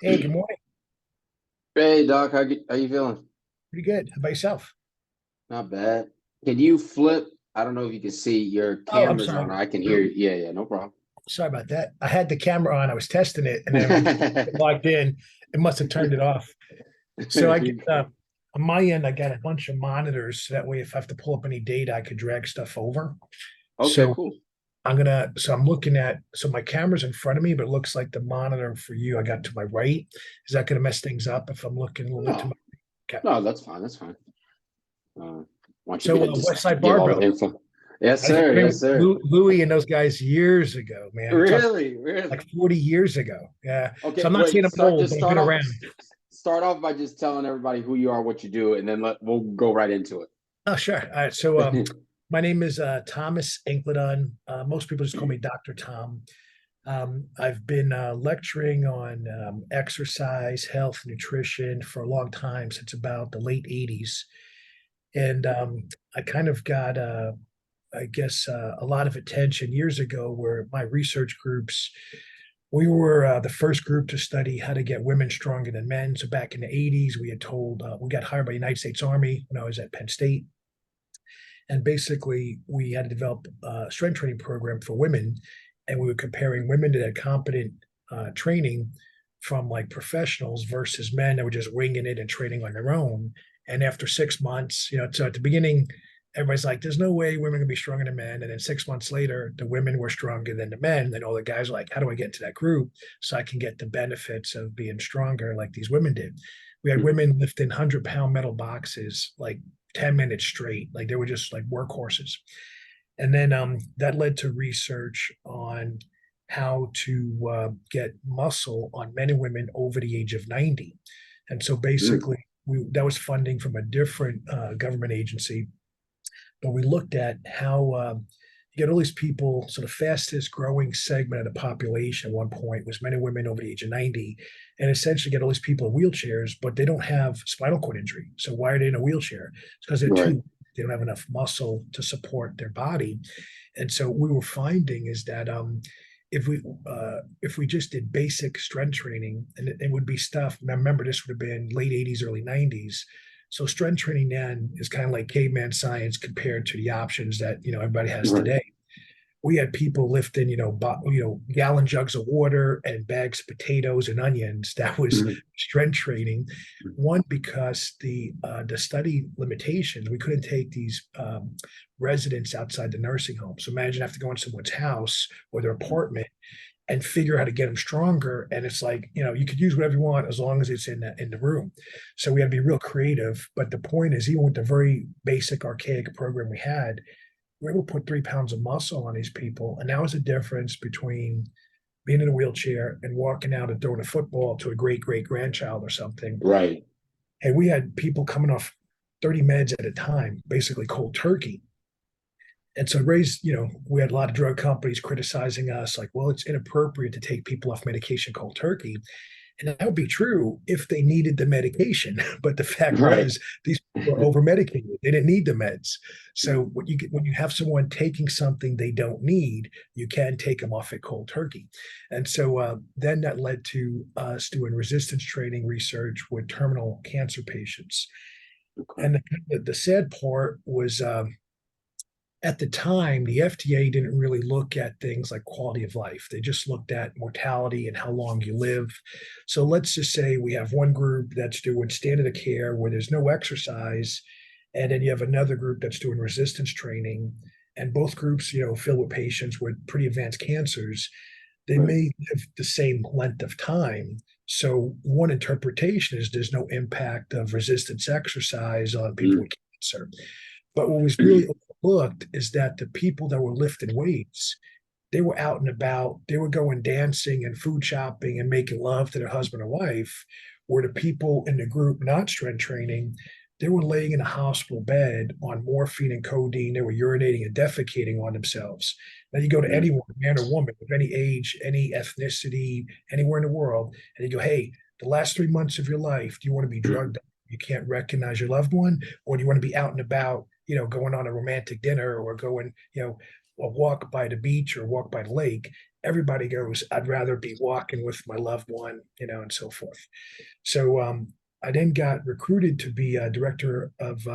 Hey, good morning. Hey Doc, how you feeling? Pretty good. How about yourself? Not bad. Can you flip? I don't know if you can see your Oh, I'm cameras on. sorry. I can hear you. Yeah, yeah, no problem. Sorry about that. I had the camera on. I was testing it, and then when it logged in, it must have turned it off. So I get You- on my end, I got a bunch of monitors. So that way, if I have to pull up any data, I could drag stuff over. Okay, So cool. I'm looking at, so my camera's in front of me, but it looks like the monitor for you I got to my right. Is that going to mess things up if I'm looking a little bit to No, my? Okay. no, that's fine. That's fine. Why don't you So just West Side give all the Barbell. info? Yes, I sir. Yes, mean, sir. Louis and those guys years ago, man. I'm talking Really, like really. 40 years ago. Yeah. So Okay, I'm not saying wait. I'm old, but I've Start been off. around. Start off by just telling everybody who you are, what you do, and then we'll go right into Oh, sure. All right. So it. my name is Thomas Incledon. Most people just call me Dr. Tom. I've been lecturing on exercise, health, nutrition for a long time, since about the late 80s. And I kind of got, I guess, a lot of attention years ago where my research groups, we were the first group to study how to get women stronger than men. So back in the 80s, we had told, we got hired by the United States Army when I was at Penn State. And basically, we had to develop a strength training program for women. And we were comparing women that had competent training from like professionals versus men that were just winging it and training on their own. And after 6 months, so at the beginning, everybody's like, there's no way women can be stronger than men. And then 6 months later, the women were stronger than the men. And all the guys were like, how do I get into that group so I can get the benefits of being stronger like these women did? We had women lifting 100-pound metal boxes like 10 minutes straight. Like they were just like workhorses. And then that led to research on how to get muscle on men and women over the age of 90. And so basically, that was funding from a different government agency, but we looked at how you get all these people. So the fastest growing segment of the population at one point was men and women over the age of 90, and essentially get all these people in wheelchairs, but they don't have spinal cord injury. So why are they in a wheelchair? It's because they're Right. too, they don't have enough muscle to support their body. And so we were finding is that if we just did basic strength training, and it would be stuff. Remember, this would have been late 80s, early 90s. So strength training then is kind of like caveman science compared to the options that everybody has Right. today. We had people lifting, gallon jugs of water and bags of potatoes and onions. That was strength training. One, because the study limitations, we couldn't take these residents outside the nursing home. So imagine have to go in someone's house or their apartment and figure out how to get them stronger. And it's like, you could use whatever you want as long as it's in the room. So we had to be real creative. But the point is, even with the very basic archaic program we had, we were able to put 3 pounds of muscle on these people. And that was the difference between being in a wheelchair and walking out and throwing a football to a great grandchild or something. Right. And we had people coming off 30 meds at a time, basically cold turkey. And so we had a lot of drug companies criticizing us, like, well, it's inappropriate to take people off medication cold turkey. And that would be true if they needed the medication. But the fact Right. was, these people were over medicated. They didn't need the meds. So when you have someone taking something they don't need, you can take them off at cold turkey. And so then that led to us doing resistance training research with terminal cancer patients. Okay. And the sad part was at the time, the FDA didn't really look at things like quality of life. They just looked at mortality and how long you live. So let's just say we have one group that's doing standard of care where there's no exercise, and then you have another group that's doing resistance training, and both groups, filled with patients with pretty advanced cancers. They Right. may live the same length of time. So one interpretation is there's no impact of resistance exercise on people with cancer. But what was really overlooked is that the people that were lifting weights, they were out and about, they were going dancing and food shopping and making love to their husband or wife, where the people in the group not strength training, they were laying in a hospital bed on morphine and codeine. They were urinating and defecating on themselves. Now you go to anyone, man or woman, of any age, any ethnicity, anywhere in the world, and you go, hey, the last 3 months of your life, do you want to be drugged up? You can't recognize your loved one, or do you want to be out and about, going on a romantic dinner or going, a walk by the beach or walk by the lake? everybody goes, I'd rather be walking with my loved one, and so forth. So I then got recruited to be a director of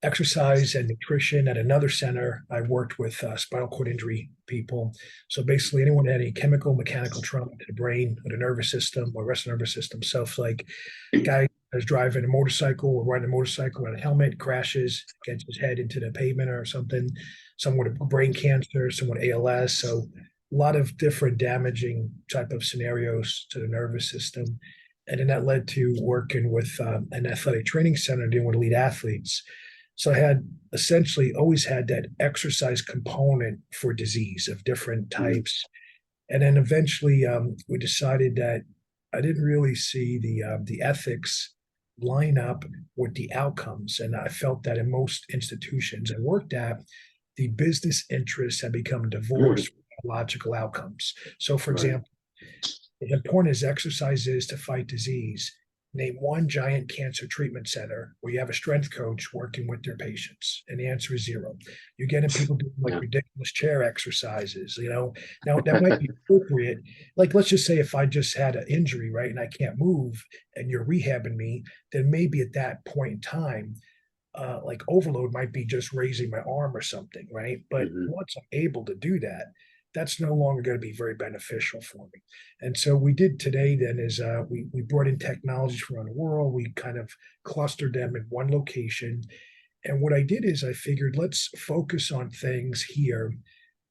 exercise and nutrition at another center. I worked with spinal cord injury people. So basically, anyone that had any chemical, mechanical trauma to the brain or the nervous system or rest of the nervous system. So if like a guy is driving a motorcycle or riding a motorcycle without a helmet, crashes, gets his head into the pavement or something, someone with brain cancer, someone ALS. So a lot of different damaging type of scenarios to the nervous system. And then that led to working with an athletic training center dealing with elite athletes. So I had essentially always had that exercise component for disease of different types. And then eventually we decided that I didn't really see the ethics line up with the outcomes. And I felt that in most institutions I worked at, the business interests had become divorced from biological outcomes. So for example, as important as exercise is to fight disease, name one giant cancer treatment center where you have a strength coach working with their patients. And the answer is zero. You're getting people doing like ridiculous chair exercises, Now that might be appropriate. Like, let's just say if I just had an injury, right, and I can't move and you're rehabbing me, then maybe at that point in time, like overload might be just raising my arm or something, right? But once I'm able to do that, that's no longer going to be very beneficial for me. And so we did today then is we brought in technologies from around the world. We kind of clustered them in one location. And what I did is I figured let's focus on things here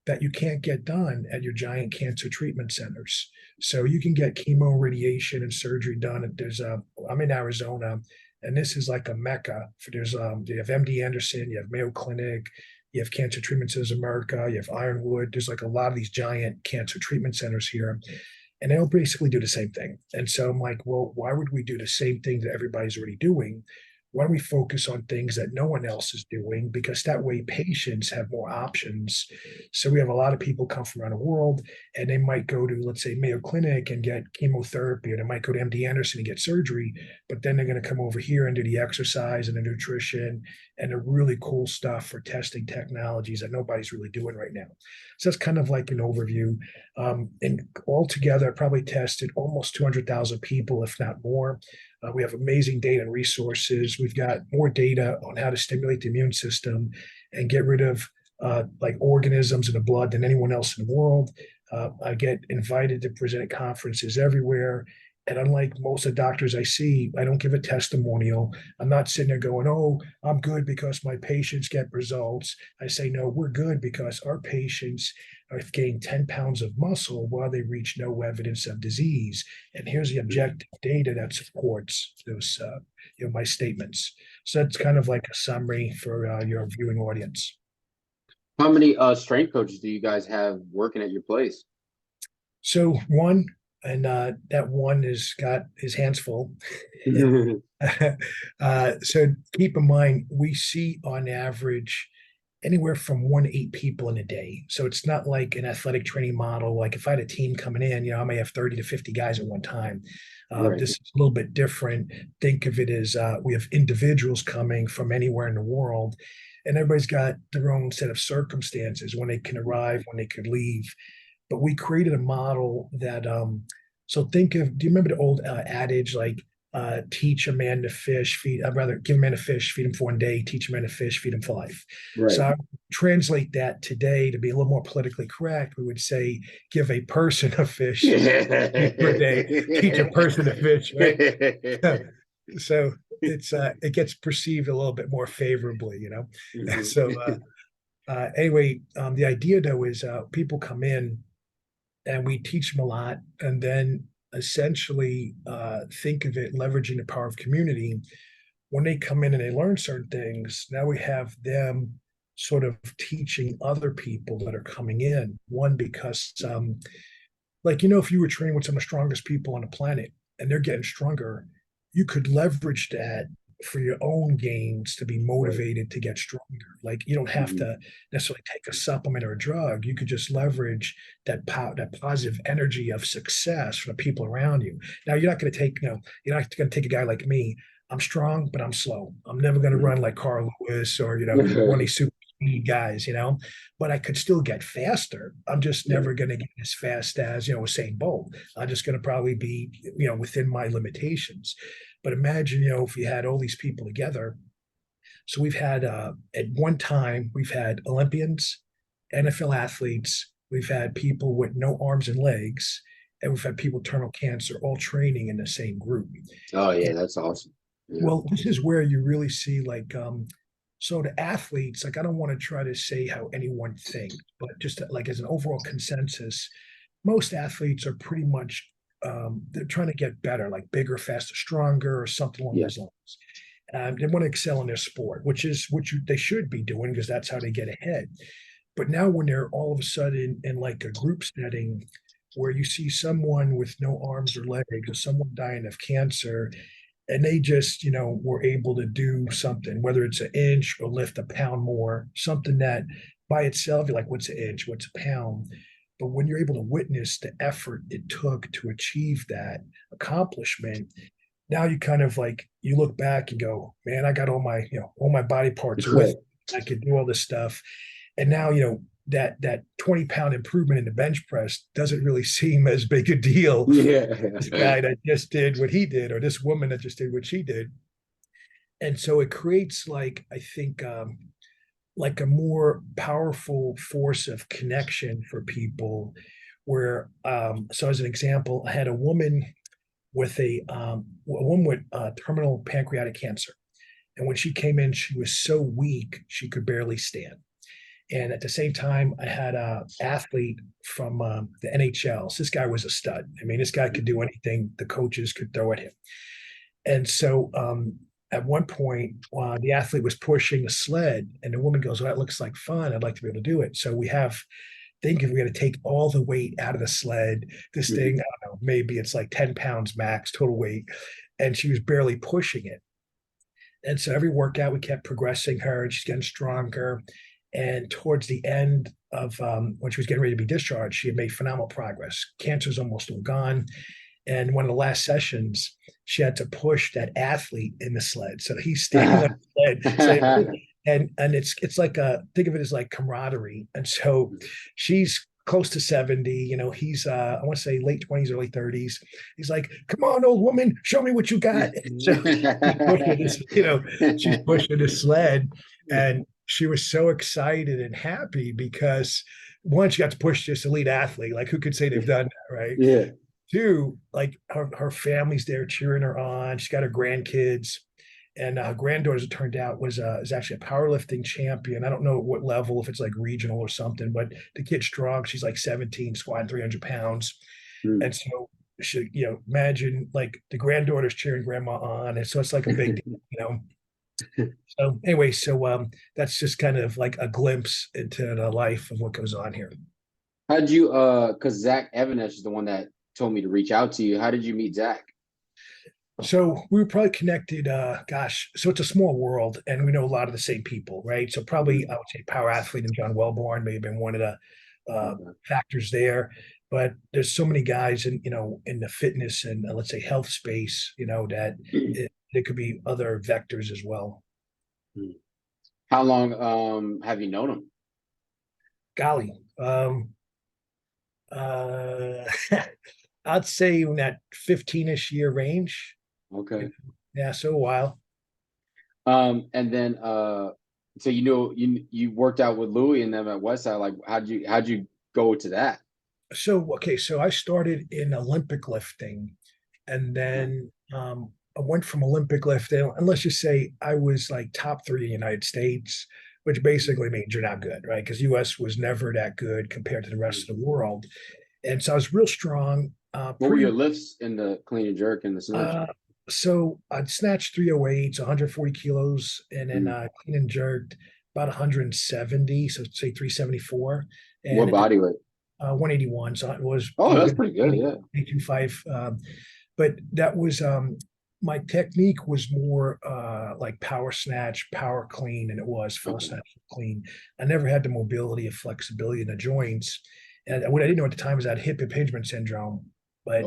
that you can't get done at your giant cancer treatment centers. So you can get chemo, radiation, and surgery done. I'm in Arizona, and this is like a mecca. You have MD Anderson, you have Mayo Clinic, you have Cancer Treatment Centers of America, you have Ironwood. There's like a lot of these giant cancer treatment centers here, and they'll basically do the same thing. And so I'm like, well, why would we do the same thing that everybody's already doing? Why don't we focus on things that no one else is doing? Because that way patients have more options. So we have a lot of people come from around the world and they might go to, let's say, Mayo Clinic and get chemotherapy, or they might go to MD Anderson and get surgery, but then they're going to come over here and do the exercise and the nutrition and the really cool stuff for testing technologies that nobody's really doing right now. So that's kind of like an overview. And altogether, I probably tested almost 200,000 people, if not more. We have amazing data and resources. We've got more data on how to stimulate the immune system and get rid of like organisms in the blood than anyone else in the world. I get invited to present at conferences everywhere. And unlike most of the doctors I see, I don't give a testimonial. I'm not sitting there going, oh, I'm good because my patients get results. I say, no, we're good because our patients are gaining 10 pounds of muscle while they reach no evidence of disease. And here's the objective data that supports those, my statements. So that's kind of like a summary for your viewing audience. How many strength coaches do you guys have working at your place? So one, and that one has got his hands full. So keep in mind, we see on average anywhere from 1 to 8 people in a day. So it's not like an athletic training model. Like if I had a team coming in, I may have 30 to 50 guys at one time. Right. This is a little bit different. Think of it as we have individuals coming from anywhere in the world, and everybody's got their own set of circumstances when they can arrive, when they could leave. But we created a model that, so do you remember the old adage, like, teach a man to fish, I'd rather give a man a fish, feed him for 1 day, teach a man to fish, feed him for life. Right. So I would translate that today to be a little more politically correct. We would say, give a person a fish per day, teach a person to fish, right? So it gets perceived a little bit more favorably, So anyway, the idea though is people come in and we teach them a lot, and then essentially think of it leveraging the power of community. When they come in and they learn certain things, now we have them sort of teaching other people that are coming in. One, because if you were training with some of the strongest people on the planet and they're getting stronger, you could leverage that for your own gains to be motivated to get stronger. Like you don't have to necessarily take a supplement or a drug. You could just leverage that positive energy of success for the people around you. Now you're not going to take, you're not going to take a guy like me. I'm strong, but I'm slow. I'm never going to run like Carl Lewis or, one of these super speed guys, but I could still get faster. I'm just Yeah. never going to get as fast as, Usain Bolt. I'm just going to probably be, within my limitations. But imagine, if you had all these people together. So we've had, at one time, we've had Olympians, NFL athletes, we've had people with no arms and legs, and we've had people with terminal cancer all training in the same group. Oh yeah, And, that's awesome. Yeah. well, this is where you really see like, so the athletes, like I don't want to try to say how anyone thinks, but just like as an overall consensus, most athletes are pretty much they're trying to get better, like bigger, faster, stronger, or something along Yeah. those lines. They want to excel in their sport, which is they should be doing because that's how they get ahead. But now when they're all of a sudden in like a group setting where you see someone with no arms or legs or someone dying of cancer, and they just were able to do something, whether it's an inch or lift a pound more, something that by itself you're like, what's an inch, what's a pound? But when you're able to witness the effort it took to achieve that accomplishment, now you kind of like you look back and go, man, I got all my body parts with Right. me. I could do all this stuff. And now, that 20-pound improvement in the bench press doesn't really seem as big a deal. Yeah. This guy that just did what he did, or this woman that just did what she did. And so it creates like, I think, like a more powerful force of connection for people where, so as an example, I had a woman with terminal pancreatic cancer. And when she came in, she was so weak, she could barely stand. And at the same time, I had a athlete from the NHL. So this guy was a stud. I mean, this guy could do anything the coaches could throw at him. And so at one point, the athlete was pushing the sled, and the woman goes, "Well, that looks like fun. I'd like to be able to do it." So we have think if we're going to take all the weight out of the sled, this thing, I don't know, maybe it's like 10 pounds max total weight. And she was barely pushing it. And so every workout, we kept progressing her, and she's getting stronger. And towards the end of when she was getting ready to be discharged, she had made phenomenal progress. Cancer's almost all gone. And one of the last sessions, she had to push that athlete in the sled. So he's standing on the sled saying, and it's like think of it as like camaraderie. And so she's close to 70, he's I want to say late 20s, early 30s. He's like, "Come on, old woman, show me what you got." And so she's pushing this sled, and she was so excited and happy because one, she got to push this elite athlete. Like, who could say they've done that, right? Yeah. Two, like her family's there cheering her on. She's got her grandkids, and her granddaughter, as it turned out, is actually a powerlifting champion. I don't know at what level, if it's like regional or something, but the kid's strong. She's like 17, squatting 300 pounds. And so she, imagine like the granddaughter's cheering grandma on. And so it's like a big deal. So anyway, that's just kind of like a glimpse into the life of what goes on here. How'd you because Zach Evanesh is the one that told me to reach out to you. How did you meet Zach? So we were probably connected, so it's a small world and we know a lot of the same people, right? So probably I would say Power Athlete and John Wellborn may have been one of the factors there. But there's so many guys in the fitness and let's say health space, that there could be other vectors as well. How long have you known him? Golly, I'd say in that 15-ish year range. Okay. Yeah, so a while. And then so you worked out with Louis and them at Westside. Like how'd you go to that? So I started in Olympic lifting, and then I went from Olympic lifting, and let's just say I was like top 3 in the United States, which basically means you're not good, right? Because US was never that good compared to the rest of the world. And so I was real strong. What were your lifts in the clean and jerk and the snatch? So I'd snatch 308s, 140 kilos, and then clean and jerked about 170, so say 374. And what body weight? 181. So it was. That's pretty good. Yeah. 825. But that was my technique was more like power snatch, power clean, and it was full snatch clean. I never had the mobility or flexibility in the joints. And what I didn't know at the time was I had hip impingement syndrome. But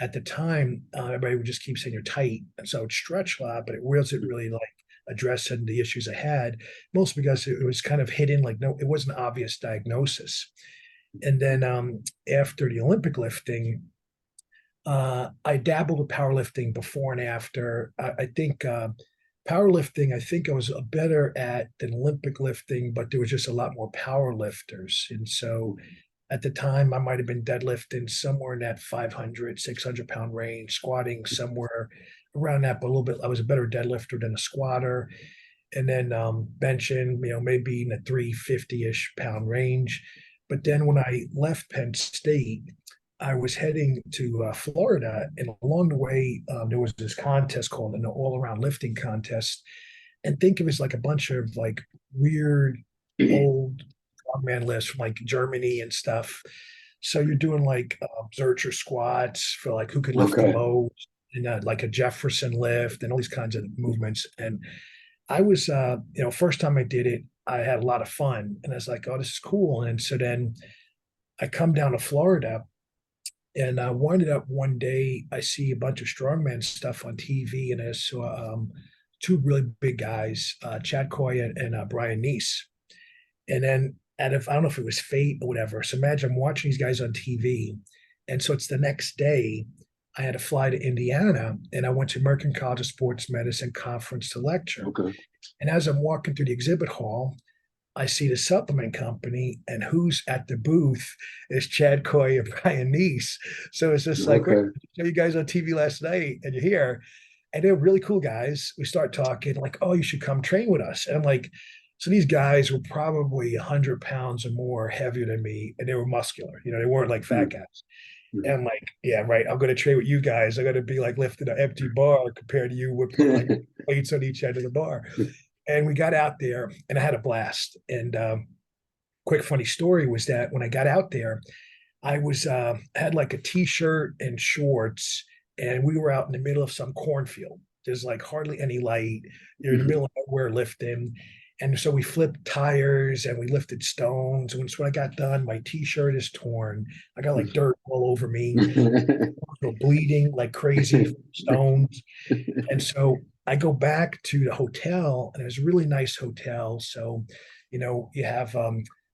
at the time, everybody would just keep saying you're tight. And so it stretched a lot, but it wasn't really like addressing the issues I had, mostly because it was kind of hidden, like no, it wasn't an obvious diagnosis. And then after the Olympic lifting, I dabbled with powerlifting before and after. I think powerlifting, I think I was better at than Olympic lifting, but there was just a lot more power lifters. And so at the time, I might have been deadlifting somewhere in that 500, 600 pound range, squatting somewhere around that, but a little bit. I was a better deadlifter than a squatter. And then benching, maybe in the 350-ish pound range. But then when I left Penn State, I was heading to Florida, and along the way, there was this contest called an all-around lifting contest. And think of it as like a bunch of like weird old strongman lifts from like Germany and stuff. So you're doing like Zercher squats for like who could lift the Okay. most, and like a Jefferson lift, and all these kinds of movements. And I was, first time I did it, I had a lot of fun, and I was like, oh, this is cool. And so then I come down to Florida, and I winded up one day, I see a bunch of strongman stuff on TV, and I saw two really big guys, Chad Coy and Brian Neese. And then, and if I don't know if it was fate or whatever. So imagine I'm watching these guys on TV. And so it's the next day, I had to fly to Indiana, and I went to American College of Sports Medicine conference to lecture. Okay. And as I'm walking through the exhibit hall, I see the supplement company, and who's at the booth is Chad Coy and Brian Neese. So it's just like, great, Okay. I saw you guys on TV last night, and you're here. And they're really cool guys. We start talking, like, oh, you should come train with us. And I'm like, so these guys were probably 100 pounds or more heavier than me, and they were muscular. They weren't like fat guys. And I'm like, yeah, right. I'm going to train with you guys. I'm going to be like lifting an empty bar compared to you. We're putting like weights on each end of the bar. And we got out there, and I had a blast. And quick funny story was that when I got out there, I was had like a t-shirt and shorts, and we were out in the middle of some cornfield. There's like hardly any light. You're in the middle of nowhere lifting. And so we flipped tires and we lifted stones. And when I got done, my t-shirt is torn. I got like dirt all over me, bleeding like crazy from stones. And so I go back to the hotel, and it was a really nice hotel. So, you have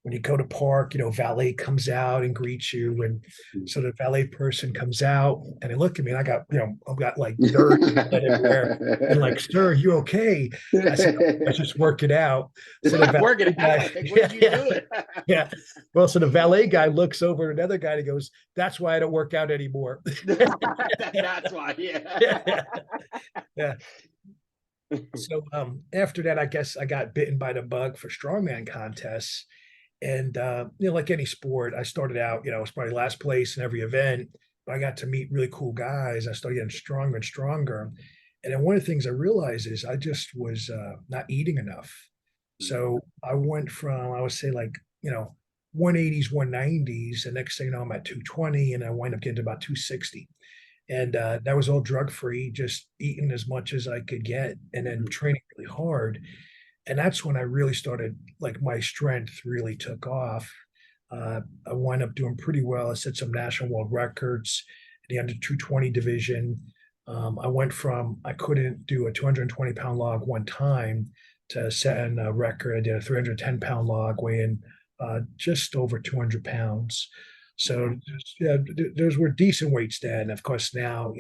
when you go to park, valet comes out and greets you. And so the valet person comes out, and they look at me, and I've got like dirt everywhere. And like, sir, you okay? I said, I was just working out. So the Work valet it out. guy, Like, what did you do? yeah. Well, so the valet guy looks over at another guy and he goes, that's why I don't work out anymore. That's why, yeah. Yeah. So after that, I guess I got bitten by the bug for strongman contests. And like any sport, I started out, I was probably last place in every event, but I got to meet really cool guys. I started getting stronger and stronger. And then one of the things I realized is I just was not eating enough. So I went from, I would say like, 180s, 190s. The next thing you know, I'm at 220, and I wind up getting to about 260. And that was all drug free, just eating as much as I could get, and then training really hard. And that's when I really started, like my strength really took off. I wound up doing pretty well. I set some national world records in the under 220 division. I went from, I couldn't do a 220-pound log one time to setting a record. I did a 310-pound log weighing just over 200 pounds. So yeah, those were decent weights then. Of course, now,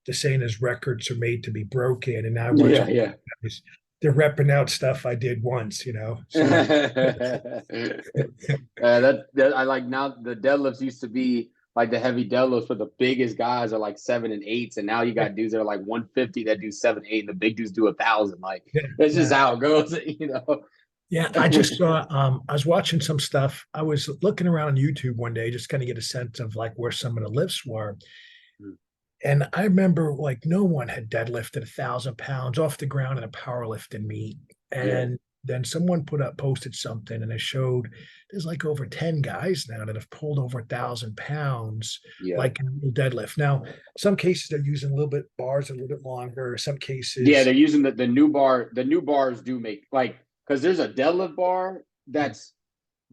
the saying is records are made to be broken. And now Yeah, yeah. they're repping out stuff I did once. So that I like now the deadlifts used to be like the heavy deadlifts for the biggest guys are like 7 and 8s, and now you got dudes that are like 150 that do 7, 8, and the big dudes do 1,000. Like that's just how it goes. Yeah, I just saw I was watching some stuff. I was looking around on YouTube one day, just kind of get a sense of like where some of the lifts were. And I remember like no one had deadlifted 1,000 pounds off the ground in a powerlifting meet. And then someone posted something, and it showed there's like over 10 guys now that have pulled over 1,000 pounds, like in a deadlift. Now, some cases they're using a little bit bars a little bit longer. Some cases, they're using the new bar. The new bars do make like, because there's a deadlift bar that's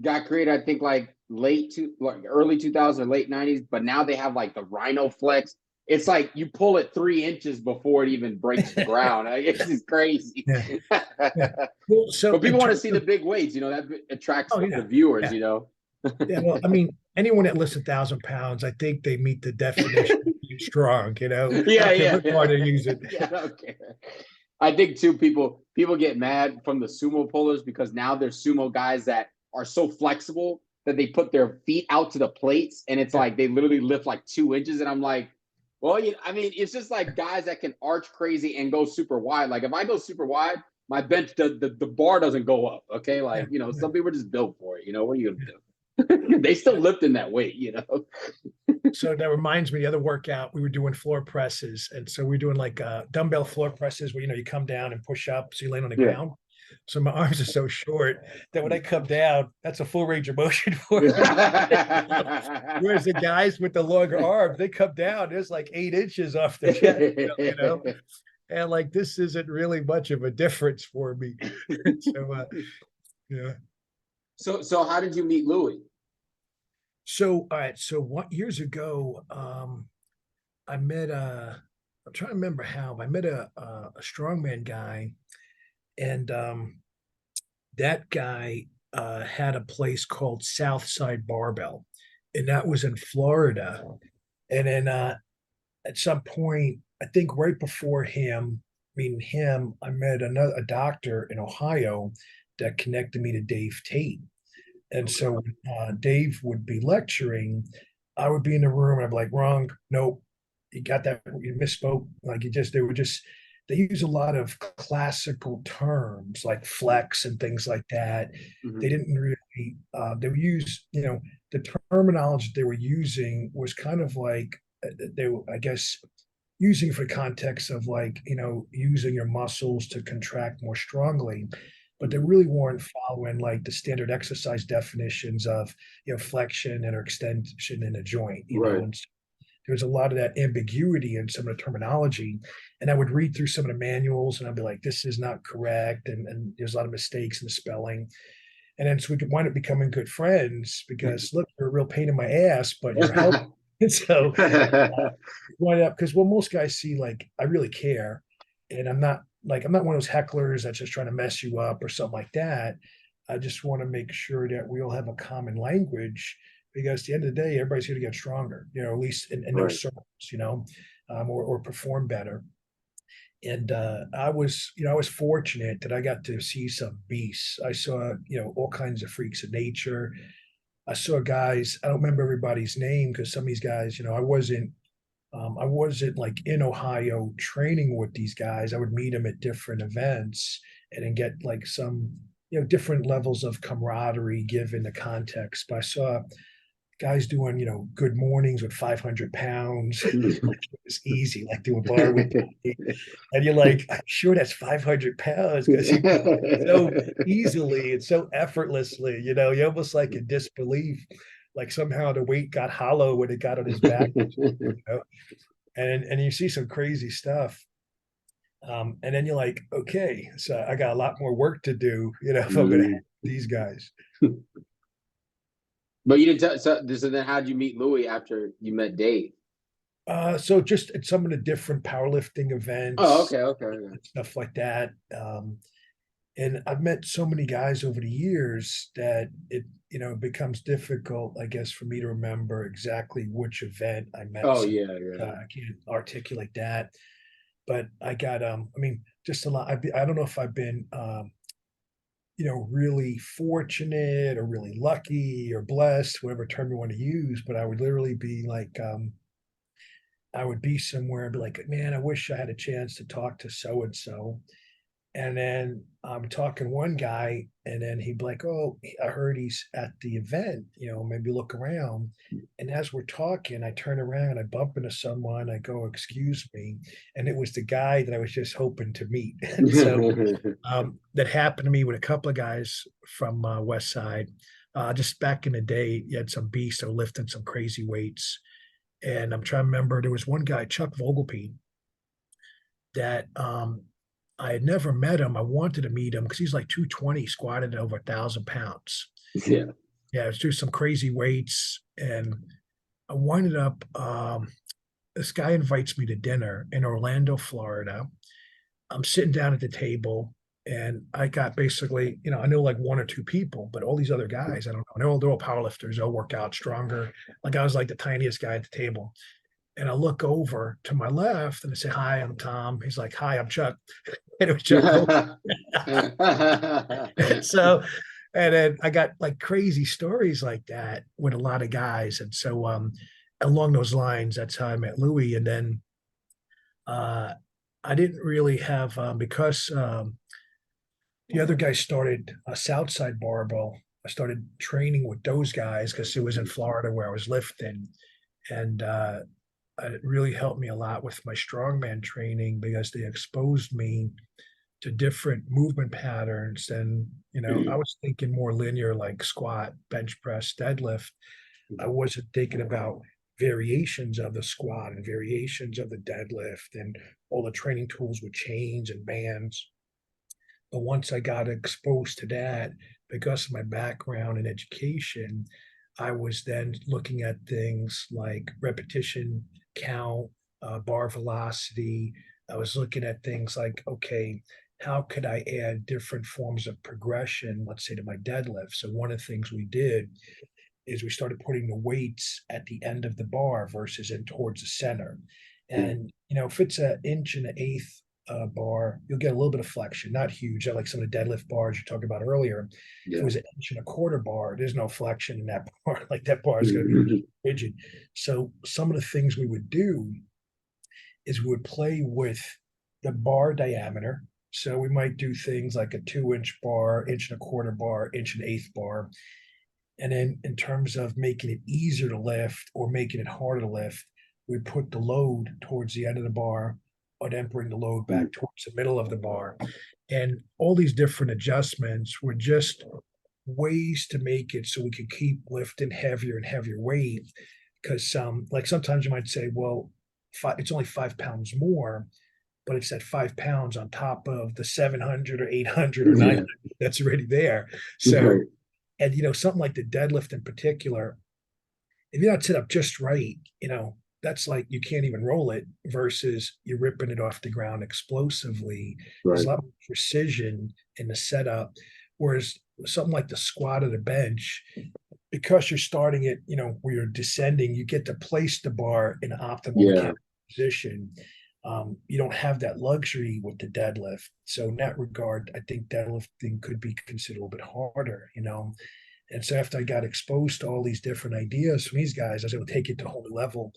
got created, I think like early 2000s or late 90s, but now they have like the Rhino Flex. it's like you pull it 3 inches before it even breaks the ground. Like, it's just crazy. Yeah, yeah. Well, so But in people want to terms see the of, big weights, that attracts oh the yeah, viewers, yeah, yeah. Well, I mean, anyone that lifts 1,000 pounds, I think they meet the definition of being strong. I Yeah, don't care yeah, what bar yeah. they use it. Yeah, I don't care. I think too, people get mad from the sumo pullers because now there's sumo guys that are so flexible that they put their feet out to the plates, and it's Yeah, like they literally lift like 2 inches, and I'm like, well, I mean, it's just like guys that can arch crazy and go super wide. Like if I go super wide, my bench the bar doesn't go up. Okay, yeah, like yeah, some people are just built for it. What are you gonna do? They still yeah. lifting that weight. So that reminds me, the other workout we were doing floor presses, and so we're doing like dumbbell floor presses where you come down and push up, so you land on the Yeah. ground. So my arms are so short that when I come down, that's a full range of motion for me. Whereas the guys with the longer arms, they come down, there's like 8 inches off the chest, and like this isn't really much of a difference for me. So yeah. So how did you meet Louis? So all right, so what years ago, I met I'm trying to remember how I met a strongman guy, and that guy had a place called Southside Barbell, and that was in Florida. And then at some point, I think right before him, meeting him, I met a doctor in Ohio that connected me to Dave Tate. And Okay. so Dave would be lecturing, I would be in the room and I'd be like, wrong, nope, you got that, you misspoke. Like they use a lot of classical terms like flex and things like that. They Mhm. didn't really, they would use, the terminology they were using was kind of like, they were, I guess, using for context of like, using your muscles to contract more strongly, but they Mhm. really weren't following like the standard exercise definitions of, flexion and or extension in a joint, Right. and there's a lot of that ambiguity in some of the terminology. And I would read through some of the manuals and I'd be like, this is not correct. And there's a lot of mistakes in the spelling. And then so we could wind up becoming good friends because look, you're a real pain in my ass, but you're helping. And so wind up because well, most guys see like I really care, and I'm not one of those hecklers that's just trying to mess you up or something like that. I just want to make sure that we all have a common language because at the end of the day, everybody's here to get stronger, at least in those Right. circles, or perform better. And I was fortunate that I got to see some beasts. I saw, all kinds of freaks of nature. I saw guys, I don't remember everybody's name because some of these guys, I wasn't like in Ohio training with these guys. I would meet them at different events and then get like some, different levels of camaraderie given the context. But I saw guys doing, good mornings with 500 pounds. It's easy, like doing bar with me. And you're like, I'm sure that's 500 pounds because he did it so easily and so effortlessly, you almost like in disbelief, like somehow the weight got hollow when it got on his back, and you see some crazy stuff. And then you're like, okay, so I got a lot more work to do, if I'm gonna have Mm. these guys. But you didn't tell. So then, how'd you meet Louis after you met Dave? So just at some of the different powerlifting Oh, events, okay, okay, okay. stuff like that. And I've met so many guys over the years that it becomes difficult, I guess, for me to remember exactly which event I met Oh some. yeah, yeah. I can't articulate that, but I got I mean, just a lot. I don't know if I've been really fortunate or really lucky or blessed, whatever term you want to use, but I would literally be like, I would be somewhere and be like, man, I wish I had a chance to talk to so and so. And then I'm talking one guy, and then he'd be like, "Oh, I heard he's at the event. Maybe look around." And as we're talking, I turn around, I bump into someone, I go, "Excuse me," and it was the guy that I was just hoping to meet. And so that happened to me with a couple of guys from West Side. Just back in the day, you had some beasts that were lifting some crazy weights, and I'm trying to remember. There was one guy, Chuck Vogelpine, that I had never met him. I wanted to meet him because he's like 220, squatted over 1,000 pounds. Yeah. Yeah, it's just some crazy weights. And I winded up this guy invites me to dinner in Orlando, Florida. I'm sitting down at the table and I got basically, I know like one or two people, but all these other guys, I don't know. They're all powerlifters. They'll work out stronger. Like I was like the tiniest guy at the table. And I look over to my left and I say, "Hi, I'm Tom." He's like, "Hi, I'm Chuck." And it was Chuck. So, and then I got like crazy stories like that with a lot of guys. And so, along those lines, that's how I met Louis. And then, uh, I didn't really have, because, the other guy started a Southside Barbell. I started training with those guys because it was in Florida where I was lifting. And, it really helped me a lot with my strongman training because they exposed me to different movement patterns. And, I was thinking more linear, like squat, bench press, deadlift. I wasn't thinking about variations of the squat and variations of the deadlift, and all the training tools with chains and bands. But once I got exposed to that, because of my background in education, I was then looking at things like repetition count, bar velocity. I was looking at things like, okay, how could I add different forms of progression, let's say to my deadlift? So one of the things we did is we started putting the weights at the end of the bar versus in towards the center. And if it's an inch and an eighth bar, you'll get a little bit of flexion, not huge, like some of the deadlift bars you talked about earlier. If it was an inch and a quarter bar, there's no flexion in that bar. Like that bar is going to be rigid. So some of the things we would do is we would play with the bar diameter. So we might do things like a 2-inch bar, inch and a quarter bar, inch and eighth bar. And then in terms of making it easier to lift or making it harder to lift, we put the load towards the end of the bar or then bring the load back towards the middle of the bar. And all these different adjustments were just ways to make it so we could keep lifting heavier and heavier weight. Because like sometimes you might say, well, it's only 5 pounds more, but it's that 5 pounds on top of the 700 or 800 or 900 that's already there. So, and something like the deadlift in particular, if you're not set up just right, that's like you can't even roll it versus you're ripping it off the ground explosively. There's a lot more precision in the setup. Whereas something like the squat or the bench, because you're starting it, where you're descending, you get to place the bar in an optimal mechanical position. You don't have that luxury with the deadlift. So in that regard, I think deadlifting could be considered a little bit harder, And so after I got exposed to all these different ideas from these guys, I was able to take it to a whole new level.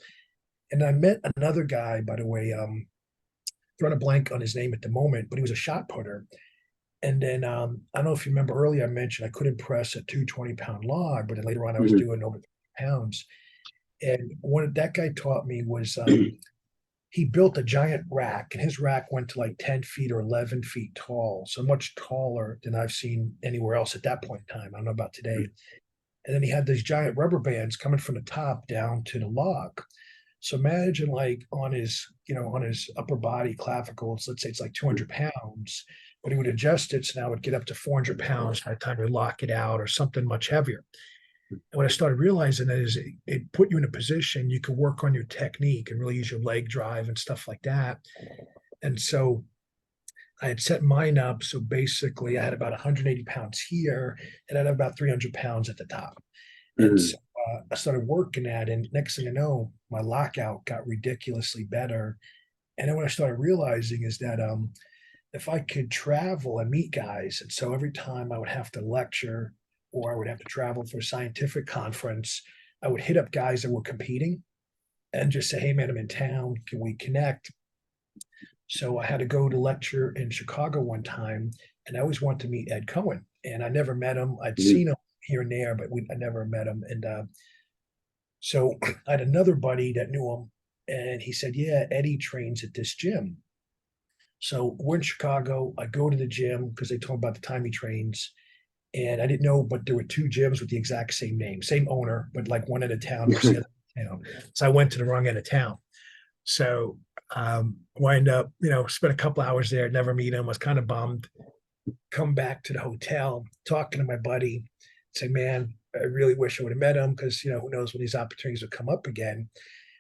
And I met another guy, by the way, throwing a blank on his name at the moment, but he was a shot putter. And then I don't know if you remember earlier, I mentioned I couldn't press a 220-pound log, but then later on I was doing over 30 pounds. And what that guy taught me was he built a giant rack, and his rack went to like 10 feet or 11 feet tall, so much taller than I've seen anywhere else at that point in time. I don't know about today. And then he had these giant rubber bands coming from the top down to the log. So imagine like on his upper body clavicles, let's say it's like 200 pounds, but he would adjust it. So now it would get up to 400 pounds by the time we lock it out or something much heavier. And what I started realizing is it put you in a position you could work on your technique and really use your leg drive and stuff like that. And so I had set mine up. So basically I had about 180 pounds here and I had about 300 pounds at the top. And so I started working at it, and next thing I know, my lockout got ridiculously better. And then what I started realizing is that if I could travel and meet guys, and so every time I would have to lecture or I would have to travel for a scientific conference, I would hit up guys that were competing and just say, "Hey man, I'm in town. Can we connect?" So I had to go to lecture in Chicago one time, and I always wanted to meet Ed Cohen, and I never met him. I'd seen him here and there, but I never met him. And so I had another buddy that knew him, and he said, "Yeah, Eddie trains at this gym." So we're in Chicago. I go to the gym because they told me about the time he trains. And I didn't know, but there were two gyms with the exact same name, same owner, but like one end of town versus the other town. So I went to the wrong end of town. So wind up, spent a couple hours there, never meet him, was kind of bummed. Come back to the hotel, talking to my buddy, say, "Man, I really wish I would have met him because, who knows when these opportunities would come up again."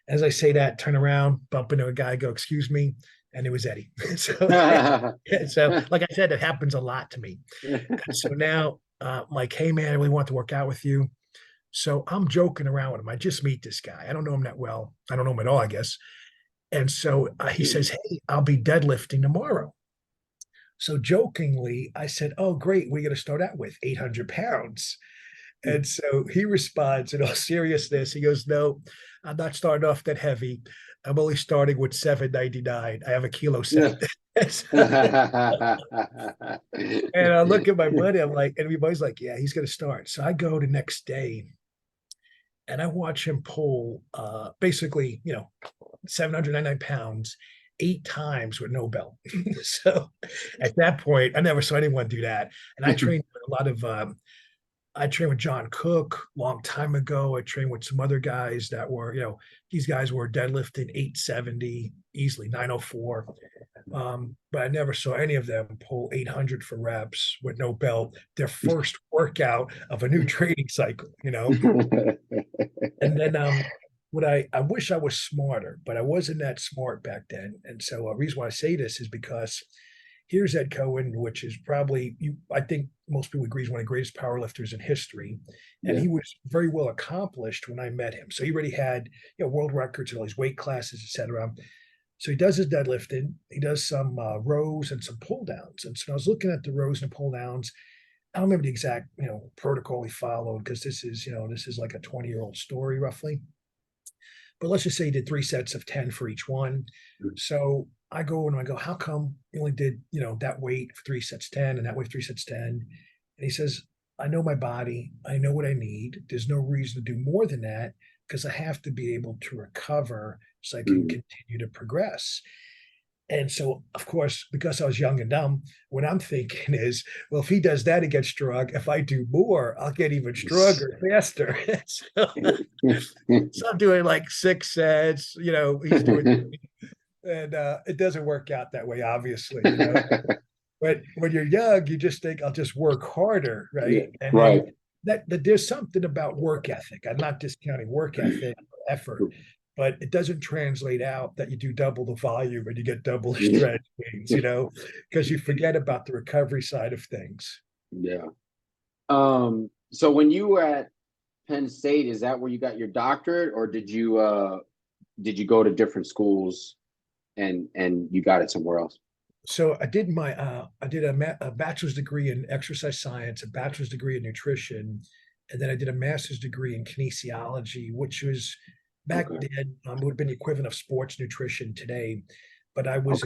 As I say that, turn around, bump into a guy, go, excuse me. And it was Eddie. So, so like I said, it happens a lot to me. So now, like, hey, man, I really want to work out with you. So I'm joking around with him. I just meet this guy. I don't know him that well. I don't know him at all, I guess. And so he says, hey, I'll be deadlifting tomorrow. So jokingly, I said, oh, great. We're going to start out with 800 pounds. And so he responds in all seriousness. He goes, no, I'm not starting off that heavy. I'm only starting with 799. I have a kilo set. And I look at my buddy, I'm like, and everybody's like, yeah, he's going to start. So I go the next day and I watch him pull basically, 799 pounds 8 times with no belt. So at that point, I never saw anyone do that. And I trained a lot of I trained with John Cook a long time ago. I trained with some other guys that were, these guys were deadlifting 870 easily, 904. But I never saw any of them pull 800 for reps with no belt, their first workout of a new training cycle, And then what I wish I was smarter, but I wasn't that smart back then. And so a reason why I say this is because here's Ed Cohen, which is probably I think most people agree is one of the greatest powerlifters in history. And he was very well accomplished when I met him. So he already had world records in all these weight classes, etc. So he does his deadlifting, he does some rows and some pull downs. And so I was looking at the rows and pull downs. I don't remember the exact protocol he followed because this is like a 20-year-old story roughly. But let's just say he did 3 sets of 10 for each one. So I go and I go, how come you only did, that weight for 3 sets 10 and that weight 3 sets 10? And he says, I know my body. I know what I need. There's no reason to do more than that because I have to be able to recover so I can continue to progress. And so, of course, because I was young and dumb, what I'm thinking is, well, if he does that and gets strong, if I do more, I'll get even stronger faster. So I'm doing like 6 sets, he's doing, and it doesn't work out that way, obviously. But when you're young, you just think, I'll just work harder, right? And then that there's something about work ethic. I'm not discounting work ethic, effort, but it doesn't translate out that you do double the volume and you get double the stretch gains, because you forget about the recovery side of things. Yeah. So when you were at Penn State, is that where you got your doctorate, or did you go to different schools and you got it somewhere else? So I did a bachelor's degree in exercise science, a bachelor's degree in nutrition, and then I did a master's degree in kinesiology, which was back then would have been the equivalent of sports nutrition today. But I was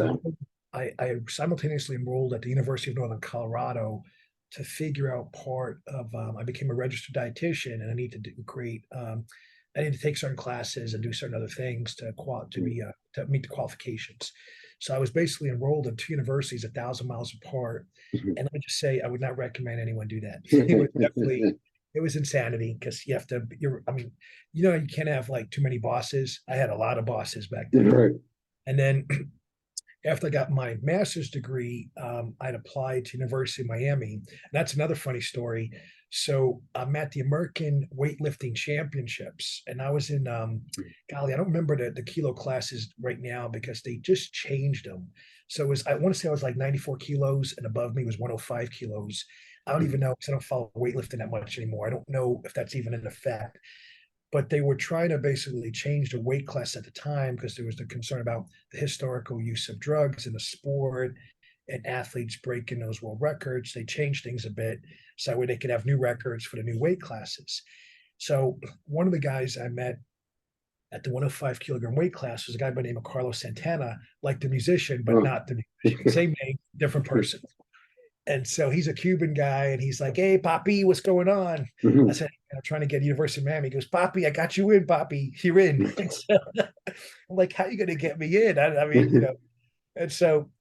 I simultaneously enrolled at the University of Northern Colorado to figure out part of. I became a registered dietitian, and I need to take certain classes and do certain other things to meet the qualifications. So I was basically enrolled in 2 universities 1,000 miles apart. And let me just say, I would not recommend anyone do that. It was insanity because you have to, you can't have like too many bosses. I had a lot of bosses back then. And then after I got my master's degree, I'd applied to University of Miami. And that's another funny story. So I'm at the American Weightlifting Championships, and I was in, golly, I don't remember the kilo classes right now because they just changed them. So I want to say I was like 94 kilos, and above me was 105 kilos. I don't even know because I don't follow weightlifting that much anymore. I don't know if that's even in effect. But they were trying to basically change the weight class at the time because there was the concern about the historical use of drugs in the sport and athletes breaking those world records. They changed things a bit so that way they could have new records for the new weight classes. So one of the guys I met at the 105 kilogram weight class was a guy by the name of Carlos Santana, like the musician, but not the musician. Same name, different person. And so he's a Cuban guy, and he's like, "Hey, Papi, what's going on?" I said, "I'm trying to get University of Miami." He goes, "Papi, I got you in, Papi. You're in." So, I'm like, "How are you going to get me in?" I mean, And so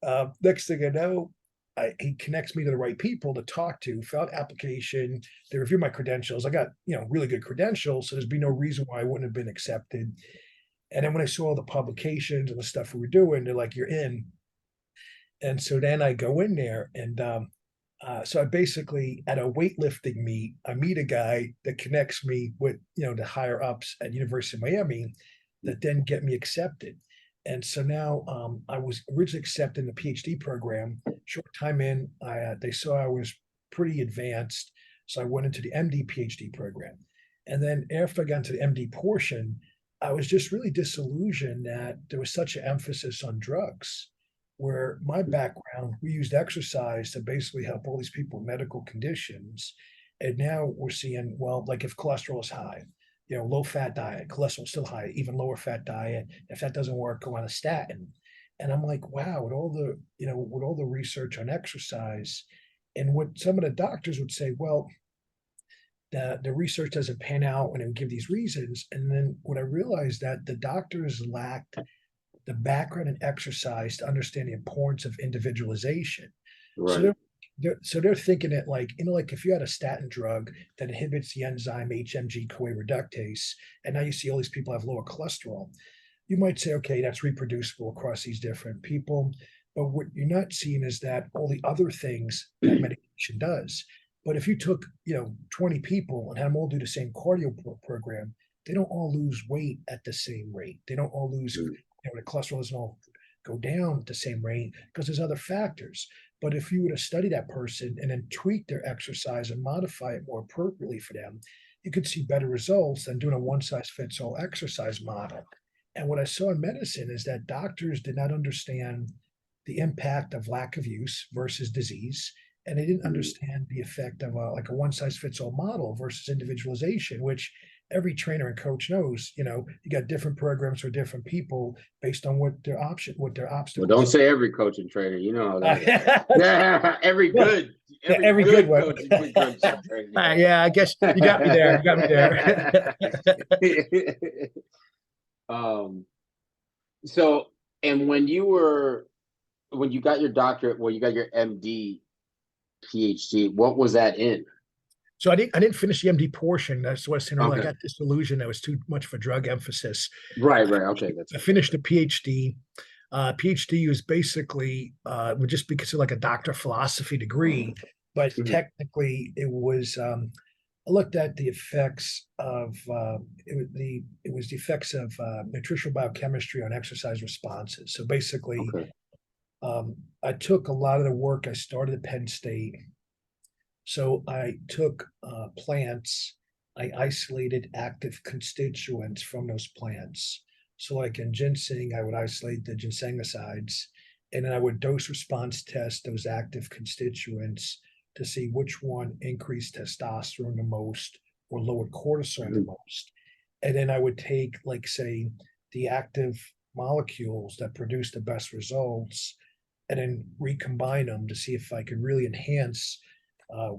next thing I know, he connects me to the right people to talk to, fill out application. They review my credentials. I got, really good credentials. So there's been no reason why I wouldn't have been accepted. And then when I saw all the publications and the stuff we were doing, they're like, you're in. And so then I go in there and so I basically at a weightlifting meet, I meet a guy that connects me with, the higher ups at University of Miami. that then get me accepted. And so now I was originally accepted in the PhD program. Short time in, they saw I was pretty advanced, so I went into the MD PhD program. And then after I got into the MD portion, I was just really disillusioned that there was such an emphasis on drugs. Where my background, we used exercise to basically help all these people with medical conditions. And now we're seeing, well, like if cholesterol is high, low fat diet, cholesterol still high, even lower fat diet. If that doesn't work, go on a statin. And I'm like, wow, with all the research on exercise, and what some of the doctors would say, well, the research doesn't pan out when it would give these reasons. And then what I realized that the doctors lacked the background in exercise to understand the importance of individualization. So Right. they're thinking it like, like if you had a statin drug that inhibits the enzyme HMG-CoA reductase, and now you see all these people have lower cholesterol, you might say, okay, that's reproducible across these different people. But what you're not seeing is that all the other things that medication does. But if you took, 20 people and had them all do the same cardio program, they don't all lose weight at the same rate. They don't all lose, the cholesterol doesn't all go down at the same rate because there's other factors. But if you were to study that person and then tweak their exercise and modify it more appropriately for them, you could see better results than doing a one size fits all exercise model. And what I saw in medicine is that doctors did not understand the impact of lack of use versus disease. And they didn't understand the effect of like a one size fits all model versus individualization, which every trainer and coach knows, you got different programs for different people based on what their Well, obstacles don't are. say every coach and trainer. You know how that is. Yeah, Yeah, every every good good one. coach and coach and trainer. Yeah, I guess you got me there. You got me there. um. So, and when you got your doctorate, well, you got your MD, PhD. What was that in? So I didn't finish the MD portion. That's what I was saying earlier. I Okay. got disillusioned. That was too much for drug emphasis. Right. I, Right. Okay. That's I right. finished the PhD. PhD was basically would just be considered like a doctor of philosophy degree, but Mhm. technically it was. I looked at the effects of it was the effects of nutritional biochemistry on exercise responses. So basically, Okay. I took a lot of the work I started at Penn State. So I took plants, I isolated active constituents from those plants. So, like in ginseng, I would isolate the ginsengicides, and then I would dose response test those active constituents to see which one increased testosterone the most or lowered cortisol the Mhm. most. And then I would take, like, say, the active molecules that produce the best results and then recombine them to see if I could really enhance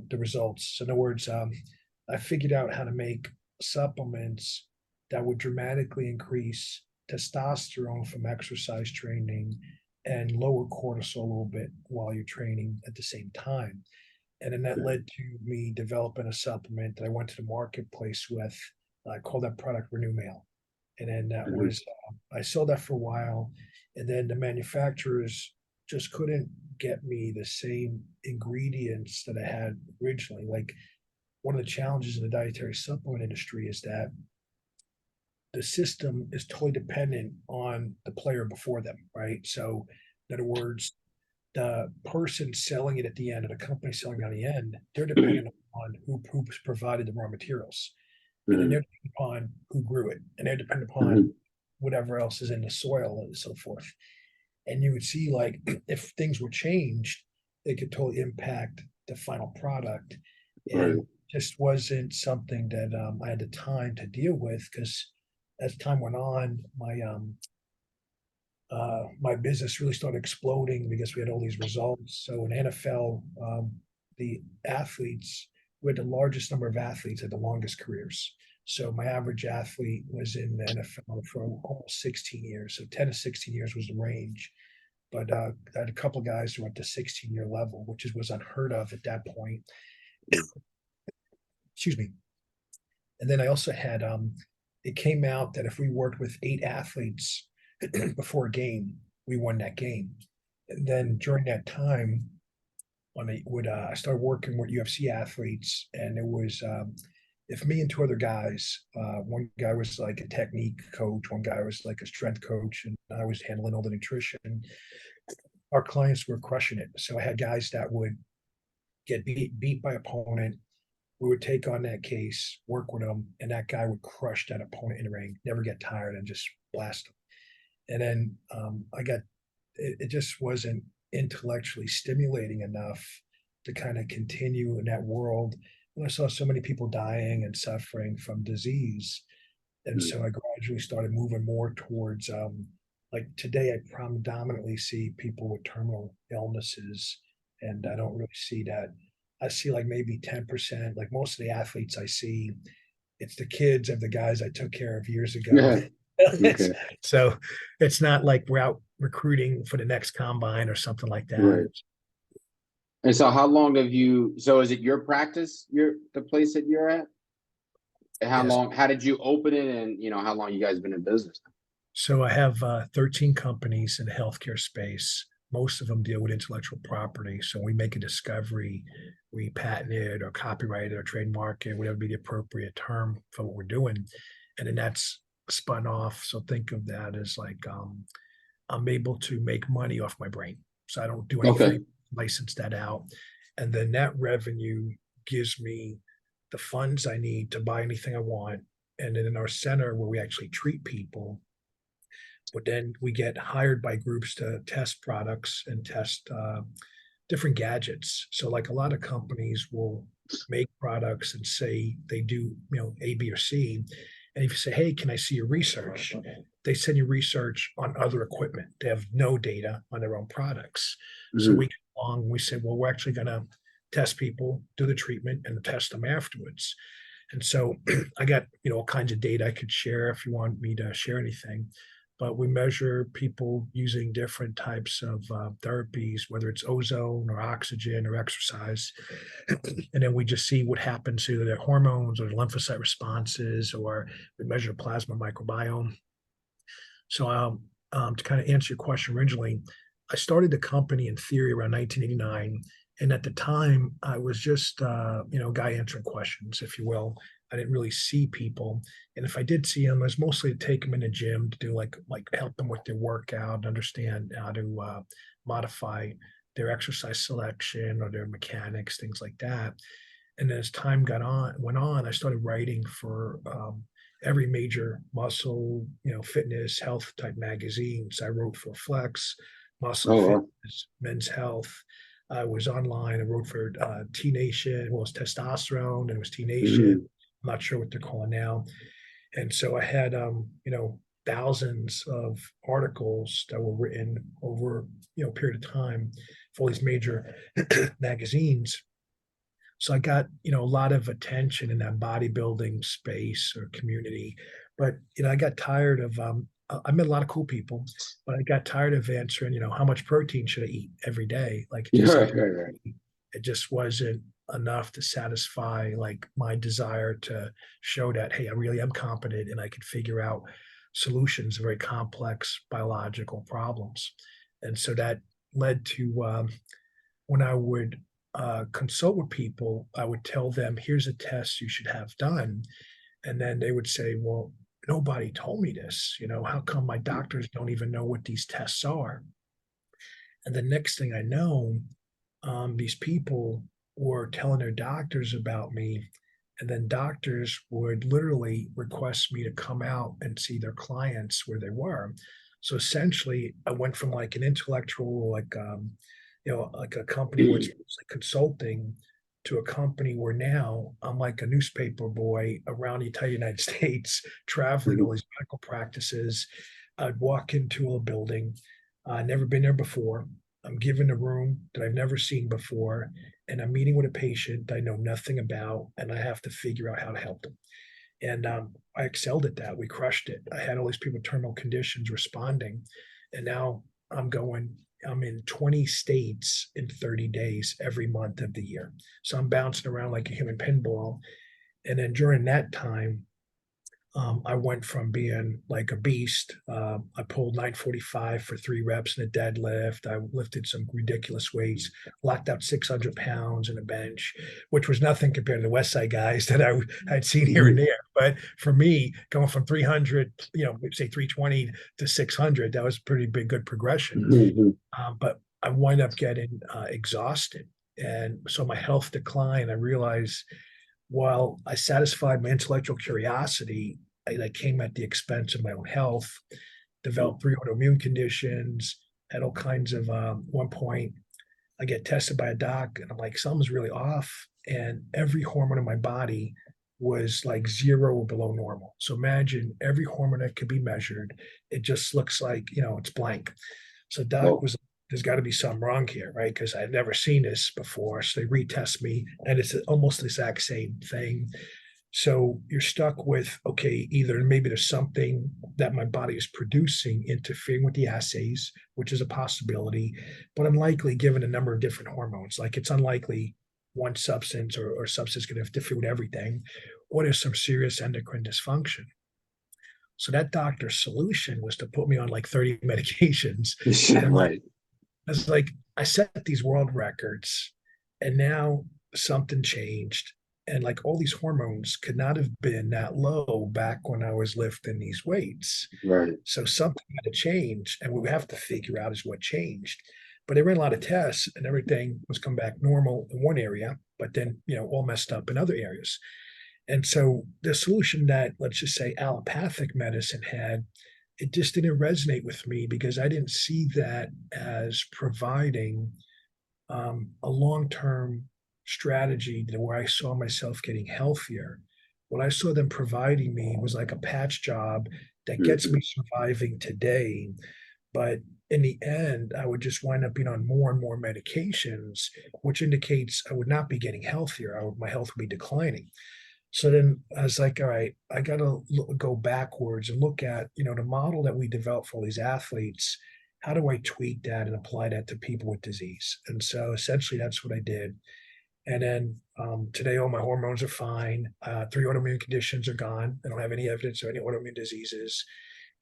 the results. So in other words, I figured out how to make supplements that would dramatically increase testosterone from exercise training and lower cortisol a little bit while you're training at the same time. And then that Okay. led to me developing a supplement that I went to the marketplace with. I called that product Renew Mail. And then that Mhm. was, I sold that for a while. And then the manufacturers just couldn't get me the same ingredients that I had originally. Like one of the challenges in the dietary supplement industry is that the system is totally dependent on the player before them, right? So, in other words, the person selling it at the end or the company selling it on the end, they're dependent on who's provided the raw materials. And then they're Mhm. dependent upon who grew it. And they're dependent upon Mhm. whatever else is in the soil and so forth. And you would see like if things were changed, it could totally impact the final product. Right. And just wasn't something that I had the time to deal with because as time went on, my business really started exploding because we had all these results. So in NFL, the athletes, we had the largest number of athletes had the longest careers. So my average athlete was in the NFL for almost 16 years. So 10 to 16 years was the range. But I had a couple of guys who went to 16-year level, which was unheard of at that point. Excuse me. And then I also had it came out that if we worked with 8 athletes before a game, we won that game. And then during that time, I started working with UFC athletes, and it if me and two other guys, one guy was like a technique coach, one guy was like a strength coach, and I was handling all the nutrition, our clients were crushing it. So I had guys that would get beat by opponent. We would take on that case, work with them, and that guy would crush that opponent in the ring, never get tired, and just blast them. And then it just wasn't intellectually stimulating enough to kind of continue in that world. And I saw so many people dying and suffering from disease. And so I gradually started moving more towards, like today, I predominantly see people with terminal illnesses, and I don't really see that. I see like maybe 10%, like most of the athletes I see, it's the kids of the guys I took care of years ago. Yeah. Okay. So it's not like we're out recruiting for the next combine or something like that. Right. And so how long have you, so is it your practice, the place that you're at? How Yes. long, how did you open it, and how long you guys been in business? So I have 13 companies in the healthcare space. Most of them deal with intellectual property. So we make a discovery, we patent it or copyright it or trademark it, whatever be the appropriate term for what we're doing. And then that's spun off. So think of that as like I'm able to make money off my brain. So I don't do Okay. anything, license that out. And then that revenue gives me the funds I need to buy anything I want. And then in our center where we actually treat people, but then we get hired by groups to test products and test different gadgets. So like a lot of companies will make products and say they do, A, B, or C. And if you say, hey, can I see your research? They send you research on other equipment. They have no data on their own products. So we get along, we say, well, we're actually going to test people, do the treatment, and test them afterwards. And so I got, all kinds of data I could share if you want me to share anything. But we measure people using different types of therapies, whether it's ozone or oxygen or exercise. And then we just see what happens to their hormones or lymphocyte responses, or we measure plasma microbiome. So to kind of answer your question originally, I started the company in theory around 1989. And at the time, I was just, a guy answering questions, if you will. I didn't really see people. And if I did see them, it was mostly to take them in the gym to do like help them with their workout, understand how to modify their exercise selection or their mechanics, things like that. And then as time went on, I started writing for every major muscle, fitness, health type magazines. I wrote for Flex, Muscle Oh, wow. Fitness, Men's Health. I was online. I wrote for T Nation. Well, it was Testosterone, and it was T Nation. I'm not sure what they're calling now. And so I had, thousands of articles that were written over, a period of time for all these major magazines. So I got, a lot of attention in that bodybuilding space or community. But, I got tired of, I met a lot of cool people, but I got tired of answering, how much protein should I eat every day? Like Right. it just wasn't enough to satisfy like my desire to show that, hey, I really am competent and I can figure out solutions to very complex biological problems. And so that led to when I would consult with people, I would tell them, here's a test you should have done. And then they would say, well, nobody told me this. How come my doctors don't even know what these tests are? And the next thing I know, these people were telling their doctors about me. And then doctors would literally request me to come out and see their clients where they were. So essentially, I went from like an intellectual, like a company where it's like consulting to a company where now I'm like a newspaper boy around the entire United States, traveling all these medical practices. I'd walk into a building, never been there before. I'm given a room that I've never seen before, and I'm meeting with a patient I know nothing about, and I have to figure out how to help them. And I excelled at that. We crushed it. I had all these people with terminal conditions responding, and now I'm in 20 states in 30 days every month of the year. So I'm bouncing around like a human pinball. And then during that time, I went from being like a beast. I pulled 945 for 3 reps in a deadlift. I lifted some ridiculous weights, locked out 600 pounds in a bench, which was nothing compared to the West Side guys that I had seen here and there. But for me, going from 300, say 320 to 600, that was a pretty big, good progression. But I wind up getting exhausted. And so my health declined. I realized while I satisfied my intellectual curiosity, I came at the expense of my own health, developed 3 autoimmune conditions, had all kinds of, one point, I get tested by a doc and I'm like, something's really off. And every hormone in my body was like 0 or below normal. So imagine every hormone that could be measured, it just looks like, it's blank. So doc was, there's got to be something wrong here, right? Because I've never seen this before. So they retest me and it's almost the exact same thing. So you're stuck with, okay, either maybe there's something that my body is producing interfering with the assays, which is a possibility, but unlikely given a number of different hormones. Like it's unlikely one substance or substance can interfere with everything, or there's some serious endocrine dysfunction. So that doctor's solution was to put me on like 30 medications. And Right. I was like, I set these world records and now something changed. And like all these hormones could not have been that low back when I was lifting these weights. Right. So something had to change. And what we have to figure out is what changed. But they ran a lot of tests and everything was come back normal in one area, but then, all messed up in other areas. And so the solution that, let's just say, allopathic medicine had, it just didn't resonate with me because I didn't see that as providing a long-term strategy where I saw myself getting healthier. What I saw them providing me was like a patch job that gets me surviving today. But in the end, I would just wind up being on more and more medications, which indicates I would not be getting healthier. My health would be declining. So then I was like, all right, I got to go backwards and look at, the model that we developed for all these athletes. How do I tweak that and apply that to people with disease? And so essentially that's what I did. And then today, all my hormones are fine. 3 autoimmune conditions are gone. I don't have any evidence of any autoimmune diseases.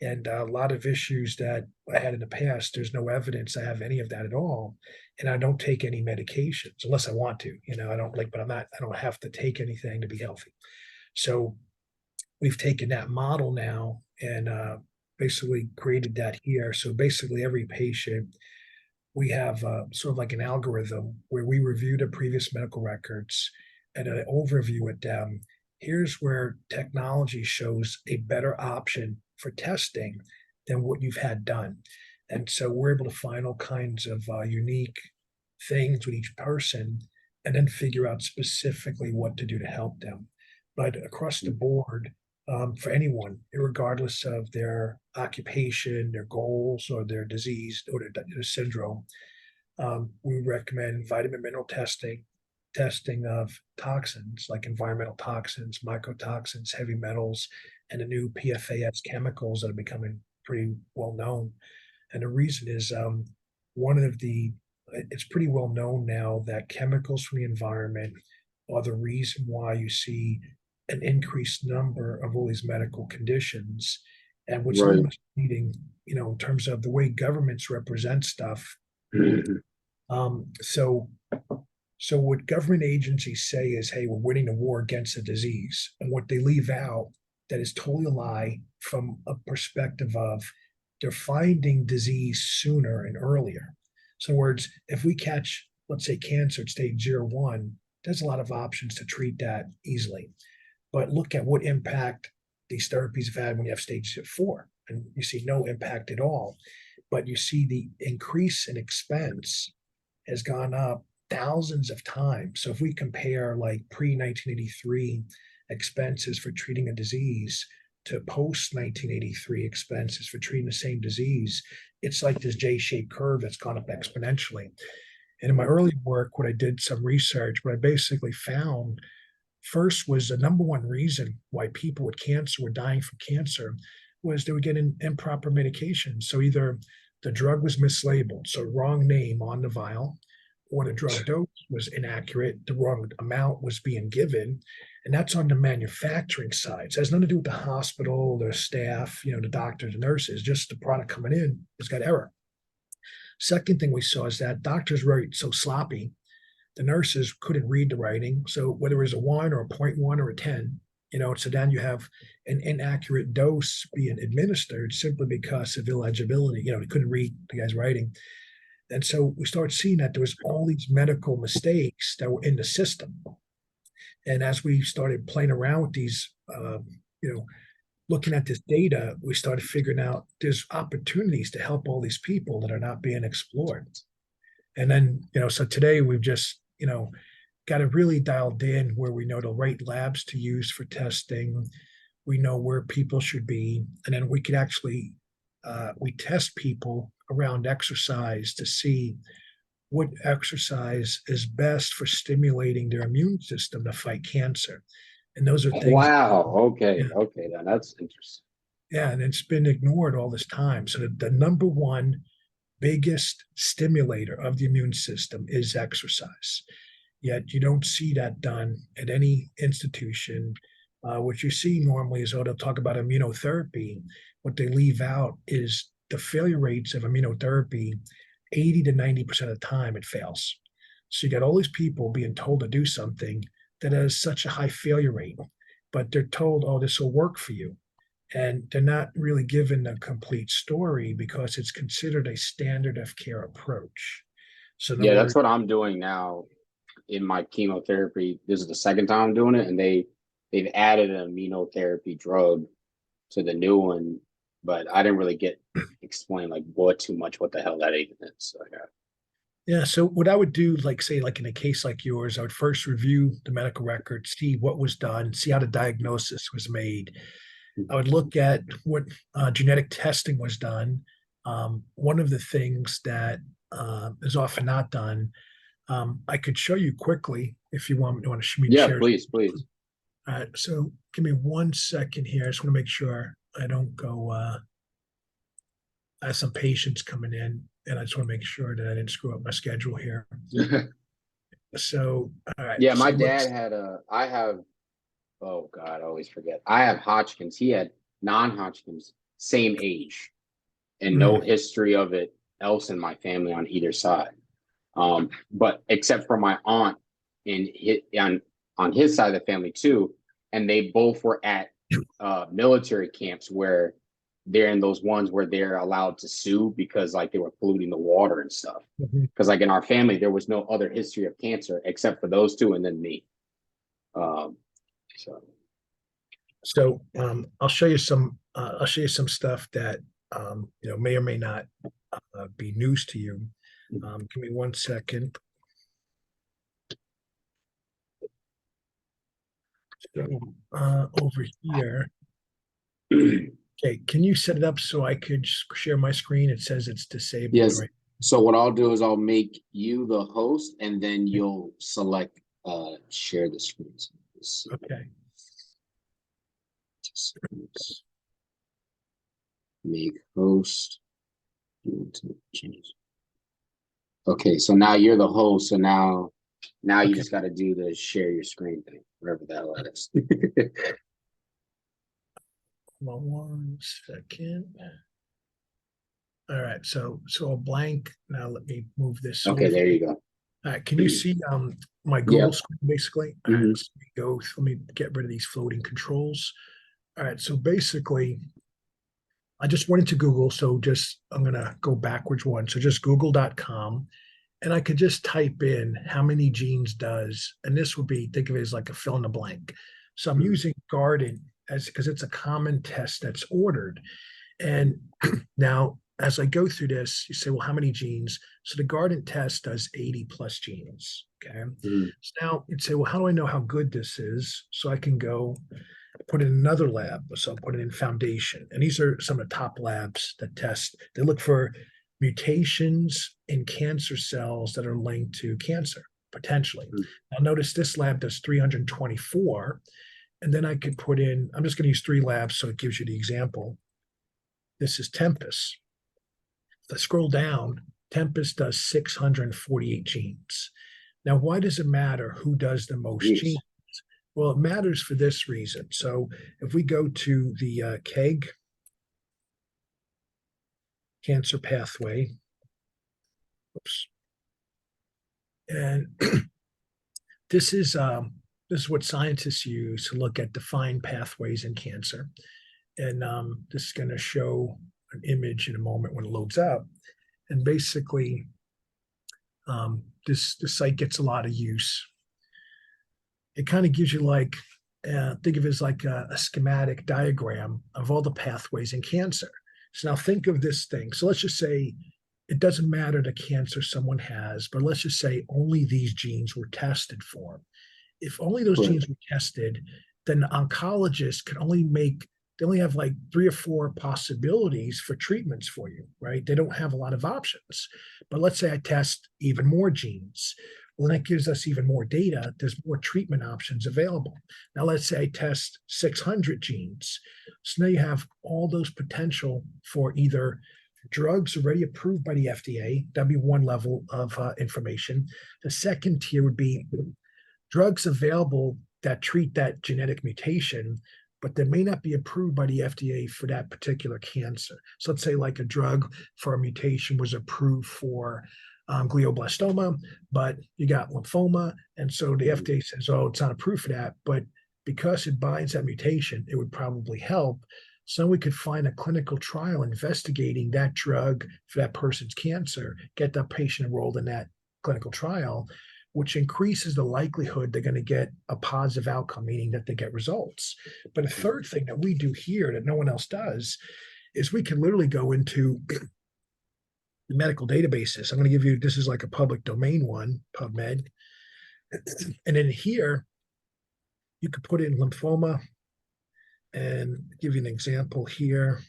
And a lot of issues that I had in the past, there's no evidence I have any of that at all. And I don't take any medications unless I want to. I don't like, but I don't have to take anything to be healthy. So we've taken that model now and basically created that here. So basically, every patient, we have sort of like an algorithm where we review the previous medical records and an overview at them. Here's where technology shows a better option for testing than what you've had done. And so we're able to find all kinds of unique things with each person and then figure out specifically what to do to help them. But across the board, for anyone, regardless of their occupation, their goals, or their disease or their syndrome, we recommend vitamin mineral testing of toxins like environmental toxins, mycotoxins, heavy metals, and the new PFAS chemicals that are becoming pretty well known. And the reason is it's pretty well known now that chemicals from the environment are the reason why you see an increased number of all these medical conditions. And what's a little misleading, in terms of the way governments represent stuff. So what government agencies say is, hey, we're winning the war against the disease. And what they leave out that is totally a lie from a perspective of they're finding disease sooner and earlier. So in other words, if we catch, let's say, cancer at stage 0-1, there's a lot of options to treat that easily. But look at what impact these therapies have had when you have stage 4, and you see no impact at all. But you see the increase in expense has gone up thousands of times. So if we compare like pre-1983 expenses for treating a disease to post-1983 expenses for treating the same disease, it's like this J-shaped curve that's gone up exponentially. And in my early work, when I did some research, what I basically found first was the number one reason why people with cancer were dying from cancer was they were getting improper medication. So either the drug was mislabeled, so wrong name on the vial, or the drug dose was inaccurate, the wrong amount was being given. And that's on the manufacturing side. So it has nothing to do with the hospital, the staff, the doctors and nurses, just the product coming in has got error. Second thing we saw is that doctors were so sloppy, the nurses couldn't read the writing. So whether it was a 1 or a 0.1 or a 10, so then you have an inaccurate dose being administered simply because of illegibility. They couldn't read the guy's writing. And so we started seeing that there was all these medical mistakes that were in the system. And as we started playing around with these, looking at this data, we started figuring out there's opportunities to help all these people that are not being explored. And then, so today we've just, got it really dialed in where we know the right labs to use for testing. We know where people should be. And then we could actually, we test people around exercise to see what exercise is best for stimulating their immune system to fight cancer. And those are things. Wow. Okay. Yeah. Okay. Then that's interesting. Yeah. And it's been ignored all this time. So the number one biggest stimulator of the immune system is exercise. Yet you don't see that done at any institution. What you see normally is, they'll talk about immunotherapy. What they leave out is the failure rates of immunotherapy. 80 to 90% of the time it fails. So you got all these people being told to do something that has such a high failure rate, but they're told, oh, this will work for you. And they're not really given the complete story because it's considered a standard of care approach. So yeah, that's what I'm doing now in my chemotherapy. This is the second time I'm doing it, and they've added an immunotherapy drug to the new one, but I didn't really explain like what the hell that even is. So yeah. So what I would do, say in a case like yours, I would first review the medical record, see what was done, see how the diagnosis was made. I would look at what genetic testing was done. One of the things that is often not done, I could show you quickly if you want me to share. Yeah, please. All right, so give me 1 second here. I just want to make sure I don't go. I have some patients coming in, and I just want to make sure that I didn't screw up my schedule here. So, all right. Yeah, my dad had oh God, I always forget. I have Hodgkin's. He had non-Hodgkin's, same age, and no history of it else in my family on either side. But except for my aunt on his side of the family too, and they both were at military camps where they're in those ones where they're allowed to sue because like they were polluting the water and stuff. Because like in our family, there was no other history of cancer except for those two and then me. So I'll show you some stuff that may or may not be news to you. Give me 1 second. So over here. Okay, can you set it up so I could share my screen? It says it's disabled. Yes. Right? So what I'll do is I'll make you the host, and then you'll select share the screen. Okay. Make host. Change. Okay, so now you're the host. So now you just got to do the share your screen thing, whatever the hell that is. Hold on 1 second. All right, so a blank. Now let me move this. Okay, there you go. All right, can you see my Google screen basically? All right, let me get rid of these floating controls. All right, so basically, I just went into Google. So I'm gonna go backwards one. So just google.com, and I could just type in how many genes does, and this would be, think of it as like a fill in the blank. So I'm using Garden because it's a common test that's ordered. And now as I go through this, you say, well, how many genes? So the Garden test does 80 plus genes. Okay. So now you'd say, well, how do I know how good this is? So I can go put in another lab. So I'll put it in Foundation. And these are some of the top labs that test. They look for mutations in cancer cells that are linked to cancer, potentially. Now notice this lab does 324. And then I could put in, I'm just going to use 3 labs so it gives you the example. This is Tempus. If I scroll down, Tempest does 648 genes. Now, why does it matter who does the most genes? Jeez. Well, it matters for this reason. So if we go to the KEGG, cancer pathway, oops, and this is what scientists use to look at defined pathways in cancer. And this is going to show an image in a moment when it loads up. And basically, this site gets a lot of use. It kind of gives you like, think of it as like a schematic diagram of all the pathways in cancer. So now think of this thing. So let's just say it doesn't matter the cancer someone has, but let's just say only these genes were tested for. If only those Right. genes were tested, then the oncologist can only make, they only have like 3 or 4 possibilities for treatments for you, right? They don't have a lot of options. But let's say I test even more genes. Well, that gives us even more data. There's more treatment options available. Now, let's say I test 600 genes. So now you have all those potential for either drugs already approved by the FDA. That'd be one level of information. The second tier would be drugs available that treat that genetic mutation, but they may not be approved by the FDA for that particular cancer. So let's say like a drug for a mutation was approved for glioblastoma, but you got lymphoma. And so the FDA says, oh, it's not approved for that. But because it binds that mutation, it would probably help. So we could find a clinical trial investigating that drug for that person's cancer, get that patient enrolled in that clinical trial, which increases the likelihood they're going to get a positive outcome, meaning that they get results. But a third thing that we do here that no one else does is we can literally go into the medical databases. I'm going to give you, this is like a public domain one, PubMed. And in here, you could put in lymphoma and give you an example here.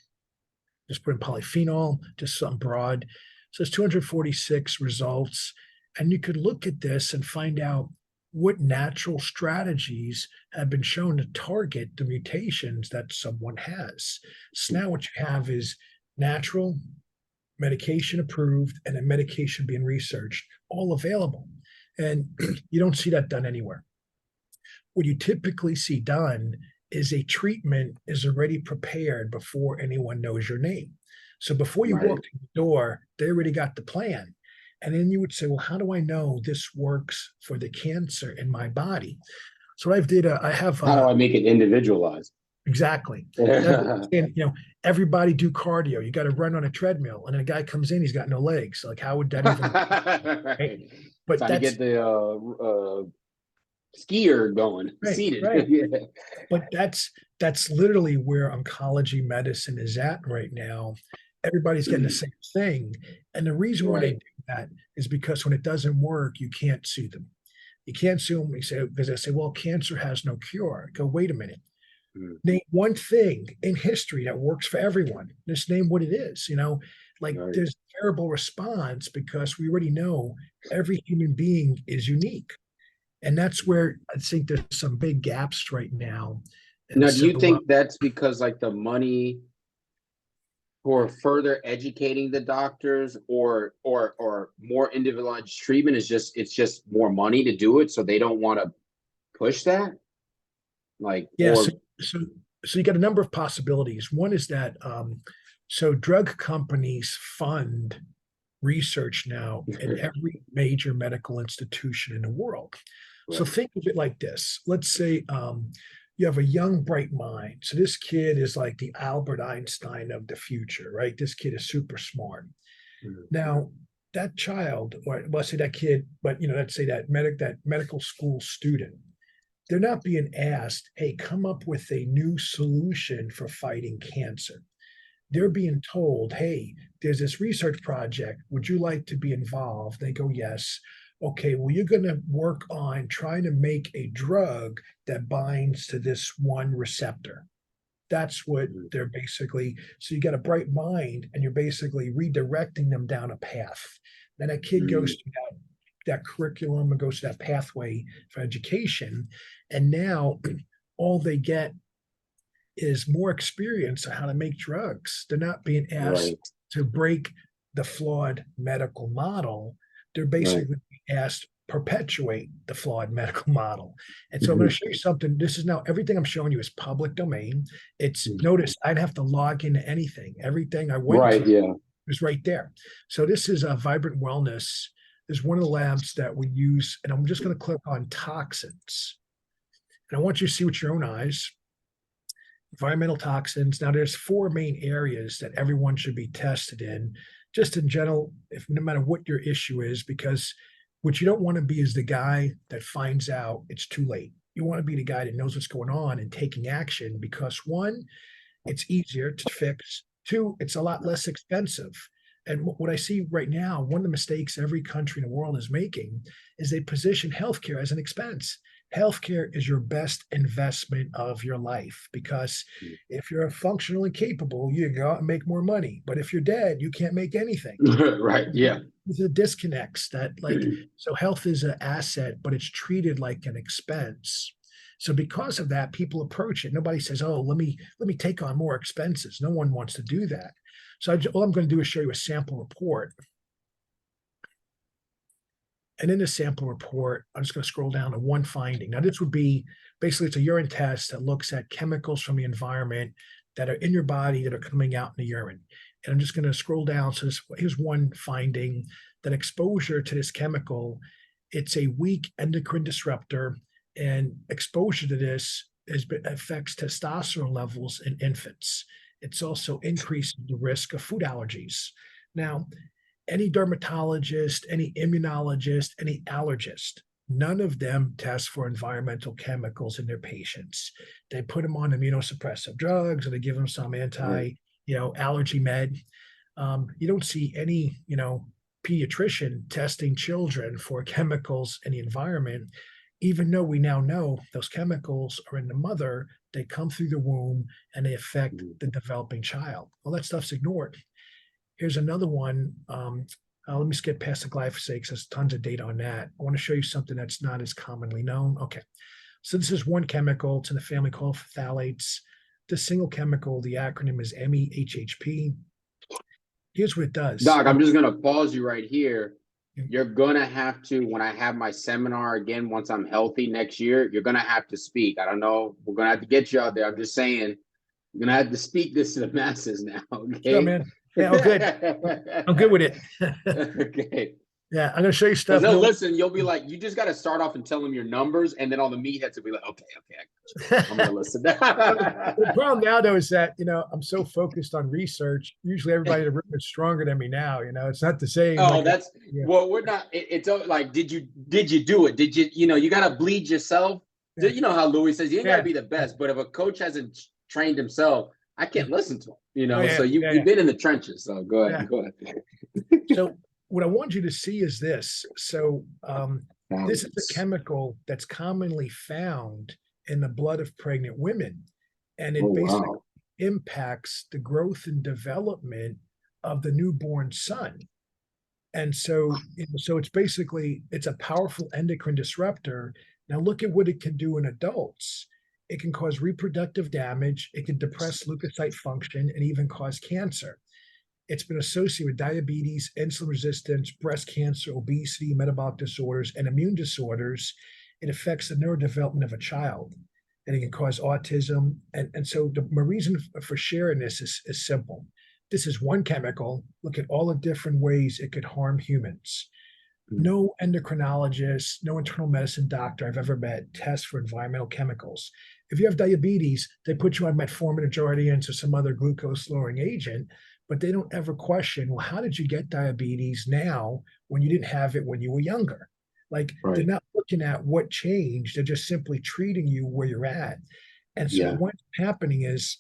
Just put in polyphenol, just something broad. So it's 246 results. And you could look at this and find out what natural strategies have been shown to target the mutations that someone has. So now what you have is natural, medication approved, and a medication being researched, all available. And you don't see that done anywhere. What you typically see done is a treatment is already prepared before anyone knows your name. So before you walk in the door, they already got the plan. And then you would say, well, how do I know this works for the cancer in my body? So I did, I have. How do I make it individualized? Exactly. And, everybody do cardio. You got to run on a treadmill. And then a guy comes in, he's got no legs. Like, how would that even? Right? But trying to get the skier going, seated. Right. Yeah. But that's literally where oncology medicine is at right now. Everybody's getting the same thing. And the reason why they do that is because when it doesn't work, you can't sue them. You can't sue them because they say, well, cancer has no cure. I go, wait a minute. Name one thing in history that works for everyone. Just name what it is. There's terrible response because we already know every human being is unique. And that's where I think there's some big gaps right now. And now, do you think that's because like the money for further educating the doctors or more individualized treatment is just more money to do it, so they don't want to push that? So you got a number of possibilities. One is that so drug companies fund research now in every major medical institution in the world. So think of it like this. Let's say you have a young, bright mind. So this kid is like the Albert Einstein of the future, right? This kid is super smart. Now, that child, or let's say that kid, but let's say that medical school student, they're not being asked, hey, come up with a new solution for fighting cancer. They're being told, hey, there's this research project. Would you like to be involved? They go, yes. Okay, well, you're going to work on trying to make a drug that binds to this one receptor. That's what they're basically. So you got a bright mind and you're basically redirecting them down a path. Then a kid goes to that curriculum and goes to that pathway for education. And now all they get is more experience on how to make drugs. They're not being asked to break the flawed medical model, they're Right. basically asked perpetuate the flawed medical model. And so I'm going to show you something. This is now everything I'm showing you is public domain. It's notice I'd have to log into anything. Everything I went Right. to Yeah. is right there. So this is a Vibrant Wellness. This is one of the labs that we use, and I'm just going to click on toxins. And I want you to see with your own eyes environmental toxins. Now, there's four main areas that everyone should be tested in, just in general, if no matter what your issue is, because what you don't want to be is the guy that finds out it's too late. You want to be the guy that knows what's going on and taking action because one, it's easier to fix. Two, it's a lot less expensive. And what I see right now, one of the mistakes every country in the world is making is they position healthcare as an expense. Healthcare is your best investment of your life because if you're functionally capable, you go out and make more money. But if you're dead, you can't make anything. Right. Yeah. These are disconnects that so health is an asset, but it's treated like an expense. So because of that, people approach it. Nobody says, "Oh, let me take on more expenses." No one wants to do that. So all I'm going to do is show you a sample report. And in the sample report, I'm just going to scroll down to one finding. Now, this would be basically it's a urine test that looks at chemicals from the environment that are in your body that are coming out in the urine. And I'm just going to scroll down. So here's one finding that exposure to this chemical, it's a weak endocrine disruptor, and exposure to this affects testosterone levels in infants. It's also increased the risk of food allergies. Now, any dermatologist, any immunologist, any allergist, none of them test for environmental chemicals in their patients. They put them on immunosuppressive drugs or they give them some allergy med. You don't see any, pediatrician testing children for chemicals in the environment, even though we now know those chemicals are in the mother, they come through the womb and they affect the developing child. Well, that stuff's ignored. Here's another one. Let me skip past the glyphosate because there's tons of data on that. I want to show you something that's not as commonly known. Okay. So this is one chemical. It's in the family called phthalates. This single chemical, the acronym is MEHHP. Here's what it does. Doc, I'm just going to pause you right here. You're going to have to, when I have my seminar again, once I'm healthy next year, you're going to have to speak. I don't know. We're going to have to get you out there. I'm just saying, you're going to have to speak this to the masses now. Okay. Sure, man. Yeah, I'm good. I'm good with it. Okay. Yeah, I'm going to show you stuff. They'll listen, you'll be like, you just got to start off and tell them your numbers, and then all the meatheads will be like, okay, I'm going to listen. The problem now, though, is that, I'm so focused on research. Usually everybody in the room is stronger than me now. It's not the same. Oh, well, we're not, it's like, did you do it? Did you, you got to bleed yourself. Yeah. You know how Louis says, you ain't got to be the best, but if a coach hasn't trained himself, I can't listen to him, so you've been in the trenches. So go ahead. So what I want you to see is this. So this is a chemical that's commonly found in the blood of pregnant women. And it basically impacts the growth and development of the newborn son. And so, so it's a powerful endocrine disruptor. Now look at what it can do in adults. It can cause reproductive damage. It can depress leukocyte function and even cause cancer. It's been associated with diabetes, insulin resistance, breast cancer, obesity, metabolic disorders, and immune disorders. It affects the neurodevelopment of a child, and it can cause autism. And so my reason for sharing this is simple. This is one chemical. Look at all the different ways it could harm humans. No endocrinologist, no internal medicine doctor I've ever met tests for environmental chemicals. If you have diabetes, they put you on metformin or Jardiance or some other glucose-lowering agent, but they don't ever question, well, how did you get diabetes now when you didn't have it when you were younger? They're not looking at what changed. They're just simply treating you where you're at. And so what's happening is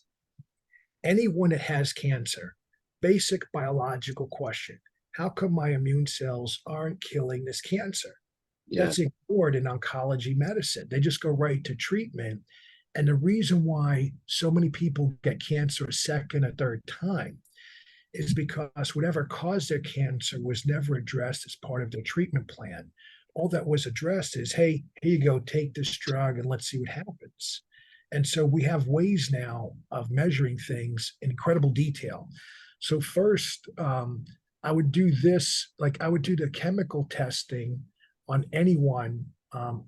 anyone that has cancer, basic biological question, how come my immune cells aren't killing this cancer? That's ignored in oncology medicine. They just go right to treatment. And the reason why so many people get cancer a second or third time is because whatever caused their cancer was never addressed as part of their treatment plan. All that was addressed is, hey, here you go, take this drug and let's see what happens. And so we have ways now of measuring things in incredible detail. So first, I would do this, like I would do the chemical testing on anyone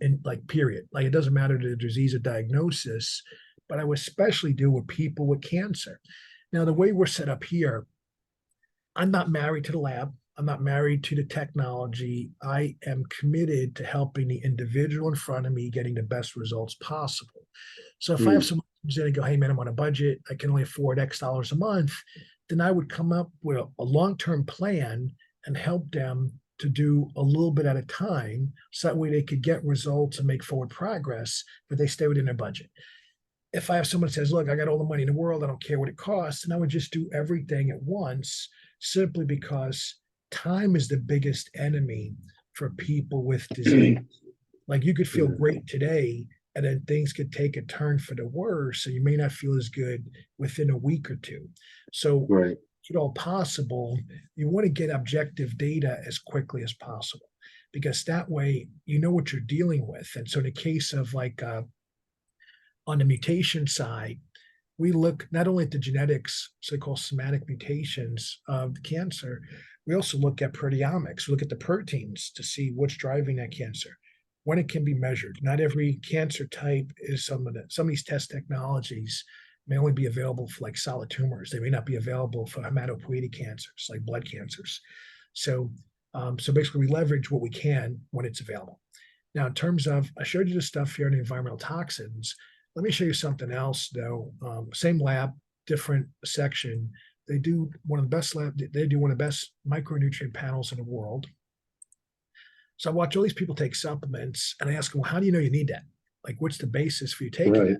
in like period. Like it doesn't matter the disease or diagnosis, but I would especially do with people with cancer. Now, the way we're set up here, I'm not married to the lab. I'm not married to the technology. I am committed to helping the individual in front of me getting the best results possible. So if I have Mm, someone who's going to go, hey man, I'm on a budget, I can only afford X dollars a month, then I would come up with a long-term plan and help them to do a little bit at a time, so that way they could get results and make forward progress, but they stay within their budget. If I have someone that says, look, I got all the money in the world, I don't care what it costs, and I would just do everything at once, simply because time is the biggest enemy for people with disease. Like you could feel mm, great today, and then things could take a turn for the worse, and you may not feel as good within a week or two. So, right. if at all possible, you want to get objective data as quickly as possible, because that way you know what you're dealing with. And so, in the case of like on the mutation side, we look not only at the genetics, so-called somatic mutations of the cancer, we also look at proteomics. We look at the proteins to see what's driving that cancer, when it can be measured. Not every cancer type is some of these test technologies may only be available for like solid tumors. They may not be available for hematopoietic cancers, like blood cancers. So, so basically, we leverage what we can when it's available. Now, in terms of, I showed you the stuff here on the environmental toxins. Let me show you something else, though. Same lab, different section. They do one of the best lab. They do one of the best micronutrient panels in the world. So I watch all these people take supplements, and I ask them, well, how do you know you need that? Like, what's the basis for you taking Right.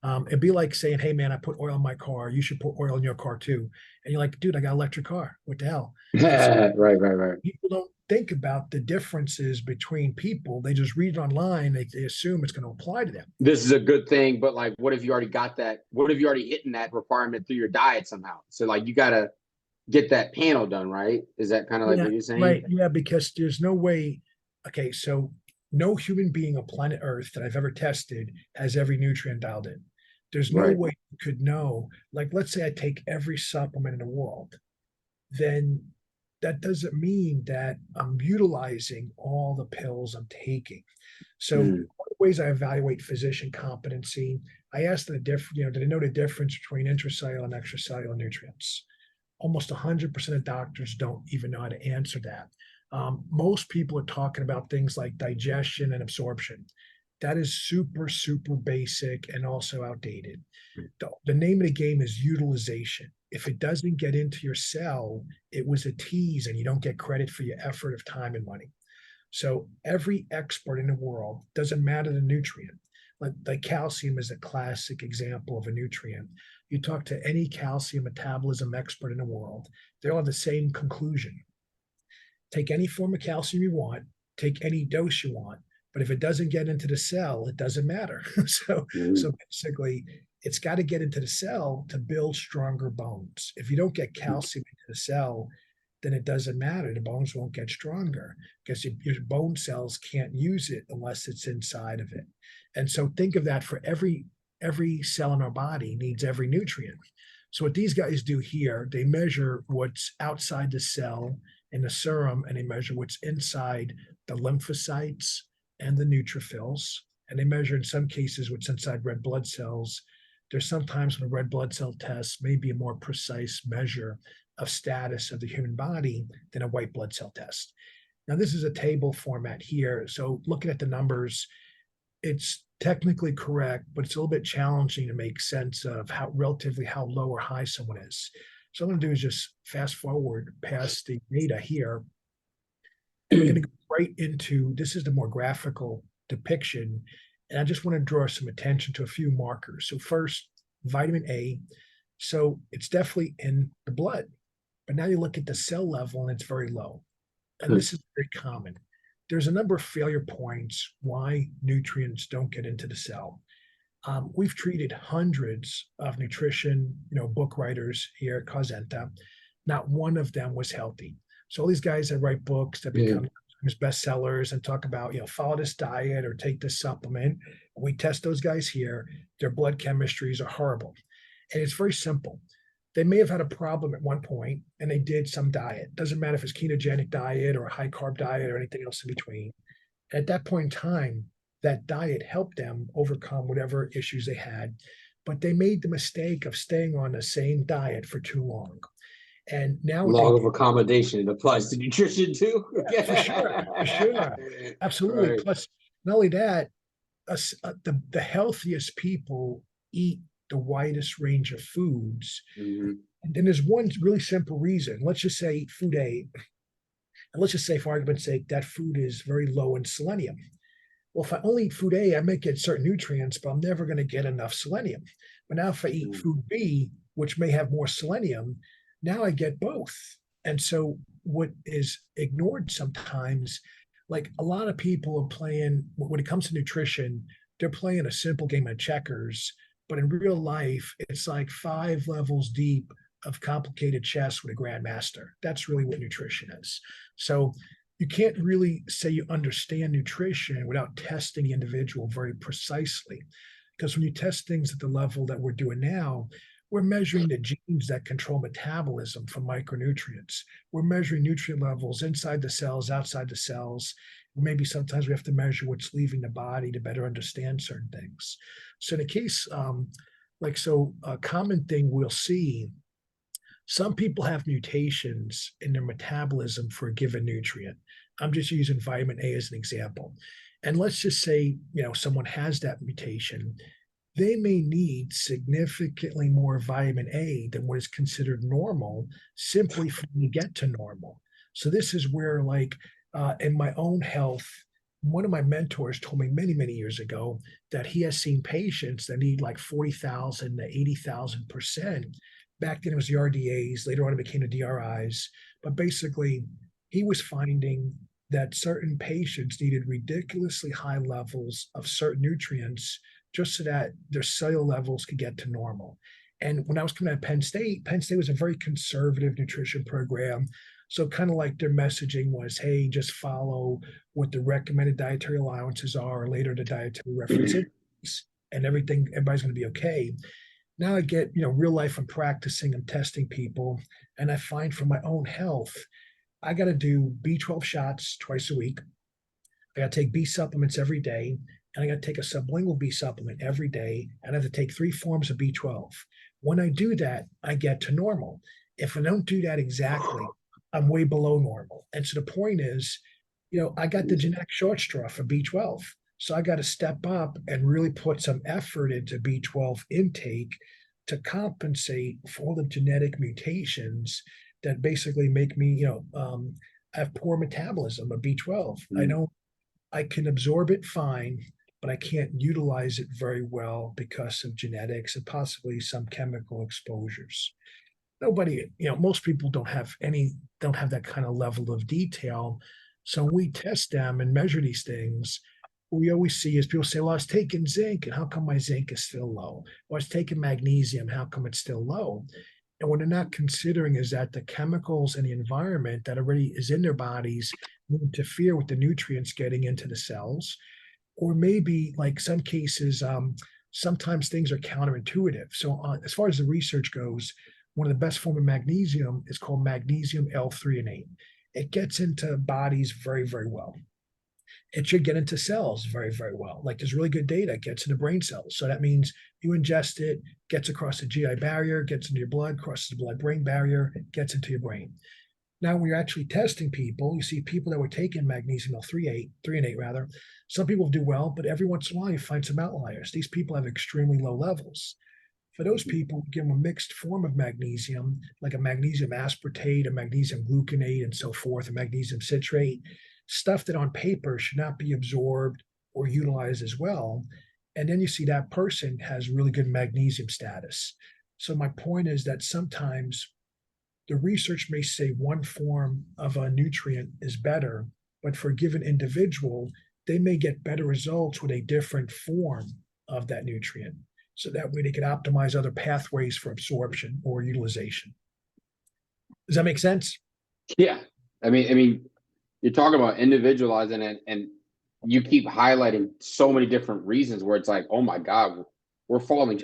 that? It'd be like saying, hey, man, I put oil in my car. You should put oil in your car too. And you're like, dude, I got an electric car. What the hell? And so Right, right, right. people don't think about the differences between people. They just read it online. They assume it's going to apply to them. This is a good thing, but like, what if you already got that? What if you already hitting that requirement through your diet somehow? So like, you got to get that panel done, right? Is that kind of like Yeah, what you're saying? right. Yeah, because there's no way. Okay, so no human being on planet Earth that I've ever tested has every nutrient dialed in. There's no Right. way you could know. Like, let's say I take every supplement in the world, then that doesn't mean that I'm utilizing all the pills I'm taking. So one Mm, of the ways I evaluate physician competency, I ask them the difference, do they know the difference between intracellular and extracellular nutrients? Almost 100% of doctors don't even know how to answer that. Most people are talking about things like digestion and absorption. That is super, super basic and also outdated. The name of the game is utilization. If it doesn't get into your cell, it was a tease and you don't get credit for your effort of time and money. So every expert in the world, doesn't matter the nutrient, like calcium is a classic example of a nutrient. You talk to any calcium metabolism expert in the world, they'll have the same conclusion. Take any form of calcium you want, take any dose you want, but if it doesn't get into the cell, it doesn't matter. so, mm, so basically, it's got to get into the cell to build stronger bones. If you don't get calcium into the cell, then it doesn't matter. The bones won't get stronger because your bone cells can't use it unless it's inside of it. And so think of that for every cell in our body needs every nutrient. So what these guys do here, they measure what's outside the cell in the serum, and they measure what's inside the lymphocytes and the neutrophils. And they measure in some cases what's inside red blood cells. There's sometimes when a red blood cell test may be a more precise measure of status of the human body than a white blood cell test. Now, this is a table format here. So looking at the numbers, it's technically correct, but it's a little bit challenging to make sense of how relatively how low or high someone is. So I'm going to do is just fast forward past the data here, and we're going to go right into, this is the more graphical depiction. And I just want to draw some attention to a few markers. So first, vitamin A. So it's definitely in the blood, but now you look at the cell level and it's very low. And this is very common. There's a number of failure points why nutrients don't get into the cell. We've treated hundreds of nutrition, book writers here at Causenta. Not one of them was healthy. So all these guys that write books that yeah. become bestsellers and talk about, follow this diet or take this supplement. We test those guys here. Their blood chemistries are horrible. And it's very simple. they may have had a problem at one point and they did some diet. Doesn't matter if it's ketogenic diet or a high carb diet or anything else in between. At that point in time, that diet helped them overcome whatever issues they had, but they made the mistake of staying on the same diet for too long. And now what they Law do, of accommodation, it applies to nutrition too. for sure, absolutely. Right. Plus, not only that, the healthiest people eat the widest range of foods. Mhm. And then there's one really simple reason. Let's just say food A, and let's just say, for argument's sake, that food is very low in selenium. Well, if I only eat food A, I might get certain nutrients, but I'm never going to get enough selenium. But now, if I eat Mhm. food B, which may have more selenium, now I get both. And so, what is ignored sometimes, like a lot of people are playing, when it comes to nutrition, they're playing a simple game of checkers. But in real life, it's like 5 levels deep of complicated chess with a grandmaster. That's really what nutrition is. So, you can't really say you understand nutrition without testing the individual very precisely. Because when you test things at the level that we're doing now, we're measuring the genes that control metabolism for micronutrients. We're measuring nutrient levels inside the cells, outside the cells. Maybe sometimes we have to measure what's leaving the body to better understand certain things. So, in a case a common thing we'll see, some people have mutations in their metabolism for a given nutrient. I'm just using vitamin A as an example. And let's just say, someone has that mutation. They may need significantly more vitamin A than what is considered normal simply for them to get to normal. So this is where, like, in my own health, one of my mentors told me many, many years ago that he has seen patients that need like 40,000 to 80,000%. Back then it was the RDAs, later on it became the DRIs. But basically, he was finding that certain patients needed ridiculously high levels of certain nutrients just so that their cellular levels could get to normal. And when I was coming out of Penn State was a very conservative nutrition program. So kind of like their messaging was, hey, just follow what the recommended dietary allowances are, later the dietary references, and everybody's going to be okay. Now I get, real life, I'm practicing, I'm testing people, and I find for my own health, I got to do B12 shots twice a week. I got to take B supplements every day, and I got to take a sublingual B supplement every day, and I have to take 3 forms of B12. When I do that, I get to normal. If I don't do that exactly, I'm way below normal. And so the point is, I got the genetic short straw for B12. So I got to step up and really put some effort into B12 intake to compensate for all the genetic mutations that basically make me, have poor metabolism of B12. I can absorb it fine, but I can't utilize it very well because of genetics and possibly some chemical exposures. Nobody, most people don't have that kind of level of detail. So when we test them and measure these things, what we always see is people say, well, I was taking zinc, and how come my zinc is still low? Well, I was taking magnesium, how come it's still low? And what they're not considering is that the chemicals and the environment that already is in their bodies interfere with the nutrients getting into the cells. Or maybe, like some cases, sometimes things are counterintuitive. So, as far as the research goes, one of the best form of magnesium is called magnesium L-threonate. It gets into bodies very, very well. It should get into cells very, very well. Like there's really good data, it gets into brain cells. So that means you ingest it, gets across the GI barrier, gets into your blood, crosses the blood-brain barrier, gets into your brain. Now, when you're actually testing people, you see people that were taking magnesium L-threonate rather. Some people do well, but every once in a while you find some outliers. These people have extremely low levels. For those people, give them a mixed form of magnesium, like a magnesium aspartate, a magnesium gluconate, and so forth, a magnesium citrate, stuff that on paper should not be absorbed or utilized as well. And then you see that person has really good magnesium status. So my point is that sometimes the research may say one form of a nutrient is better, but for a given individual, they may get better results with a different form of that nutrient. So that way they can optimize other pathways for absorption or utilization. Does that make sense? Yeah. I mean, you're talking about individualizing it, and you keep highlighting so many different reasons where it's like, oh my God, we're falling.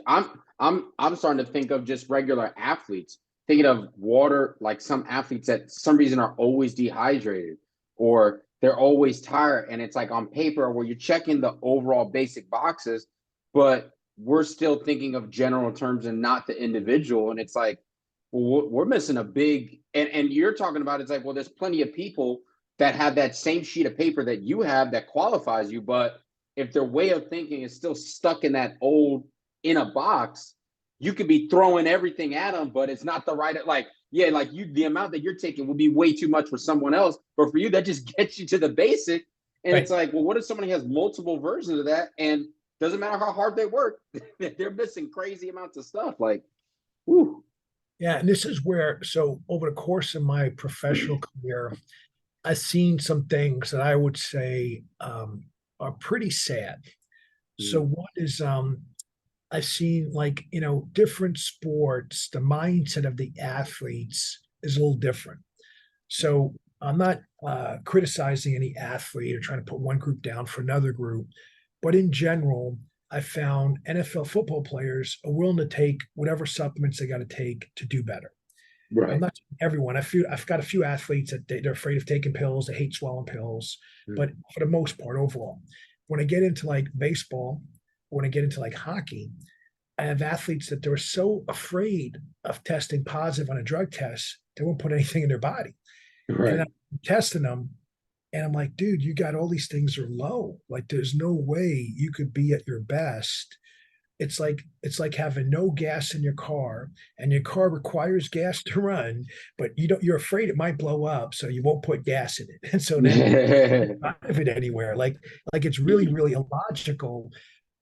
I'm starting to think of just regular athletes. Thinking of water, like some athletes that some reason are always dehydrated or they're always tired. And it's like on paper where you're checking the overall basic boxes, but we're still thinking of general terms and not the individual. And it's like, well, we're missing a big and you're talking about it's like, well, there's plenty of people that have that same sheet of paper that you have that qualifies you, but if their way of thinking is still stuck in that old in a box, you could be throwing everything at them, but it's not the right, like, yeah, like you, the amount that you're taking will be way too much for someone else. But for you, that just gets you to the basic. And it's Right. like, well, what if somebody has multiple versions of that? And doesn't matter how hard they work, they're missing crazy amounts of stuff. Like, whew. Yeah, and this is where, so over the course of my professional career, I've seen some things that I would say are pretty sad. So one is I've seen, like, different sports, the mindset of the athletes is a little different. So I'm not criticizing any athlete or trying to put one group down for another group, but in general, I found NFL football players are willing to take whatever supplements they got to take to do better. I'm Right. not saying everyone. I've got a few athletes that they're afraid of taking pills. They hate swallowing pills, but for the most part, overall, when I get into like baseball, when I get into like hockey, I have athletes that they're so afraid of testing positive on a drug test, they won't put anything in their body. And Right. I'm testing them, and I'm like, dude, you got all these things are low. Like, there's no way you could be at your best. It's like having no gas in your car, and your car requires gas to run, but you're afraid it might blow up, so you won't put gas in it. And so then you don't drive it anywhere. Like it's really, really illogical,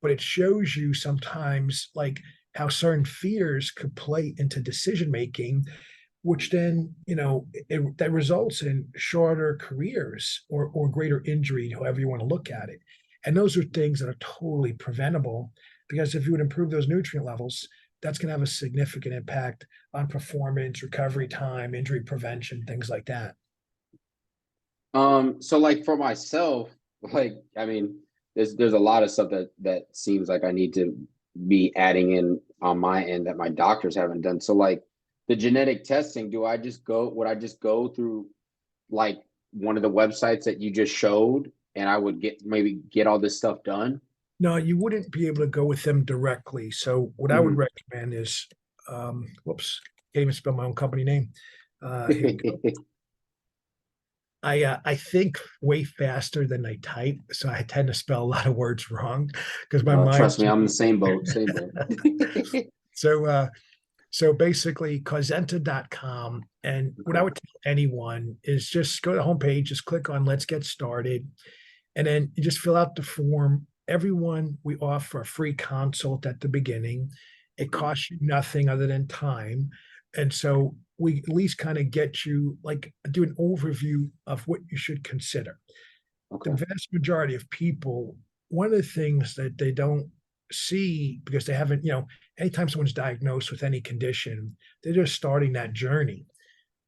but it shows you sometimes like how certain fears could play into decision making, which then that results in shorter careers or greater injury, however you want to look at it. And those are things that are totally preventable, because if you would improve those nutrient levels, that's going to have a significant impact on performance, recovery time, injury prevention, things like that. So like for myself, like I mean, there's a lot of stuff that seems like I need to be adding in on my end that my doctors haven't done. So like the genetic testing, would I just go through like one of the websites that you just showed and I would get all this stuff done? No, you wouldn't be able to go with them directly. So what I would Mhm. recommend is, whoops, can't even spell my own company name. Here we go. I think way faster than I type, so I tend to spell a lot of words wrong because my Trust mind's me, I'm in the same boat, same boat. so so basically Causenta.com. And what I Okay. would tell anyone is just go to the homepage, just click on let's get started, and then you just fill out the form. Everyone, we offer a free consult at the beginning. It Okay. costs you nothing other than time. And so we at least kind of get you, like, do an overview of what you should consider. The Okay. vast majority of people, one of the things that they don't see because they haven't, anytime someone's diagnosed with any condition, they're just starting that journey.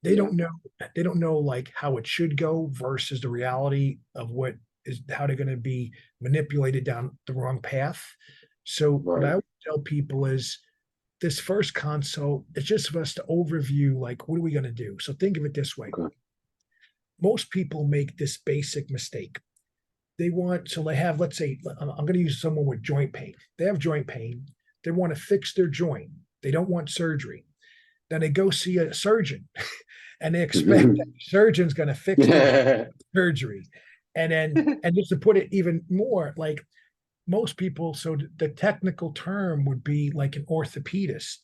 They Yeah. don't know, they don't know like how it should go versus the reality of what is how they're going to be manipulated down the wrong path. So what Right. I would tell people is this first consult, it's just for us to overview, like, what are we going to do? So think of it this way. Okay. Most people make this basic mistake. So they have, let's say, I'm going to use someone with joint pain. They have joint pain. They want to fix their joint. They don't want surgery. Then they go see a surgeon and they expect that the surgeon's going to fix their surgery. And just to put it even more, like most people, so the technical term would be like an orthopedist,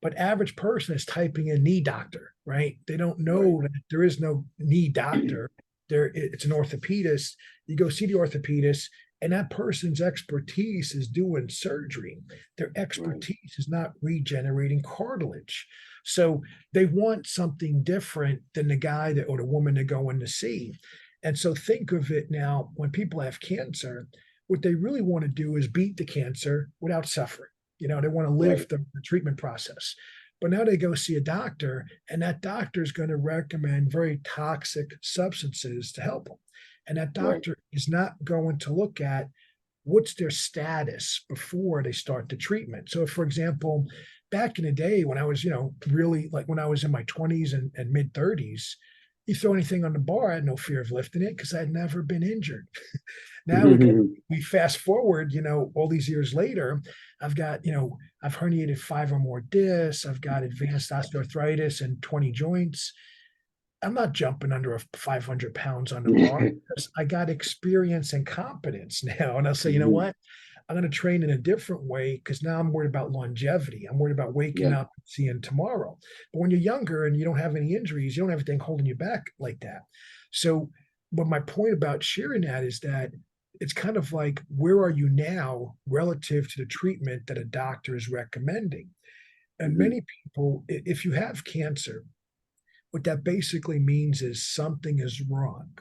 but average person is typing in knee doctor, right? They don't Right. know that there is no knee doctor. It's an orthopedist. You go see the orthopedist, and that person's expertise is doing surgery. Their Right. expertise is not regenerating cartilage. So they want something different than the guy that or the woman they're going to see. And so think of it now, when people have cancer, what they really want to do is beat the cancer without suffering. They want to live Right. the treatment process. But now they go see a doctor, and that doctor is going to recommend very toxic substances to help them. And that Right. doctor is not going to look at what's their status before they start the treatment. So if, for example, back in the day when I was, really like when I was in my 20s and mid 30s, you throw anything on the bar, I had no fear of lifting it because I'd never been injured. Now we fast forward, all these years later, I've got, I've herniated 5 or more discs, I've got advanced osteoarthritis and 20 joints. I'm not jumping under a 500 pounds on the bar because I got experience and competence now. And I'll say, you know what? I'm going to train in a different way because now I'm worried about longevity. I'm worried about waking Yeah. up and seeing tomorrow. But when you're younger and you don't have any injuries, you don't have anything holding you back like that. So, but my point about sharing that is that it's kind of like, where are you now relative to the treatment that a doctor is recommending? And Mhm. many people, if you have cancer, what that basically means is something is wrong.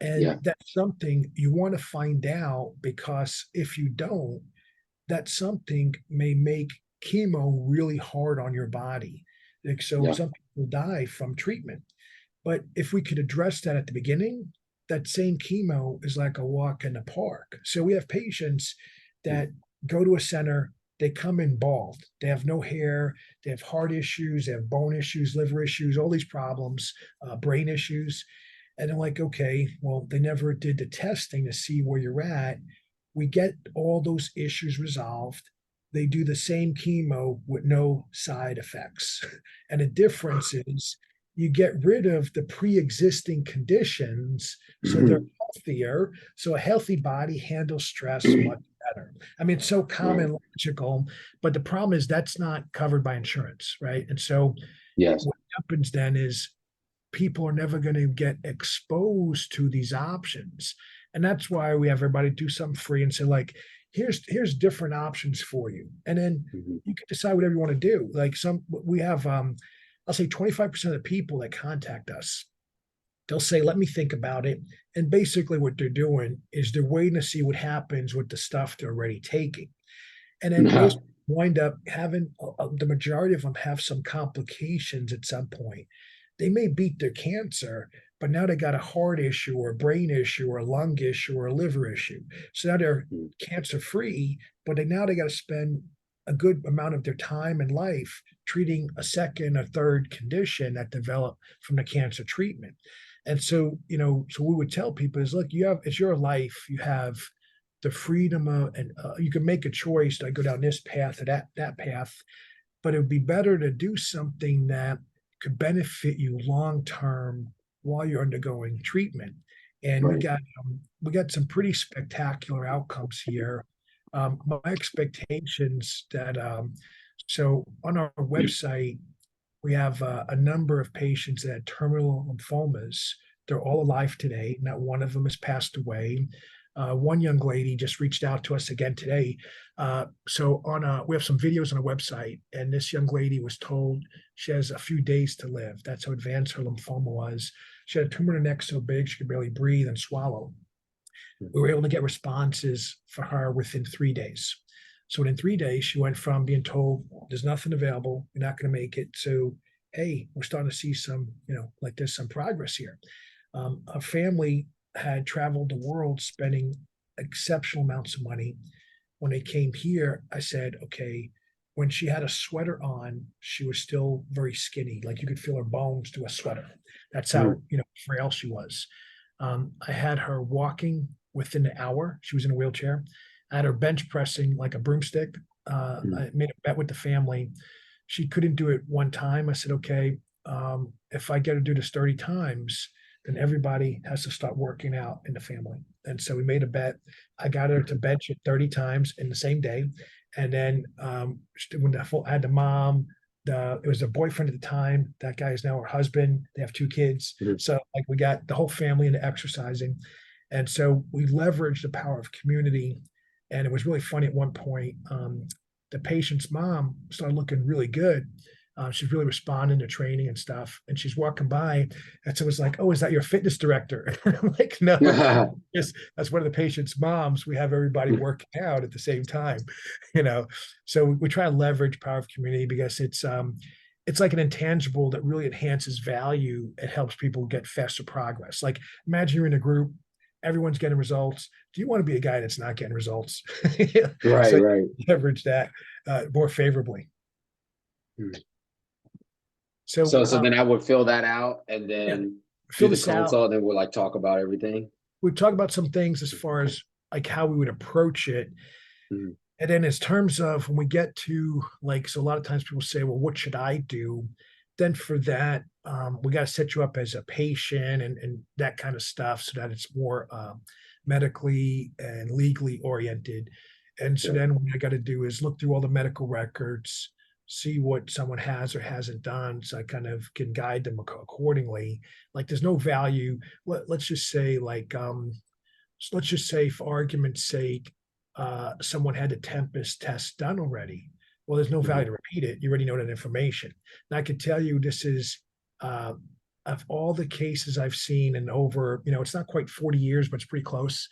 And Yeah. that's something you want to find out, because if you don't, that something may make chemo really hard on your body. Like, so Yeah. some people die from treatment. But if we could address that at the beginning, that same chemo is like a walk in the park. So we have patients that go to a center, they come in bald, they have no hair, they have heart issues, they have bone issues, liver issues, all these problems, brain issues. And they're like, okay, well, they never did the testing to see where you're at. We get all those issues resolved. They do the same chemo with no side effects. And the difference is you get rid of the pre-existing conditions, so they're healthier. So a healthy body handles stress much better. I mean, it's so Right. common, logical, but the problem is that's not covered by insurance, right? And so Yes. what happens then is people are never going to get exposed to these options. And that's why we have everybody do something free and say, like, here's different options for you. And then Mhm. you can decide whatever you want to do. Like, we have I'll say 25% of the people that contact us, they'll say, let me think about it. And basically what they're doing is they're waiting to see what happens with the stuff they're already taking. And then those wind up having, the majority of them have some complications at some point. They may beat their cancer, but now they got a heart issue or a brain issue or a lung issue or a liver issue. So now they're cancer free, but now they got to spend a good amount of their time and life treating a second or third condition that developed from the cancer treatment. And so, so we would tell people is, look, it's your life. You have the freedom of, and you can make a choice. Do I go down this path or that path? But it would be better to do something that could benefit you long term while you're undergoing treatment. And Right. we got some pretty spectacular outcomes here. My expectations that so on our website we have a number of patients that had terminal lymphomas. They're all alive today. Not one of them has passed away. One young lady just reached out to us again today. We have some videos on our website, and this young lady was told she has a few days to live. That's how advanced her lymphoma was. She had a tumor in her neck so big she could barely breathe and swallow. We were able to get responses for her within 3 days. So within 3 days, she went from being told there's nothing available, you're not going to make it, to, hey, we're starting to see some, like there's some progress here. Our family had traveled the world spending exceptional amounts of money. When they came here, I said, okay, when she had a sweater on, she was still very skinny. Like you could feel her bones through a sweater. That's how, frail she was. I had her walking within an hour. She was in a wheelchair. I had her bench pressing like a broomstick. I made a bet with the family. She couldn't do it one time. I said, okay, if I get her to do this 30 times, then everybody has to start working out in the family. And so we made a bet. I got her to bench it 30 times in the same day. And then when I had the mom, it was a boyfriend at the time. That guy is now her husband. They have 2 kids. So like we got the whole family into exercising. And so we leveraged the power of community. And it was really funny at one point. The patient's mom started looking really good. She's really responding to training and stuff. And she's walking by, and so it was like, "Oh, is that your fitness director?" I'm like, "No, yes, that's one of the patient's moms. We have everybody working out at the same time, you know." So we try to leverage power of community because it's like an intangible that really enhances value. It helps people get faster progress. Like imagine you're in a group everyone's getting results. Do you want to be a guy that's not getting results? Right, So right. leverage that more favorably. Hmm. So So then I would fill that out and yeah, then do fill the this out. consult, and then we'll like talk about everything. We talk about some things as far as like how we would approach it. Mhm. And then as terms of when we get to like, so a lot of times people say, well, what should I do? Then for that, we got to set you up as a patient and that kind of stuff so that it's more medically and legally oriented. And so Sure. then what I got to do is look through all the medical records, see what someone has or hasn't done. So I kind of can guide them accordingly. Like there's no value. Let's just say like, so let's just say, for argument's sake, someone had a Tempest test done already. Well, there's no value Mhm. to repeat it. You already know that information. And I can tell you this is uh, of all the cases I've seen and over, it's not quite 40 years, but it's pretty close.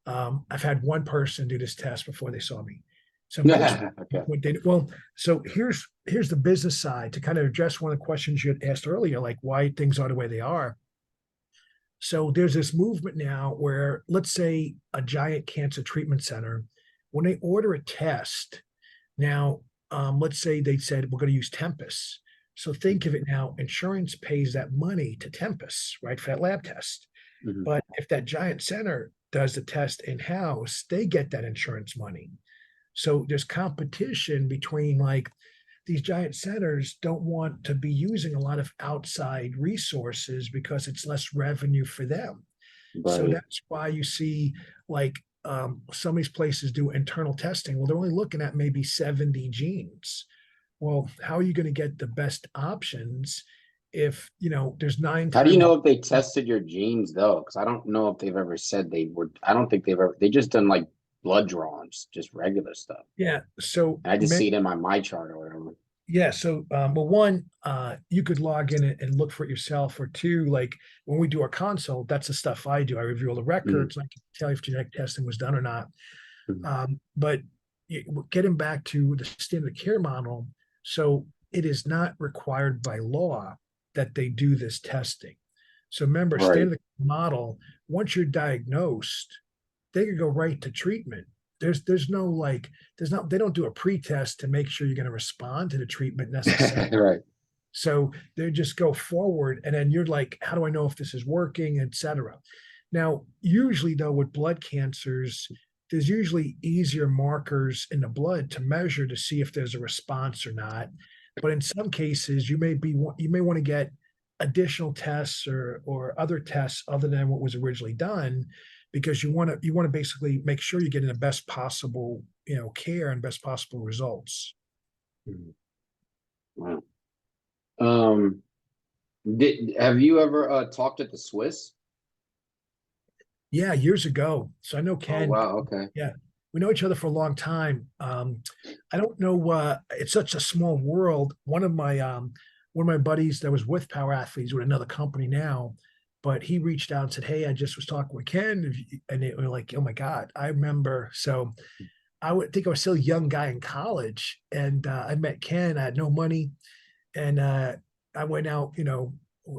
I've had one person do this test before they saw me. So most Okay. what they well, so here's the business side to kind of address one of the questions you had asked earlier, like why things are the way they are. So there's this movement now where, let's say, a giant cancer treatment center, when they order a test, now, let's say they said we're going to use Tempus. So think of it now, insurance pays that money to Tempus, right, for that lab test. Mhm. But if that giant center does the test in house, they get that insurance money. So there's competition between like these giant centers don't want to be using a lot of outside resources because it's less revenue for them. So Right. that's why you see like some of these places do internal testing. Well, they're only looking at maybe 70 genes. Well, how are you going to get the best options if there's nine How do you times? know if they tested your genes though? Because I don't know if they've ever said they were. I don't think they've ever. They just done like blood draws, just regular stuff. Yeah. So And I just see it in my chart or whatever. yeah. So, well, one, you could log in and look for it yourself, or two, like when we do our consult, that's the stuff I do. I review all the Mhm. records. I can tell you if genetic testing was done or not. Mhm. But getting back to the standard of care model, so it is not required by law that they do this testing. So remember, Right. standard of care model, once you're diagnosed, they could go right to treatment. There's no like there's not they don't do a pre-test to make sure you're going to respond to the treatment necessarily. Right. So they just go forward, and then you're like, how do I know if this is working, etc. Now, usually though, with blood cancers, there's usually easier markers in the blood to measure to see if there's a response or not. But in some cases, you may want to get additional tests or other tests other than what was originally done because you want to basically make sure you're getting the best possible care and best possible results. Mhm. Wow. Um, have you ever talked at the Swiss? Yeah, years ago. So I know Oh Ken. wow. Okay. Yeah, we know each other for a long time. I don't know. It's such a small world. One of my buddies that was with Power Athletes with another company now, but he reached out and said, "Hey, I just was talking with Ken," and they were like, "Oh my God, I remember." So I would think I was still a young guy in college, and I met Ken. I had no money, and I went out.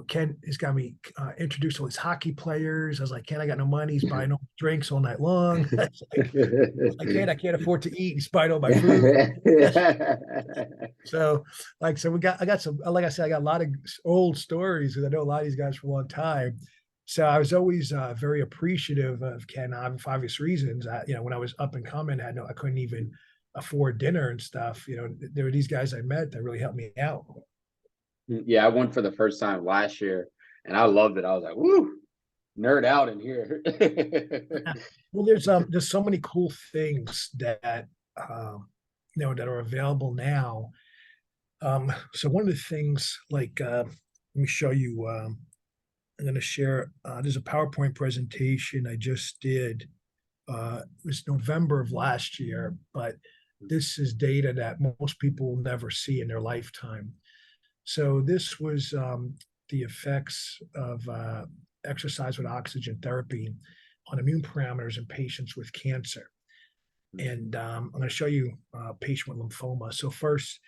Ken has got me introduced to all these hockey players. I was like, Ken, I got no money. He's buying all drinks all night long. I can't afford to eat. He's buying all my food. So, I got some, like I said, I got a lot of old stories because I know a lot of these guys for a long time. So I was always very appreciative of Ken for obvious reasons. When I was up and coming, I couldn't even afford dinner and stuff. There were these guys I met that really helped me out. Yeah, I went for the first time last year, and I loved it. I was like, "Woo, nerd out in here." Well, there's so many cool things that that are available now. So one of the things, like, let me show you. I'm going to share. There's a PowerPoint presentation I just did. It was November of last year, but this is data that most people will never see in their lifetime. So this was the effects of exercise with oxygen therapy on immune parameters in patients with cancer. And I'm going to show you a patient with lymphoma. So first,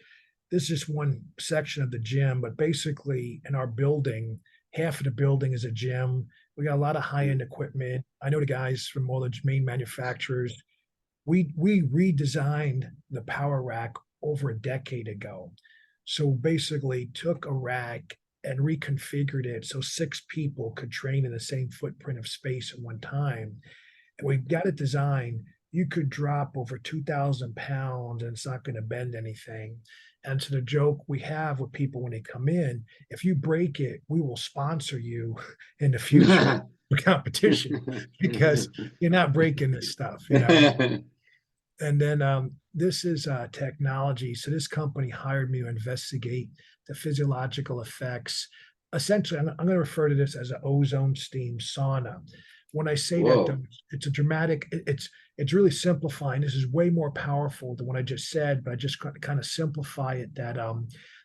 this is just one section of the gym, but basically in our building half of the building is a gym. We got a lot of high-end equipment. I know the guys from all the main manufacturers. We redesigned the power rack over a decade ago. So basically took a rack and reconfigured it so 6 people could train in the same footprint of space at one time. And we got it designed. You could drop over 2,000 pounds and it's not going to bend anything. And so the joke we have with people when they come in, if you break it, we will sponsor you in the future for competition because you're not breaking this stuff, you know? And then this is technology. So this company hired me to investigate the physiological effects. Essentially, I'm going to refer to this as an ozone steam sauna. When I say that, though, Whoa. it's a dramatic. It's really simplifying. This is way more powerful than what I just said, but I just kind of simplify it that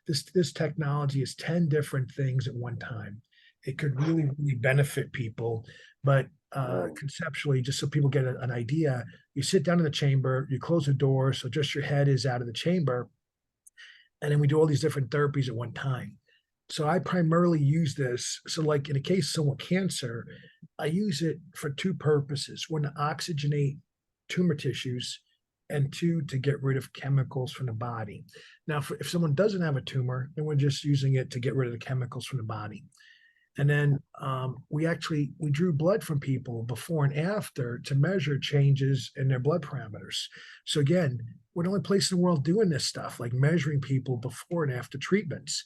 this technology is 10 different things at one time. It could really benefit people, but Whoa. conceptually, just so people get an idea, you sit down in the chamber, you close the door, so just your head is out of the chamber, and then we do all these different therapies at one time. So I primarily use this. So, like in the case of someone with cancer, I use it for 2 purposes: one, to oxygenate tumor tissues, and 2, to get rid of chemicals from the body. Now, if someone doesn't have a tumor, then we're just using it to get rid of the chemicals from the body. And then we drew blood from people before and after to measure changes in their blood parameters. So again, we're the only place in the world doing this stuff, like measuring people before and after treatments.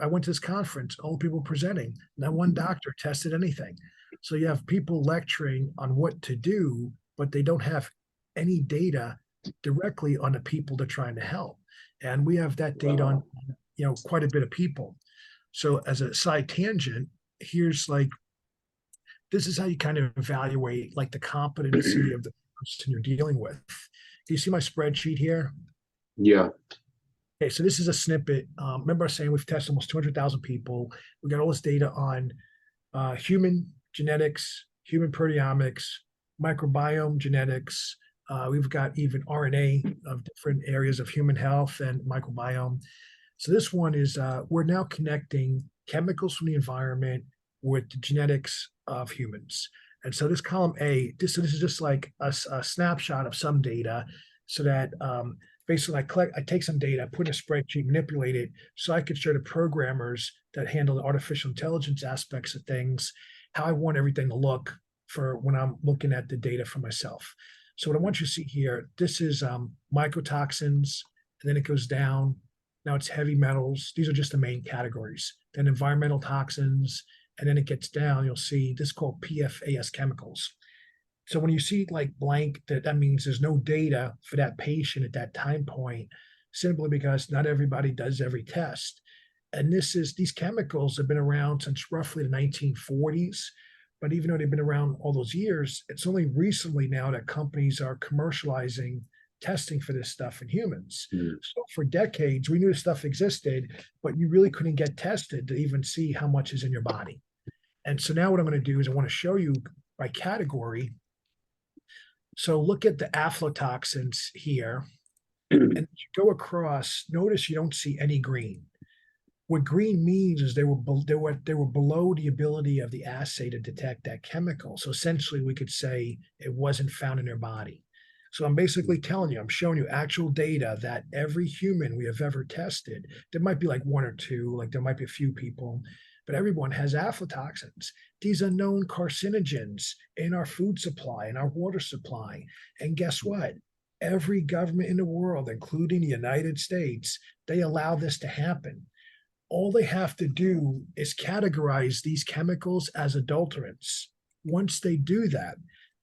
I went to this conference, all the people presenting, not one doctor tested anything. So you have people lecturing on what to do, but they don't have any data directly on the people they're trying to help. And we have that data on, quite a bit of people. So as a side tangent, this is how you kind of evaluate like the competency of the person you're dealing with. Do you see my spreadsheet here? Yeah. Okay, so this is a snippet. Remember I was saying we've tested almost 200,000 people. We got all this data on human genetics, human proteomics, microbiome genetics. We've got even RNA of different areas of human health and microbiome. So this one is we're now connecting chemicals from the environment with the genetics of humans. And so this column A, this is just like a snapshot of some data, so that basically I take some data, put in a spreadsheet, manipulate it, so I could show the programmers that handle the artificial intelligence aspects of things how I want everything to look for when I'm looking at the data for myself. So what I want you to see here, this is mycotoxins, and then it goes down. Now it's heavy metals. These are just the main categories. Then environmental toxins, and then it gets down. You'll see this is called PFAS chemicals. So when you see like blank, that means there's no data for that patient at that time point, simply because not everybody does every test. And these chemicals have been around since roughly the 1940s. But even though they've been around all those years, it's only recently now that companies are commercializing testing for this stuff in humans. So for decades, we knew this stuff existed, but you really couldn't get tested to even see how much is in your body. And so now what I'm going to do is I want to show you by category. So look at the aflatoxins here, and as you go across, notice you don't see any green. What green means is they were below the ability of the assay to detect that chemical. So essentially, we could say it wasn't found in their body. So I'm basically telling you, I'm showing you actual data that every human we have ever tested, there might be like 1 or 2, like there might be a few people, but everyone has aflatoxins. These are known carcinogens in our food supply, in our water supply. And guess what? Every government in the world, including the United States, they allow this to happen. All they have to do is categorize these chemicals as adulterants. Once they do that,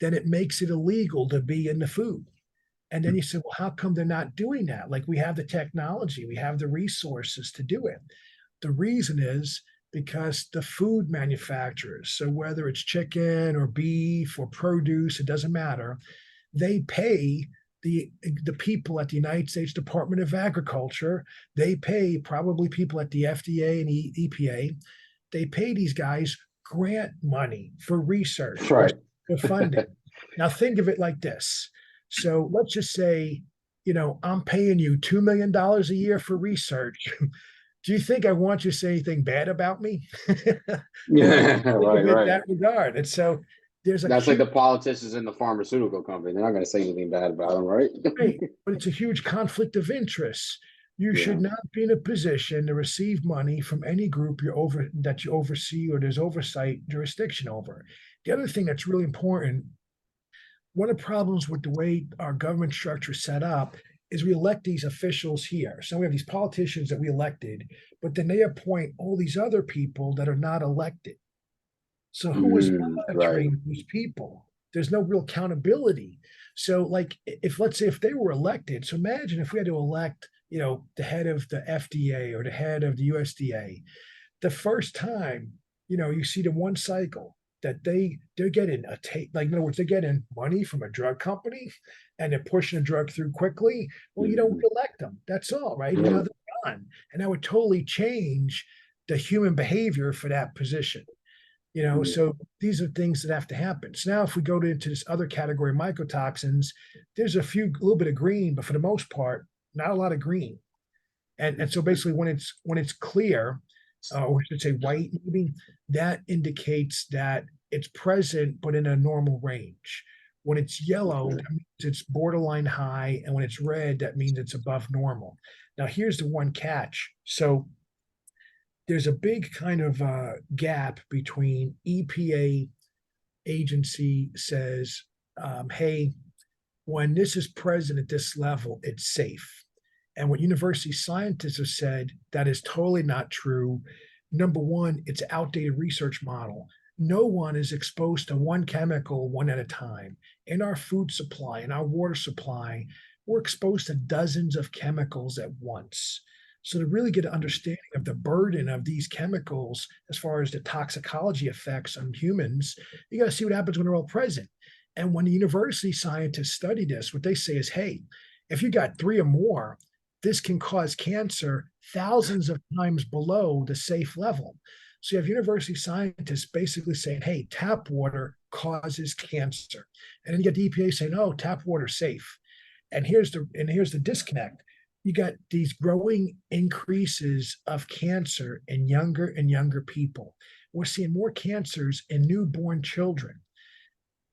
then it makes it illegal to be in the food. And then you say, well, how come they're not doing that? Like, we have the technology, we have the resources to do it. The reason is because the food manufacturers, so whether it's chicken or beef or produce, it doesn't matter, they pay the people at the United States Department of Agriculture, they pay probably people at the FDA and EPA, they pay these guys grant money for research, Right. for funding. Now think of it like this. So let's just say, I'm paying you $2 million a year for research. do you think I want you to say anything bad about me? Think Yeah, right, of it right. that regard. And so there's a That's like huge, the politicians in the pharmaceutical company. They're not going to say anything bad about them, right? right, but it's a huge conflict of interest. You Yeah. should not be in a position to receive money from any group that you oversee or there's oversight jurisdiction over. The other thing that's really important, one of the problems with the way our government structure is set up is we elect these officials here. So we have these politicians that we elected, but then they appoint all these other people that are not elected. So who is Right. monitoring these people? There's no real accountability. So, like, if let's say if they were elected, so imagine if we had to elect, the head of the FDA or the head of the USDA, the first time, you see the one cycle that they're getting a take, like in other words, they're getting money from a drug company and they're pushing a drug through quickly. Well, you don't Mhm. elect them. That's all, right? And now Right. they're gone. And that would totally change the human behavior for that position. Yeah. So these are things that have to happen. So now if we go into this other category of mycotoxins, there's a little bit of green, but for the most part, not a lot of green. And so basically when it's clear, or I should say white, maybe, that indicates that it's present but in a normal range. When it's yellow, Okay. that means it's borderline high, and when it's red, that means it's above normal. Now here's the one catch. So there's a big kind of gap between EPA agency says, hey, when this is present at this level, it's safe. And what university scientists have said, that is totally not true. Number one, it's an outdated research model. No one is exposed to one chemical one at a time. In our food supply, in our water supply, we're exposed to dozens of chemicals at once. So to really get an understanding of the burden of these chemicals as far as the toxicology effects on humans, you got to see what happens when they're all present. And when the university scientists study this, what they say is, hey, if you got three or more, this can cause cancer thousands of times below the safe level. So you have university scientists basically saying, hey, tap water causes cancer. And then you get the EPA saying, oh, tap water's safe. And here's the disconnect. You got these growing increases of cancer in younger and younger people. We're seeing more cancers in newborn children.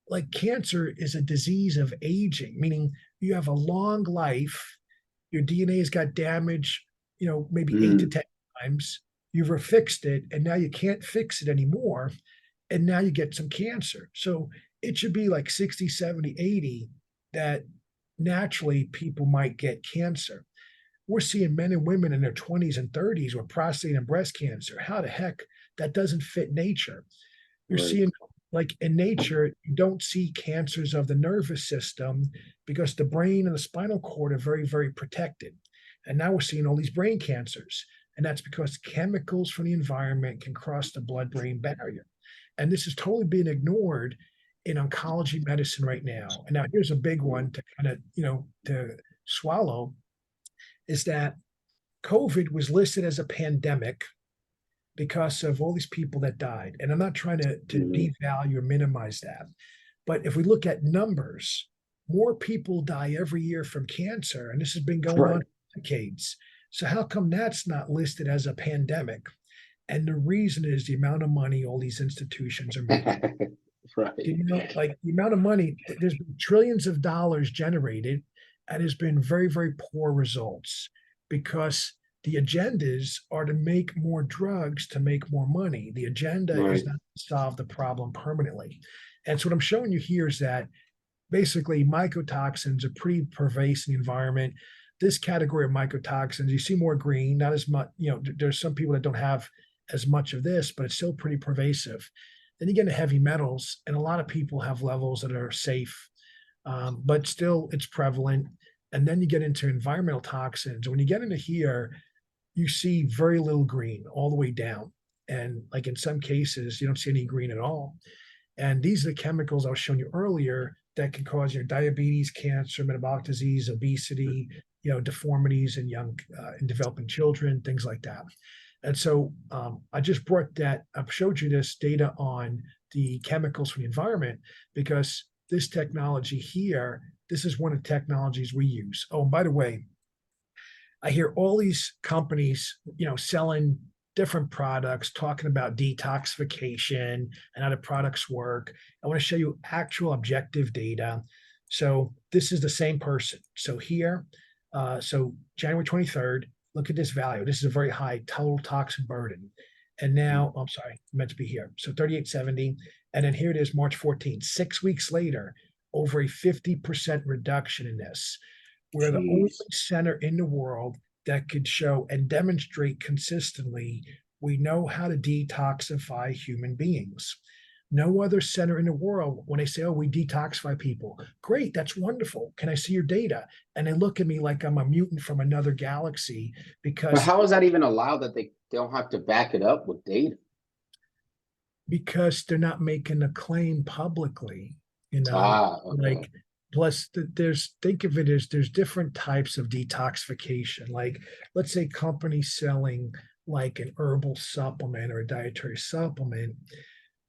Like cancer is a disease of aging, meaning you have a long life, your DNA has got damage, maybe 8 to 10 times. You've fixed it, and now you can't fix it anymore. And now you get some cancer. So it should be like 60, 70, 80 that naturally people might get cancer. We're seeing men and women in their 20s and 30s with prostate and breast cancer. How the heck that doesn't fit nature? You're Right. seeing, like, in nature, you don't see cancers of the nervous system because the brain and the spinal cord are very, very protected. And now we're seeing all these brain cancers. And that's because chemicals from the environment can cross the blood brain barrier. And this is totally being ignored in oncology medicine right now. And now here's a big one to kind of, to swallow, is that COVID was listed as a pandemic because of all these people that died. And I'm not trying to Mhm. devalue or minimize that. But if we look at numbers, more people die every year from cancer, and this has been going on Right. for decades. So how come that's not listed as a pandemic? And the reason is the amount of money all these institutions are making. Right. Like the amount of money, there's been trillions of dollars generated, and there's been very, very poor results because the agendas are to make more drugs to make more money. The agenda is Right. not to solve the problem permanently. And so what I'm showing you here is that basically mycotoxins are pretty pervasive in the environment. This category of mycotoxins, you see more green, not as much, there's some people that don't have as much of this, but it's still pretty pervasive. Then you get into heavy metals, and a lot of people have levels that are safe, but still it's prevalent. And then you get into environmental toxins. When you get into here, you see very little green all the way down. And like in some cases, you don't see any green at all. And these are the chemicals I was showing you earlier that can cause your diabetes, cancer, metabolic disease, obesity, deformities in young in developing children, things like that. And so I just brought that, I showed you this data on the chemicals from the environment because this technology here, this is one of the technologies we use. Oh, and by the way, I hear all these companies, selling different products, talking about detoxification and how the products work. I want to show you actual objective data. So this is the same person. So here, so January 23rd, look at this value. This is a very high total toxin burden. And now, I'm sorry, meant to be here. So 3870. And then here it is, March 14th, 6 weeks later, over a 50% reduction in this. We're the only Jeez. center in the world that could show and demonstrate consistently we know how to detoxify human beings. No other center in the world, when they say, oh, we detoxify people, great, that's wonderful. Can I see your data? And they look at me like I'm a mutant from another galaxy But because how is that even allowed that they don't have to back it up with data? they're not making a claim publicly, Okay. like plus there's think of it as there's different types of detoxification. Like let's say companies selling like an herbal supplement or a dietary supplement,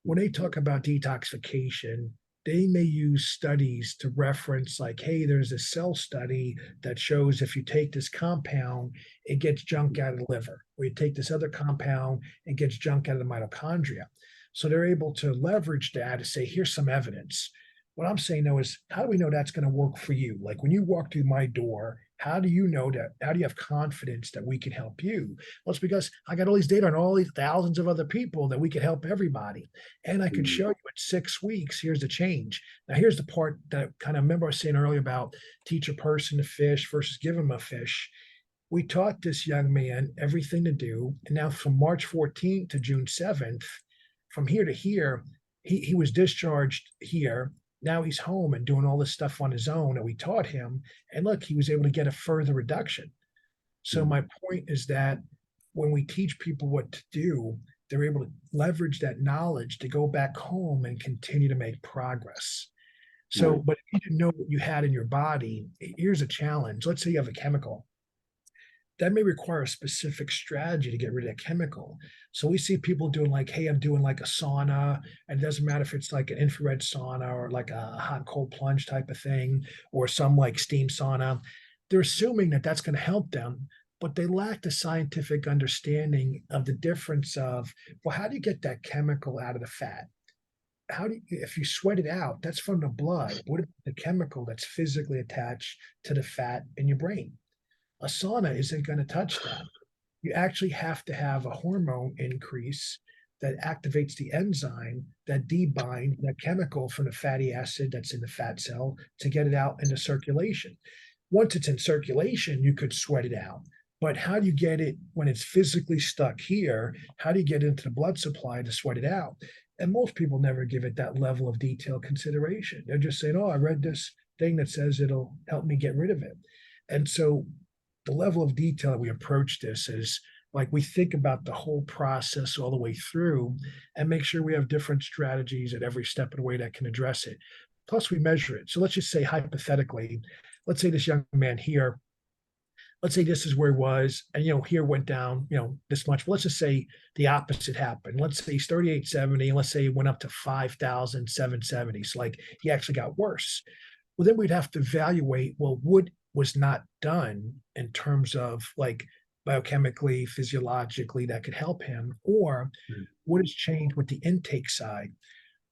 when they talk about detoxification, they may use studies to reference, like, hey, there's a cell study that shows if you take this compound, it gets junk out of the liver, or you take this other compound, it gets junk out of the mitochondria. So they're able to leverage that to say, here's some evidence. What I'm saying though is, how do we know that's going to work for you? Like when you walk through my door, how do you know that? How do you have confidence that we can help you? Well, it's because I got all these data on all these thousands of other people that we could help everybody. And I could Mm. show you in 6 weeks, here's the change. Now, here's the part that kind of remember I was saying earlier about teach a person to fish versus give them a fish. We taught this young man everything to do. And now from March 14th to June 7th, from here to here, he was discharged here. Now he's home and doing all this stuff on his own that we taught him. And look, he was able to get a further reduction. So Mm. my point is that when we teach people what to do, they're able to leverage that knowledge to go back home and continue to make progress. So, Right. but if you didn't know what you had in your body, here's a challenge. Let's say you have a chemical that may require a specific strategy to get rid of that chemical. So we see people doing like, hey, I'm doing like a sauna, and it doesn't matter if it's like an infrared sauna or like a hot and cold plunge type of thing, or some like steam sauna. They're assuming that that's going to help them, but they lack the scientific understanding of the difference of, well, how do you get that chemical out of the fat? How do you, if you sweat it out, that's from the blood. What about the chemical that's physically attached to the fat in your brain? A sauna isn't going to touch that. You actually have to have a hormone increase that activates the enzyme that debinds that chemical from the fatty acid that's in the fat cell to get it out into circulation. Once it's in circulation, you could sweat it out. But how do you get it when it's physically stuck here? How do you get into the blood supply to sweat it out? And most people never give it that level of detailed consideration. They're just saying, oh, I read this thing that says it'll help me get rid of it. And so the level of detail that we approach this is like we think about the whole process all the way through and make sure we have different strategies at every step of the way that can address it. Plus, we measure it. So let's just say hypothetically, let's say this young man here, let's say this is where he was, and here went down, this much. But let's just say the opposite happened. Let's say he's 3870, and let's say he went up to 5,770. So like he actually got worse. Well, then we'd have to evaluate, well, what was not done in terms of like biochemically, physiologically that could help him, or Mm. what has changed with the intake side.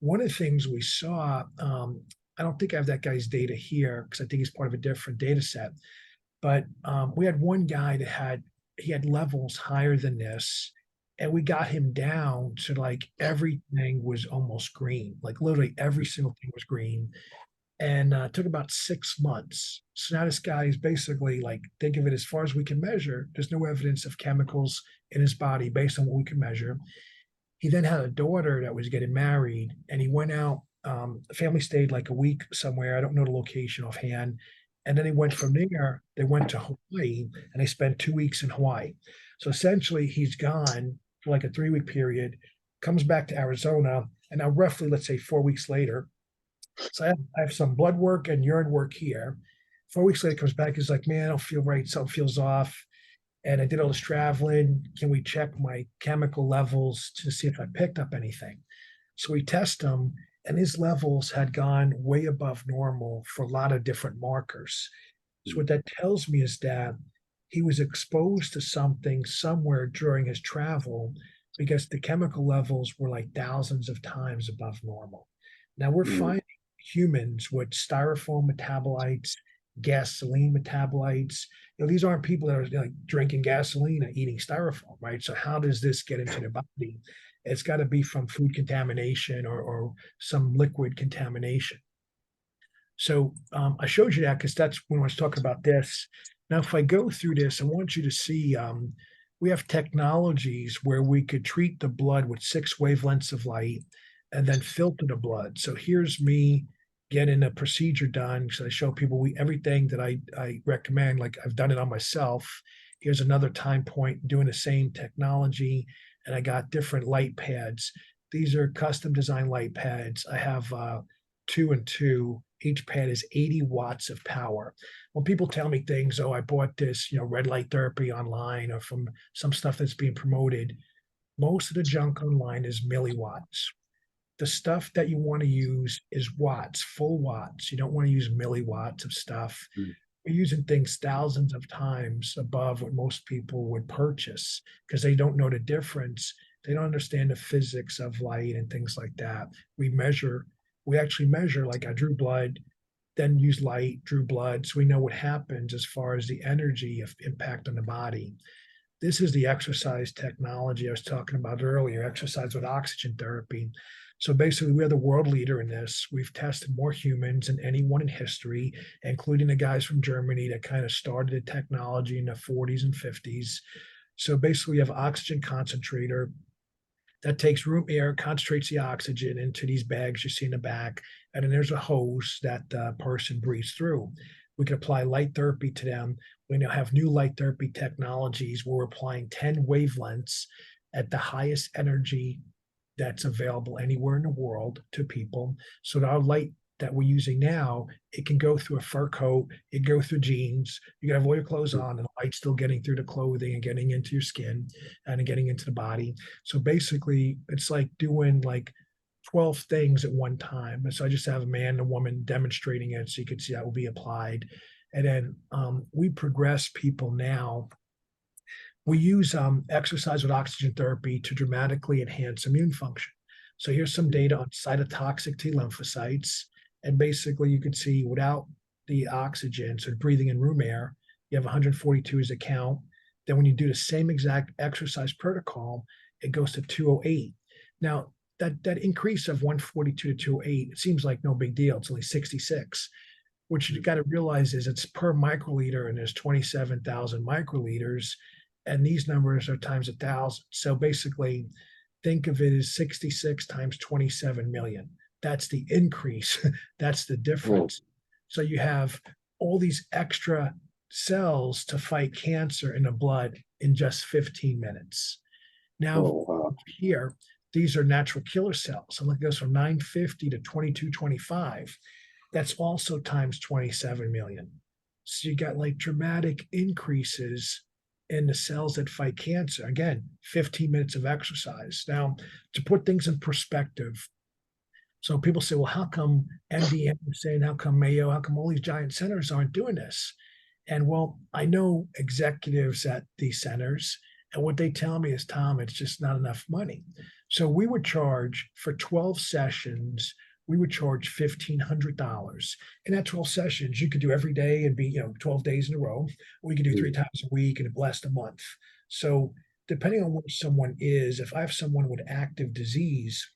One of the things we saw, I don't think I have that guy's data here because I think he's part of a different data set, but we had one guy that he had levels higher than this, and we got him down to like everything was almost green, like literally every single thing was green, and it took about 6 months. So now this guy is basically like, think of it as far as we can measure. There's no evidence of chemicals in his body based on what we can measure. He then had a daughter that was getting married, and he went out. The family stayed like a week somewhere. I don't know the location offhand. And then he went from there. They went to Hawaii, and they spent 2 weeks in Hawaii. So essentially, he's gone for like a 3 week period, comes back to Arizona, and now roughly, let's say 4 weeks later, so I have some blood work and urine work here. 4 weeks later, comes back. He's like, man, I don't feel right. Something feels off. And I did all this traveling. Can we check my chemical levels to see if I picked up anything? So we test him, and his levels had gone way above normal for a lot of different markers. So what that tells me is that he was exposed to something somewhere during his travel because the chemical levels were like thousands of times above normal. Now we're Mm. finding humans with styrofoam metabolites, gasoline metabolites. These aren't people that are like drinking gasoline and eating styrofoam, right? So how does this get into their body? It's got to be from food contamination or some liquid contamination. So I showed you that because that's when I was talking about this. Now, if I go through this, I want you to see we have technologies where we could treat the blood with 6 wavelengths of light and then filter the blood. So here's me getting a procedure done. So I show people everything that I recommend, like I've done it on myself. Here's another time point doing the same technology, and I got different light pads. These are custom designed light pads. I have 2 and 2. Each pad is 80 watts of power. When people tell me things, oh, I bought this, red light therapy online or from some stuff that's being promoted, most of the junk online is milliwatts. The stuff that you want to use is watts, full watts. You don't want to use milliwatts of stuff. Mm. We're using things thousands of times above what most people would purchase because they don't know the difference. They don't understand the physics of light and things like that. We actually measure, like I drew blood, then use light, drew blood, so we know what happens as far as the energy of impact on the body. This is the exercise technology I was talking about earlier, exercise with oxygen therapy. So basically, we're the world leader in this. We've tested more humans than anyone in history, including the guys from Germany that kind of started the technology in the 40s and 50s. So basically, we have an oxygen concentrator that takes room air, concentrates the oxygen into these bags you see in the back, and then there's a hose that the person breathes through. We can apply light therapy to them. We now have new light therapy technologies where we're applying 10 wavelengths at the highest energy that's available anywhere in the world to people. So that our light that we're using now, it can go through a fur coat, it can go through jeans. You can have all your clothes on, and the light's still getting through the clothing and getting into your skin and getting into the body. So basically, it's like doing like 12 things at one time. And so I just have a man and a woman demonstrating it so you can see how it will be applied. And then we progress people now. We use exercise with oxygen therapy to dramatically enhance immune function. So here's some data on cytotoxic T lymphocytes. And basically, you can see without the oxygen, so breathing in room air, you have 142 as a count. Then when you do the same exact exercise protocol, it goes to 208. Now, that increase of 142 to 208, it seems like no big deal. It's only 66. What you got to realize is it's per microliter, and there's 27,000 microliters, and these numbers are times 1,000. So basically, think of it as 66 times 27 million. That's the increase. That's the difference. So you have all these extra cells to fight cancer in the blood in just 15 minutes. Now, here, these are natural killer cells. So look, it goes from 950 to 2225. That's also times 27 million. So you got like dramatic increases in the cells that fight cancer. Again, 15 minutes of exercise. Now, to put things in perspective, so people say, well, how come MD Anderson, how come Mayo, how come all these giant centers aren't doing this? And well, I know executives at these centers, and what they tell me is, Tom, it's just not enough money. So we would charge for 12 sessions, we would charge $1,500. And at 12 sessions, you could do every day and be, 12 days in a row. We could do 3 times a week and it lasts a month. So depending on where someone is, if I have someone with active disease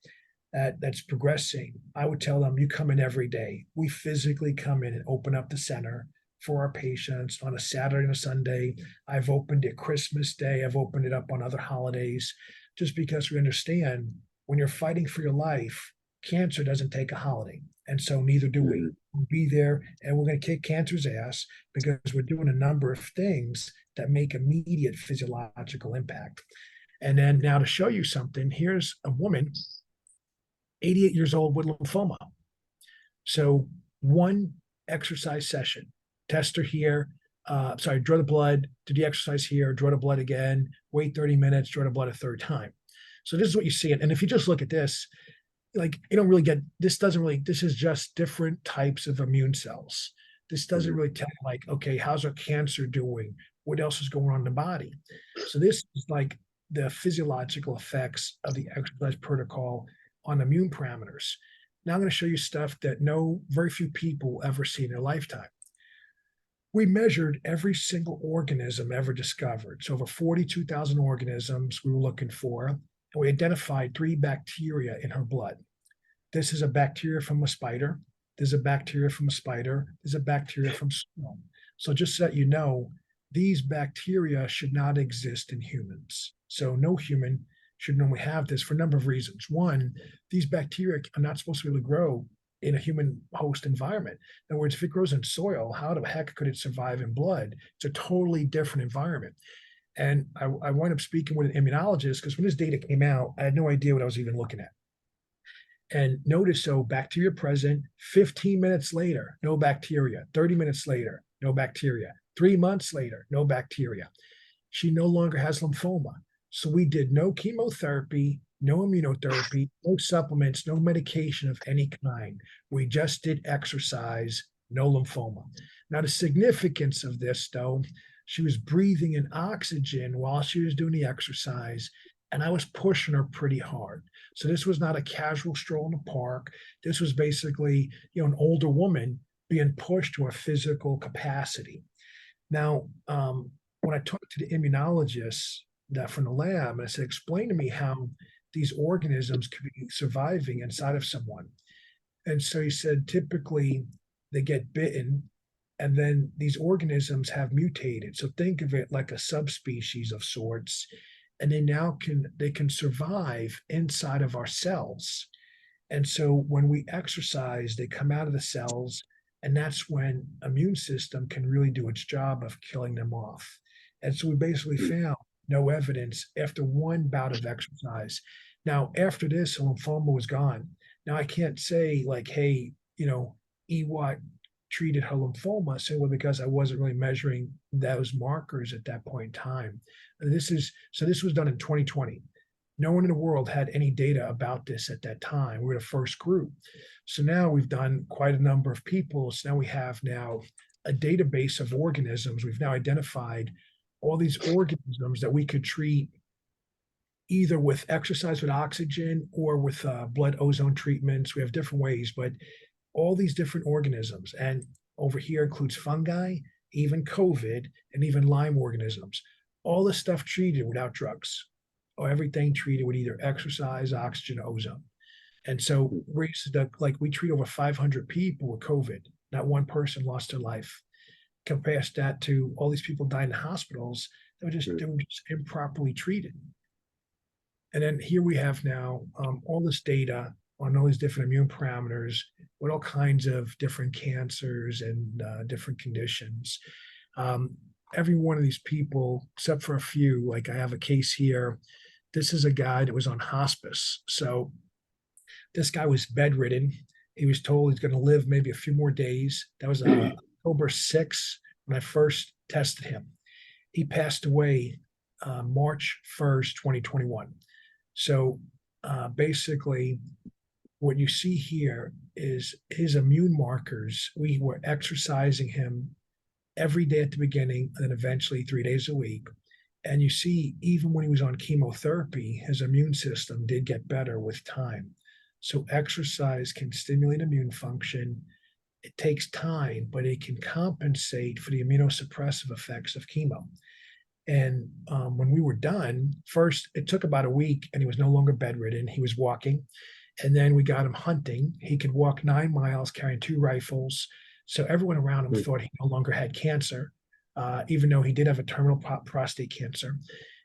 that's progressing, I would tell them, you come in every day. We physically come in and open up the center for our patients on a Saturday and a Sunday. I've opened it Christmas Day. I've opened it up on other holidays, just because we understand when you're fighting for your life, cancer doesn't take a holiday. And so neither do we. We'll be there and we're going to kick cancer's ass because we're doing a number of things that make immediate physiological impact. And then now to show you something, here's a woman, 88 years old with lymphoma. So one exercise session, test her here, draw the blood, do the exercise here, draw the blood again, wait 30 minutes, draw the blood a third time. So this is what you see. And if you just look at this, like you don't really get, this is just different types of immune cells. This doesn't really tell you like, okay, how's our cancer doing? what else is going on in the body. So this is like the physiological effects of the exercise protocol on immune parameters. Now I'm going to show you stuff that very few people ever see in their lifetime. We measured every single organism ever discovered. So over 42,000 organisms we were looking for, and we identified 3 bacteria in her blood. This is a bacteria from a spider. There's a bacteria from a spider. There's a bacteria from sperm. So just so that you know, these bacteria should not exist in humans. So no human should normally have this for a number of reasons. One, these bacteria are not supposed to be able to grow in a human host environment. In other words, if it grows in soil, how the heck could it survive in blood? It's a totally different environment. And I wound up speaking with an immunologist because when this data came out, I had no idea what I was even looking at. And notice, so bacteria present, 15 minutes later, no bacteria, 30 minutes later, no bacteria, 3 months later, no bacteria. She no longer has lymphoma. So we did no chemotherapy, no immunotherapy, no supplements, no medication of any kind. We just did exercise, no lymphoma. Now, the significance of this, though, she was breathing in oxygen while she was doing the exercise, and I was pushing her pretty hard. So this was not a casual stroll in the park. This was basically, an older woman being pushed to a physical capacity. Now, when I talked to the immunologist that from the lab, and I said, explain to me how these organisms could be surviving inside of someone. And so he said, typically they get bitten, and then these organisms have mutated. So think of it like a subspecies of sorts, and they can survive inside of our cells. And so when we exercise, they come out of the cells, and that's when immune system can really do its job of killing them off. And so we basically found no evidence after one bout of exercise. Now, after this, the lymphoma was gone. Now, I can't say like, hey, EWAT treated her lymphoma simply because I wasn't really measuring those markers at that point in time. This was done in 2020. No one in the world had any data about this at that time. We were the first group. So now we've done quite a number of people. So now we have a database of organisms. We've now identified all these organisms that we could treat either with exercise with oxygen or with blood ozone treatments. We have different ways, but all these different organisms, and over here includes fungi, even COVID, and even Lyme organisms. All this stuff treated without drugs, or everything treated with either exercise, oxygen, ozone. And so we treat over 500 people with COVID. Not one person lost their life. Compare that to all these people dying in hospitals that they were just improperly treated. And then here we have now all this data on all these different immune parameters with all kinds of different cancers and different conditions. Every one of these people, except for a few, like I have a case here. This is a guy that was on hospice. So this guy was bedridden. He was told he's going to live maybe a few more days. That was October 6th when I first tested him. He passed away March 1st, 2021. So basically, what you see here is his immune markers. We were exercising him every day at the beginning, and then eventually 3 days a week. And you see, even when he was on chemotherapy, his immune system did get better with time. So exercise can stimulate immune function. It takes time, but it can compensate for the immunosuppressive effects of chemo. And when we were done, first, it took about a week and he was no longer bedridden. He was walking. And then we got him hunting. He could walk 9 miles carrying 2 rifles. So everyone around him thought he no longer had cancer, even though he did have a terminal prostate cancer.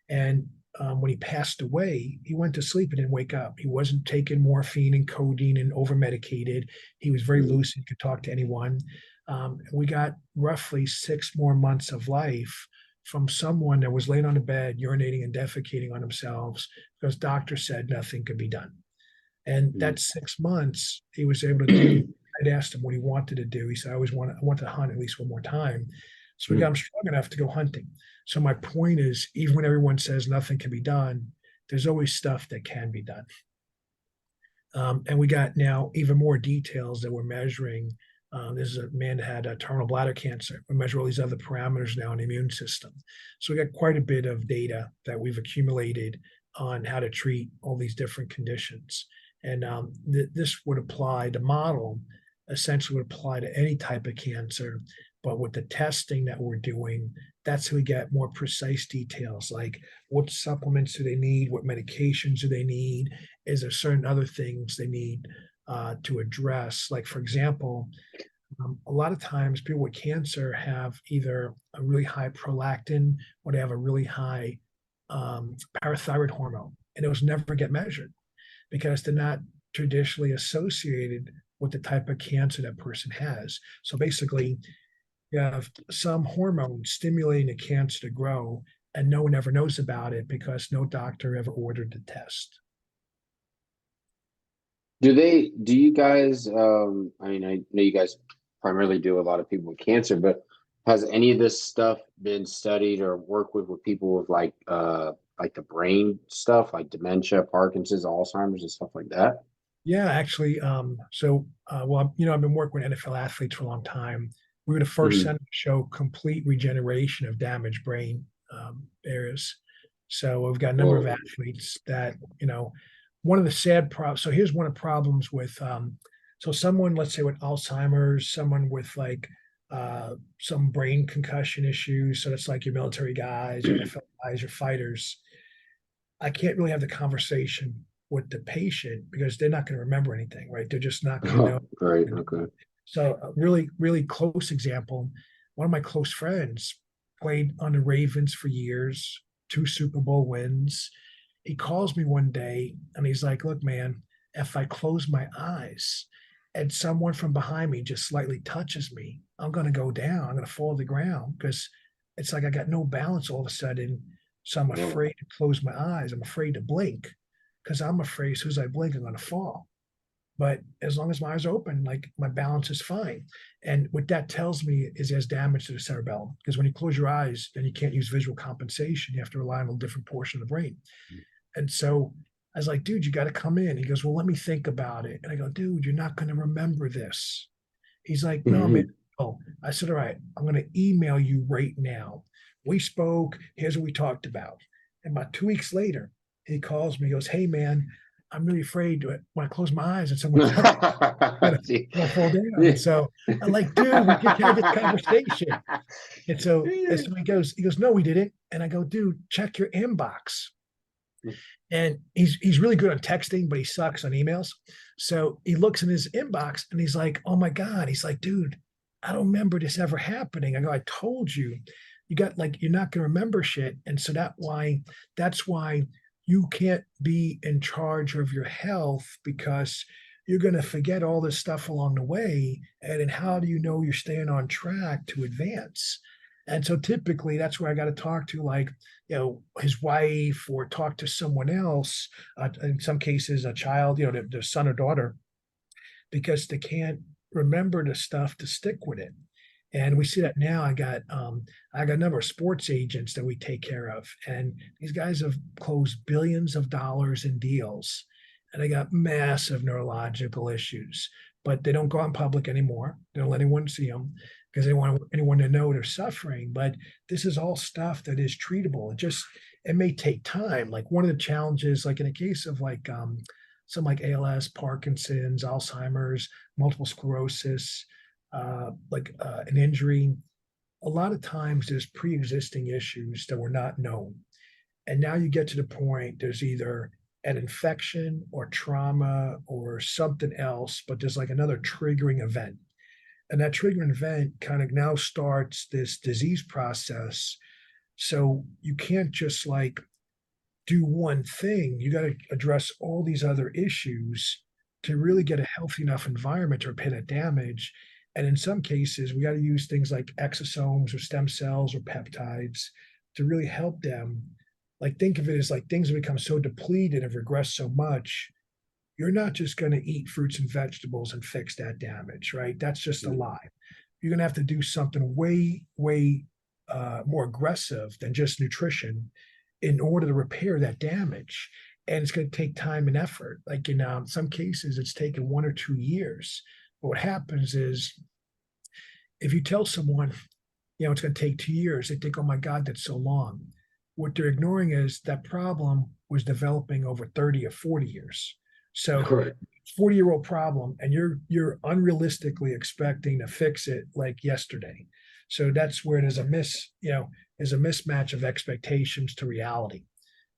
And when he passed away, he went to sleep and didn't wake up. He wasn't taking morphine and codeine and over-medicated. He was very lucid, could talk to anyone. We got roughly 6 more months of life from someone that was laying on the bed, urinating and defecating on themselves because doctors said nothing could be done. And that 6 months, he was able to do. I'd asked him what he wanted to do. He said, I want to hunt at least one more time. So we got him strong enough to go hunting. So my point is, even when everyone says nothing can be done, there's always stuff that can be done. And we got now even more details that we're measuring This is a man that had terminal bladder cancer. We measure all these other parameters now in the immune system. So we got quite a bit of data that we've accumulated on how to treat all these different conditions. And this would apply, the model essentially would apply to any type of cancer. But with the testing that we're doing, that's how we get more precise details, like what supplements do they need, what medications do they need, is there certain other things they need to address. Like, for example, a lot of times people with cancer have either a really high prolactin or they have a really high parathyroid hormone, and those never get measured because they're not traditionally associated with the type of cancer that person has. So basically, you have some hormone stimulating the cancer to grow, and no one ever knows about it because no doctor ever ordered the test. Do you guys, I mean, I know you guys primarily deal with a lot of people with cancer, but has any of this stuff been studied or worked with people with like the brain stuff, like dementia, Parkinson's, Alzheimer's, and stuff like that? Yeah, actually, well, I've been working with NFL athletes for a long time. We were the first Mhm. center to show complete regeneration of damaged brain areas. So we've got a number of Whoa. athletes that, one of the sad problems. So here's one of the problems with, so someone, let's say with Alzheimer's, someone with like some brain concussion issues. So that's like your military guys, your NFL guys, your fighters. I can't really have the conversation with the patient because they're not going to remember anything, right? They're just not going to know. Oh, great. Okay. So a really, really close example, one of my close friends played on the Ravens for years, 2 Super Bowl wins. He calls me one day and he's like, look, man, if I close my eyes and someone from behind me just slightly touches me, I'm going to go down. I'm going to fall to the ground because it's like I got no balance all of a sudden. So I'm Whoa. afraid to close my eyes. I'm afraid to blink because I'm afraid as soon as I blink, I'm going to fall. But as long as my eyes are open, like my balance is fine. And what that tells me is there's damage to the cerebellum because when you close your eyes, then you can't use visual compensation. You have to rely on a different portion of the brain. And so I was like, dude, you got to come in. He goes, well, let me think about it. And I go, dude, you're not going to remember this. He's like, no, man. Mhm. Oh, I said, all right, I'm going to email you right now. We spoke. Here's what we talked about. And about 2 weeks later, he calls me, he goes, hey, man, I'm really afraid when I close my eyes and someone touches me, See. I'm going to fall down. Yeah. So I'm like, dude, we just had this conversation. And so he goes, no, we didn't. And I go, dude, check your inbox. And he's really good on texting, but he sucks on emails. So he looks in his inbox and he's like, "Oh my god!" He's like, "Dude, I don't remember this ever happening." I go, "I told you, you got like you're not gonna remember shit." And so that's why you can't be in charge of your health because you're gonna forget all this stuff along the way. And then how do you know you're staying on track to advance? And so typically that's where I got to talk to like his wife or talk to someone else, in some cases a child, their son or daughter, because they can't remember the stuff to stick with it. And we see that now. I got a number of sports agents that we take care of, and these guys have closed billions of dollars in deals, and they got massive neurological issues, but they don't go out in public anymore. They don't let anyone see them because they want anyone to know they're suffering. But this is all stuff that is treatable. It may take time. Like one of the challenges, like in a case of like some like ALS, Parkinson's, Alzheimer's, multiple sclerosis, an injury. A lot of times there's pre-existing issues that were not known. And now you get to the point there's either an infection or trauma or something else, but there's like another triggering event. And that triggering event kind of now starts this disease process. So you can't just like do one thing. You got to address all these other issues to really get a healthy enough environment to repair that damage. And in some cases, we got to use things like exosomes or stem cells or peptides to really help them. Like, think of it as like things have become so depleted and have regressed so much. You're not just going to eat fruits and vegetables and fix that damage, right? That's just a lie. You're going to have to do something way, way more aggressive than just nutrition in order to repair that damage. And it's going to take time and effort. Like in some cases, it's taken 1 or 2 years. But what happens is if you tell someone, it's going to take 2 years, they think, oh my God, that's so long. What they're ignoring is that problem was developing over 30 or 40 years. So Right. 40-year-old problem, and you're unrealistically expecting to fix it like yesterday. So that's where there's a mismatch of expectations to reality.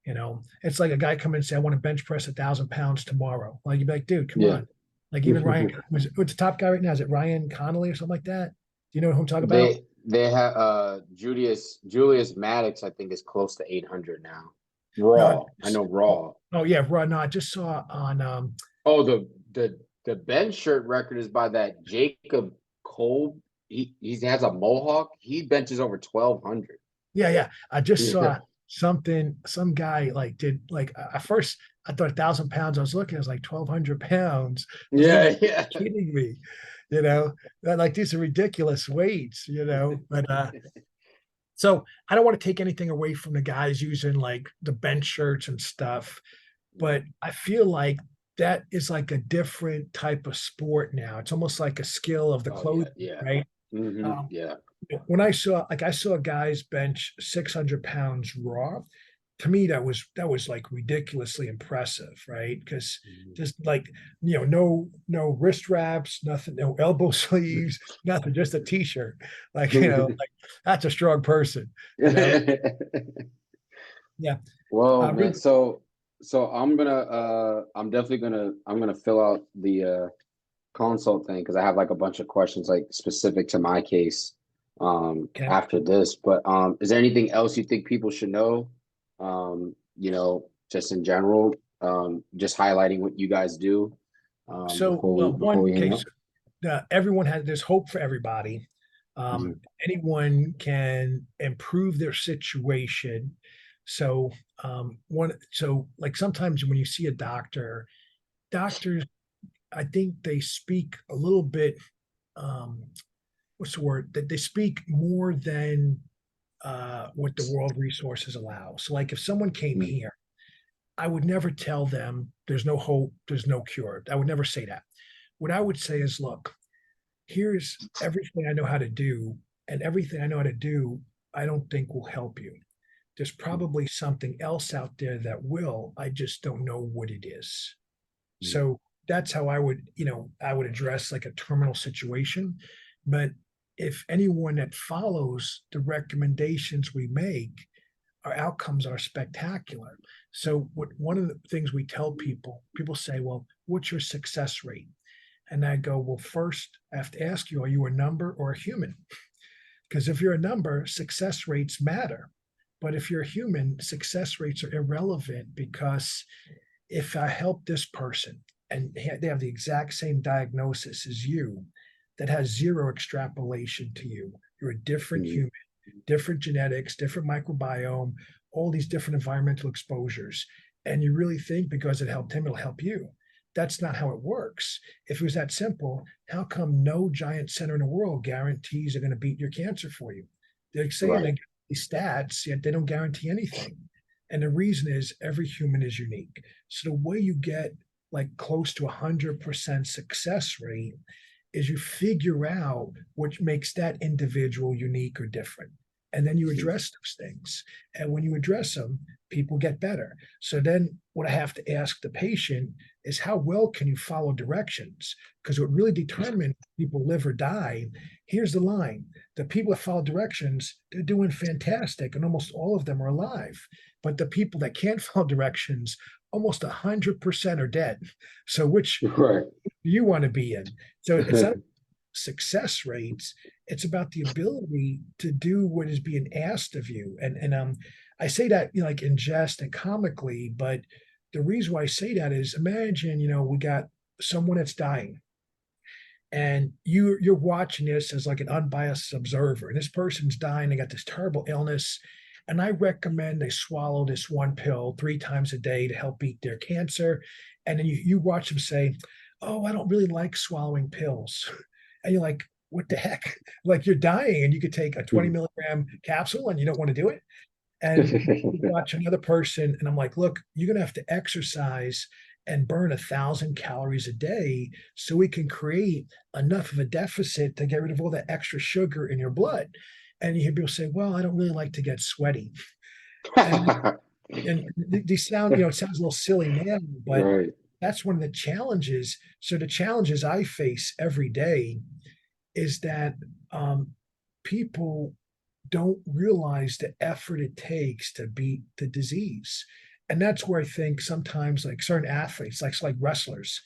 It's like a guy come in and say, I want to bench press 1,000 pounds tomorrow. Like you'd be like, dude, come Yeah. on. Like even Ryan, what's the top guy right now? Is it Ryan Connolly or something like that? Do you know who I'm talking about? They have Julius Maddox, I think, is close to 800 now. Raw. No, I know oh, raw. oh yeah, Rod. No, I just saw on Oh, the bench shirt record is by that Jacob Kolb. He has a mohawk. He benches over 1,200. yeah. I just Yeah. saw some guy like did like at first I thought 1,000 pounds. I was looking, it was like 1,200 pounds. I was like, Yeah, yeah. kidding me, that like these are ridiculous weights, but so I don't want to take anything away from the guys using like the bench shirts and stuff, but I feel like that is like a different type of sport now. It's almost like a skill of the Oh yeah, clothing, yeah. right? Mm-hmm. Um, Yeah. when I saw guys bench 600 pounds raw, to me that was like ridiculously impressive, right? Because just like no wrist wraps, nothing, no elbow sleeves, nothing, just a t-shirt. Like like that's a strong person, you know. Yeah. Well, man, Really, so I'm definitely gonna fill out the consult thing because I have like a bunch of questions like specific to my case okay. after this. But is there anything else you think people should know? Just in general, just highlighting what you guys do So, before one we hang up. case, everyone has, there's hope for everybody. Mhm. Anyone can improve their situation. So, like sometimes when you see a doctors, I think they speak a little bit, um, what's the word? That they speak more than what the world resources allow. So, like if someone came Mhm. here, I would never tell them there's no hope, there's no cure. I would never say that. What I would say is, look, here's everything I know how to do, and everything I know how to do, I don't think will help you. There's probably something else out there that will. I just don't know what it is. So that's how I would address like a terminal situation. But if anyone that follows the recommendations we make, our outcomes are spectacular. So one of the things we tell people say, well, what's your success rate? And I go, well, first I have to ask you, are you a number or a human? Because if you're a number, success rates matter. But if you're a human, success rates are irrelevant, because if I help this person and they have the exact same diagnosis as you, that has zero extrapolation to you. You're a different Mhm. human, different genetics, different microbiome, all these different environmental exposures. And you really think because it helped him, it'll help you. That's not how it works. If it was that simple, how come no giant center in the world guarantees they're going to beat your cancer for you? They're saying they Right. get these stats, yet they don't guarantee anything. And the reason is every human is unique. So the way you get like close to 100% success rate is you figure out what makes that individual unique or different. And then you address those things. And when you address them, people get better. So then what I have to ask the patient is, how well can you follow directions? Because what really determines people live or die, here's the line: the people that follow directions, they're doing fantastic, and almost all of them are alive. But the people that can't follow directions, almost 100% are dead. So which Right. do you want to be in? So it's not success rates, it's about the ability to do what is being asked of you. And I say that, like in jest and comically, but the reason why I say that is, imagine, we got someone that's dying, and you're watching this as like an unbiased observer, and this person's dying, they got this terrible illness, and I recommend they swallow this one pill 3 times a day to help beat their cancer. And then you watch them say, oh, I don't really like swallowing pills. And you're like, what the heck? Like, you're dying and you could take a 20 milligram capsule and you don't want to do it. And you watch another person, and I'm like, look, you're going to have to exercise and burn 1,000 calories a day so we can create enough of a deficit to get rid of all that extra sugar in your blood. And you hear people say, well, I don't really like to get sweaty. And these sound, it sounds a little silly now, but Right. that's one of the challenges. So the challenges I face every day is that people don't realize the effort it takes to beat the disease. And that's where I think sometimes like certain athletes, like wrestlers,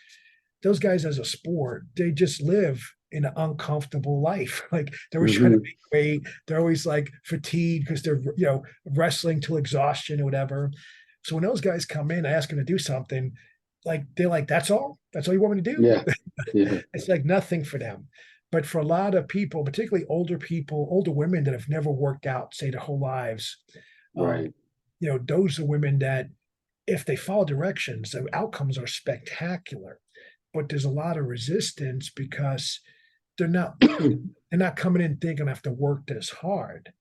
those guys as a sport, they just live in an uncomfortable life. Like they're always trying to Hmm. make weight. They're always like fatigued because they're, wrestling to exhaustion or whatever. So when those guys come in, I ask them to do something, like they're like, that's all you want me to do? Yeah. Yeah. It's like nothing for them. But for a lot of people, particularly older people, older women that have never worked out, say their whole lives, um, Right. those are women that if they follow directions, the outcomes are spectacular. But there's a lot of resistance because they're not they're not coming in thinking I have to work this hard.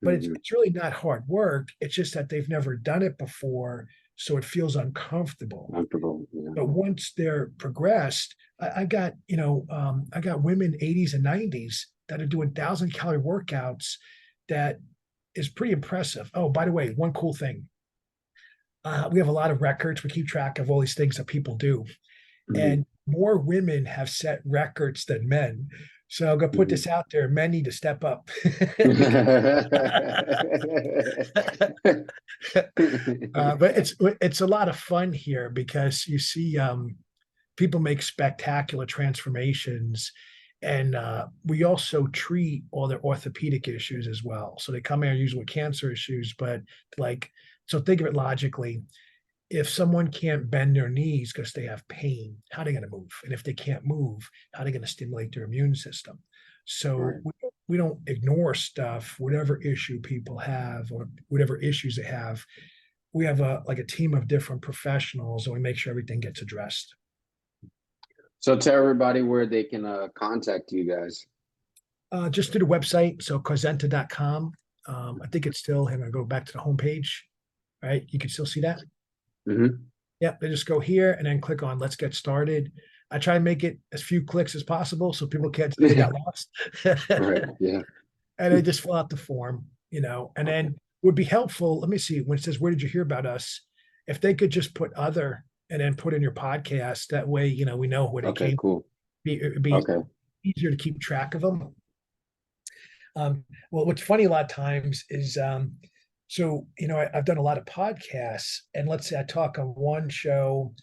But it's Hmm. it's really not hard work. It's just that they've never done it before, so it feels uncomfortable. Comfortable. Yeah. But once they're progressed, I got women 80s and 90s that are doing 1,000 calorie workouts. That is pretty impressive. Oh, by the way, one cool thing. We have a lot of records. We keep track of all these things that people do, Hmm. and more women have set records than men. So I'm gonna put Hmm. this out there. Men need to step up. Because, but it's a lot of fun here because you see people make spectacular transformations, and we also treat all their orthopedic issues as well. So they come here usually with cancer issues, but like so think of it logically. If someone can't bend their knees because they have pain, how are they going to move? And if they can't move, how are they going to stimulate their immune system? So Right. we don't ignore stuff, whatever issue people have or whatever issues they have. We have a team of different professionals and we make sure everything gets addressed. So tell everybody where they can contact you guys. Just through the website, so causenta.com. I think it's still, I'm going to go back to the homepage, right? You can still see that. Hmm. Yep, they just go here and then click on let's get started. I try and make it as few clicks as possible so people can't say they got lost. Right. Yeah. And they just fill out the form, and Okay. then would be helpful. Let me see when it says, where did you hear about us? If they could just put other and then put in your podcast, that way, we know where they Okay. came. Cool. It'd be Okay. easier to keep track of them. Well, what's funny a lot of times is, so, I've done a lot of podcasts, and let's say I talk on one show,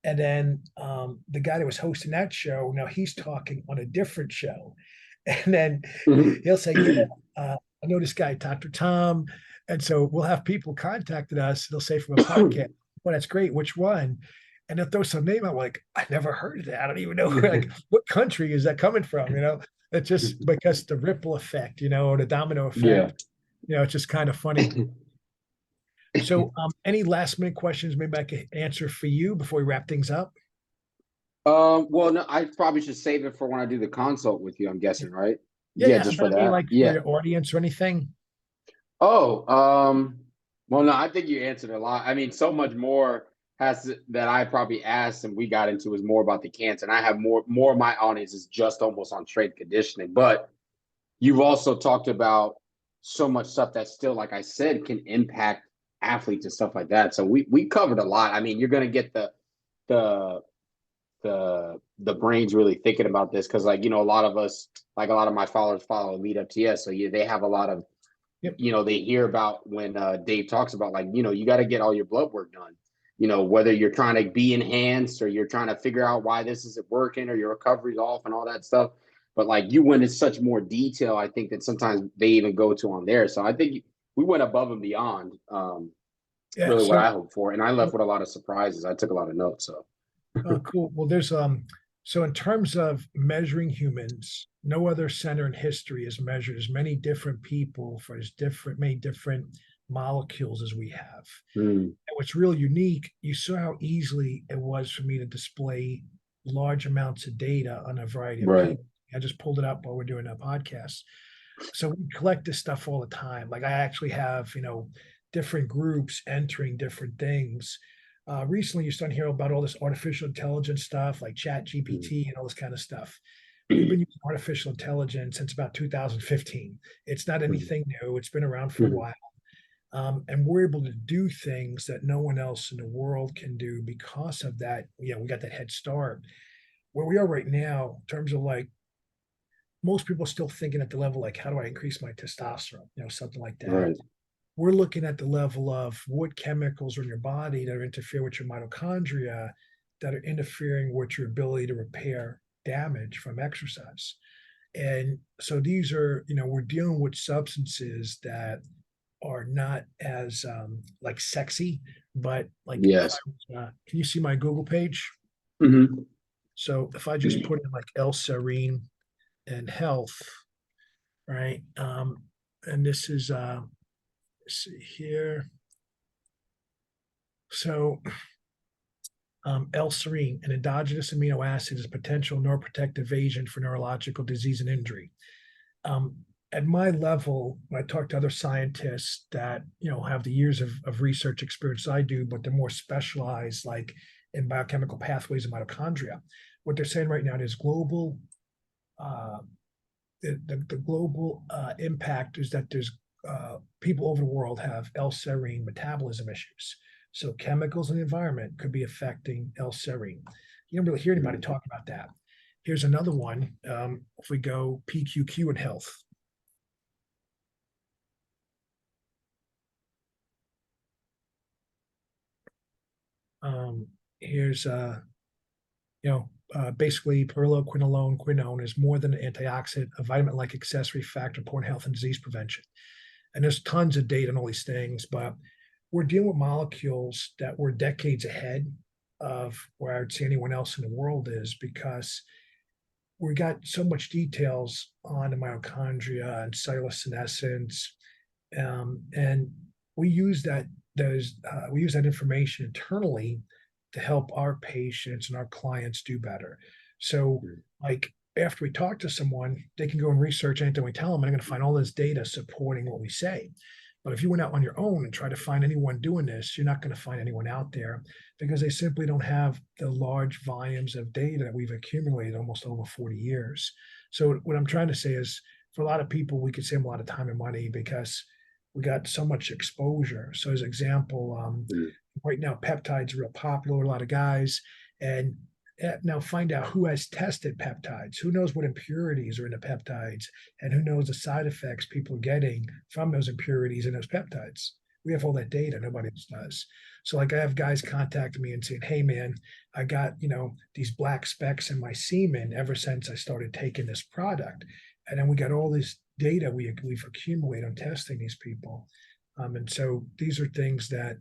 and then the guy that was hosting that show, now he's talking on a different show. And then Mhm. he'll say, yeah, I know this guy, Dr. Tom. And so we'll have people contacted us. They'll say from a podcast, well, that's great. Which one? And they'll throw some name out like, I never heard of that. I don't even know like what country is that coming from? It's just because the ripple effect, or the domino Yeah. effect, it's just kind of funny. So any last minute questions maybe I can answer for you before we wrap things up? Well, no, I probably should save it for when I do the consult with you, I'm guessing, right? Yeah, Yeah, yeah. just But for I mean, that. like for Yeah. your audience or anything. Oh, well, no, I think you answered a lot. I mean, so much more that I probably asked and we got into was more about the cancer. And I have more of my audience is just almost on strength conditioning. But you've also talked about so much stuff that still, like I said, can impact athletes and stuff like that. So we covered a lot. I mean, you're gonna get the the brains really thinking about this because a lot of us, like a lot of my followers follow Lead Up TS. So yeah, they have a lot of Yep. they hear about when Dave talks about like, you got to get all your blood work done. Whether you're trying to be enhanced or you're trying to figure out why this isn't working or your recovery's off and all that stuff. But like you went in such more detail, I think that sometimes they even go to on there. So I think we went above and beyond Yeah. really what So I hoped for. And I left with a lot of surprises. I took a lot of notes. So cool. Well, there's so in terms of measuring humans, no other center in history has measured as many different people for many different molecules as we have. mm, And what's real unique, you saw how easily it was for me to display large amounts of data on a variety of right. people. I just pulled it up while we're doing a podcast. So we collect this stuff all the time. Like I actually have, different groups entering different things. Recently, you're starting to hear about all this artificial intelligence stuff like Chat Mm. GPT and all this kind of stuff. We've been using artificial intelligence since about 2015. It's not Mm. anything new. It's been around for a Mm. while. And we're able to do things that no one else in the world can do because of that. We got that head start. Where we are right now, in terms of like most people are still thinking at the level like, how do I increase my testosterone? Something like that. Right. We're looking at the level of what chemicals are in your body that are interfering with your mitochondria, that are interfering with your ability to repair damage from exercise. And so these are, we're dealing with substances that are not as like sexy, but like if Yes. can you see my Google page? Hmm. So if I just put in like L-serine and health, right? And this is let's see here. So L-serine, an endogenous amino acid, is a potential neuroprotective agent for neurological disease and injury. Um, at my level, when I talk to other scientists that have the years of research experience I do, but they're more specialized, like in biochemical pathways and mitochondria, what they're saying right now is global. Uh, the global impact is that there's people over the world have L-serine metabolism issues. So chemicals in the environment could be affecting L-serine. You don't really hear anybody Mm. talk about that. Here's another one. If we go PQQ in health, here's basically pyrroloquinone, quinone is more than an antioxidant, a vitamin-like accessory factor, important health and disease prevention. And there's tons of data on all these things, but we're dealing with molecules that were decades ahead of where I would say anyone else in the world is, because we got so much details on the mitochondria and cellular senescence, and we use we use that information internally to help our patients and our clients do better. So, Mm. like after we talk to someone, they can go and research anything we tell them, and they're going to find all this data supporting what we say. But if you went out on your own and try to find anyone doing this, you're not going to find anyone out there because they simply don't have the large volumes of data that we've accumulated almost over 40 years. So what I'm trying to say is for a lot of people, we could save a lot of time and money because we got so much exposure. So as an example, Mm. right now peptides are real popular with a lot of guys. And now find out who has tested peptides, who knows what impurities are in the peptides, and who knows the side effects people are getting from those impurities in those peptides. We have all that data, nobody else does. So like I have guys contact me and saying, hey man, I got, these black specks in my semen ever since I started taking this product. And then we got all this data we've accumulated on testing these people. And so these are things that,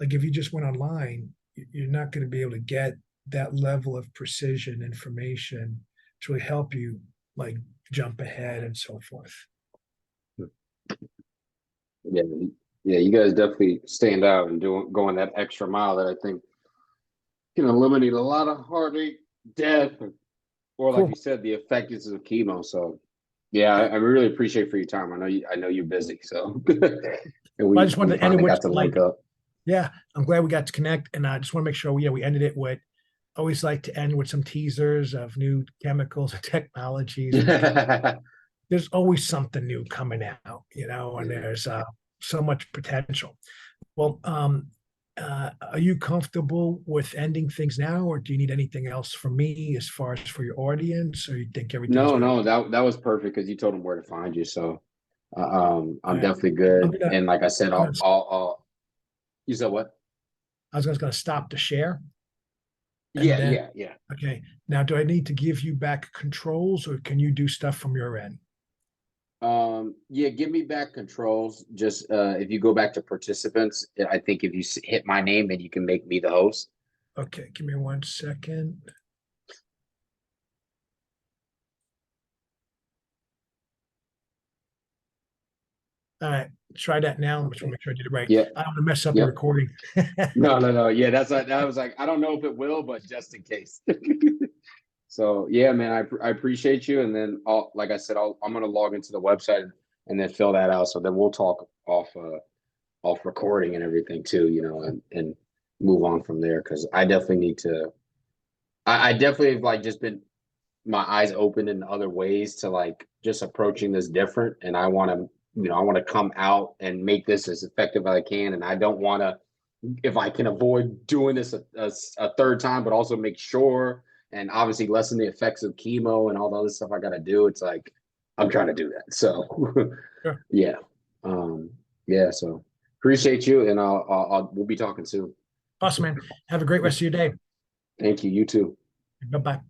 like, if you just went online, you're not going to be able to get that level of precision information to really help you, like, jump ahead and so forth. Yeah, yeah, you guys definitely stand out and going that extra mile that I think can eliminate a lot of heartache, death, or like you Cool. said, the effectiveness of chemo. So yeah, I really appreciate for your time. I know you're busy, so and Well, I we just we wanted to end it finally with got to like, link up. yeah, I'm glad we got to connect, and I just want to make sure we ended it with. Always like to end with some teasers of new chemicals and technologies because Yeah. there's always something new coming out, and Yeah. there's so much potential. Well, are you comfortable with ending things now, or do you need anything else from me as far as for your audience, or you think everything's No, good? no, that was perfect because you told them where to find you. So All I'm right. definitely I'm good. gonna, And like I said, I'm gonna, you said what? I was gonna stop the share, and Yeah, then, yeah, yeah. okay. Now, do I need to give you back controls, or can you do stuff from your end? Yeah, give me back controls. Just if you go back to participants, I think if you hit my name, then you can make me the host. Okay, give me 1 second. All right, try that now. I just want to Okay. make sure I did it right. Yeah. I don't want to mess up the Yep. recording. No, no, no. Yeah, that's I was like, I don't know if it will, but just in case. So yeah, man, I appreciate you. And then like I said, I'm gonna log into the website and then fill that out. So then we'll talk off recording and everything too, and move on from there, because I definitely need to. I definitely have like just been my eyes open in other ways to like just approaching this different, and I want to, I want to come out and make this as effective as I can, and I don't want to, if I can avoid doing this a third time, but also make sure and obviously lessen the effects of chemo and all the other stuff I got to do. It's like I'm trying to do that. So Sure. yeah, yeah. So appreciate you, and we'll be talking soon. Awesome, man. Have a great rest of your day. Thank you. You too. Bye bye.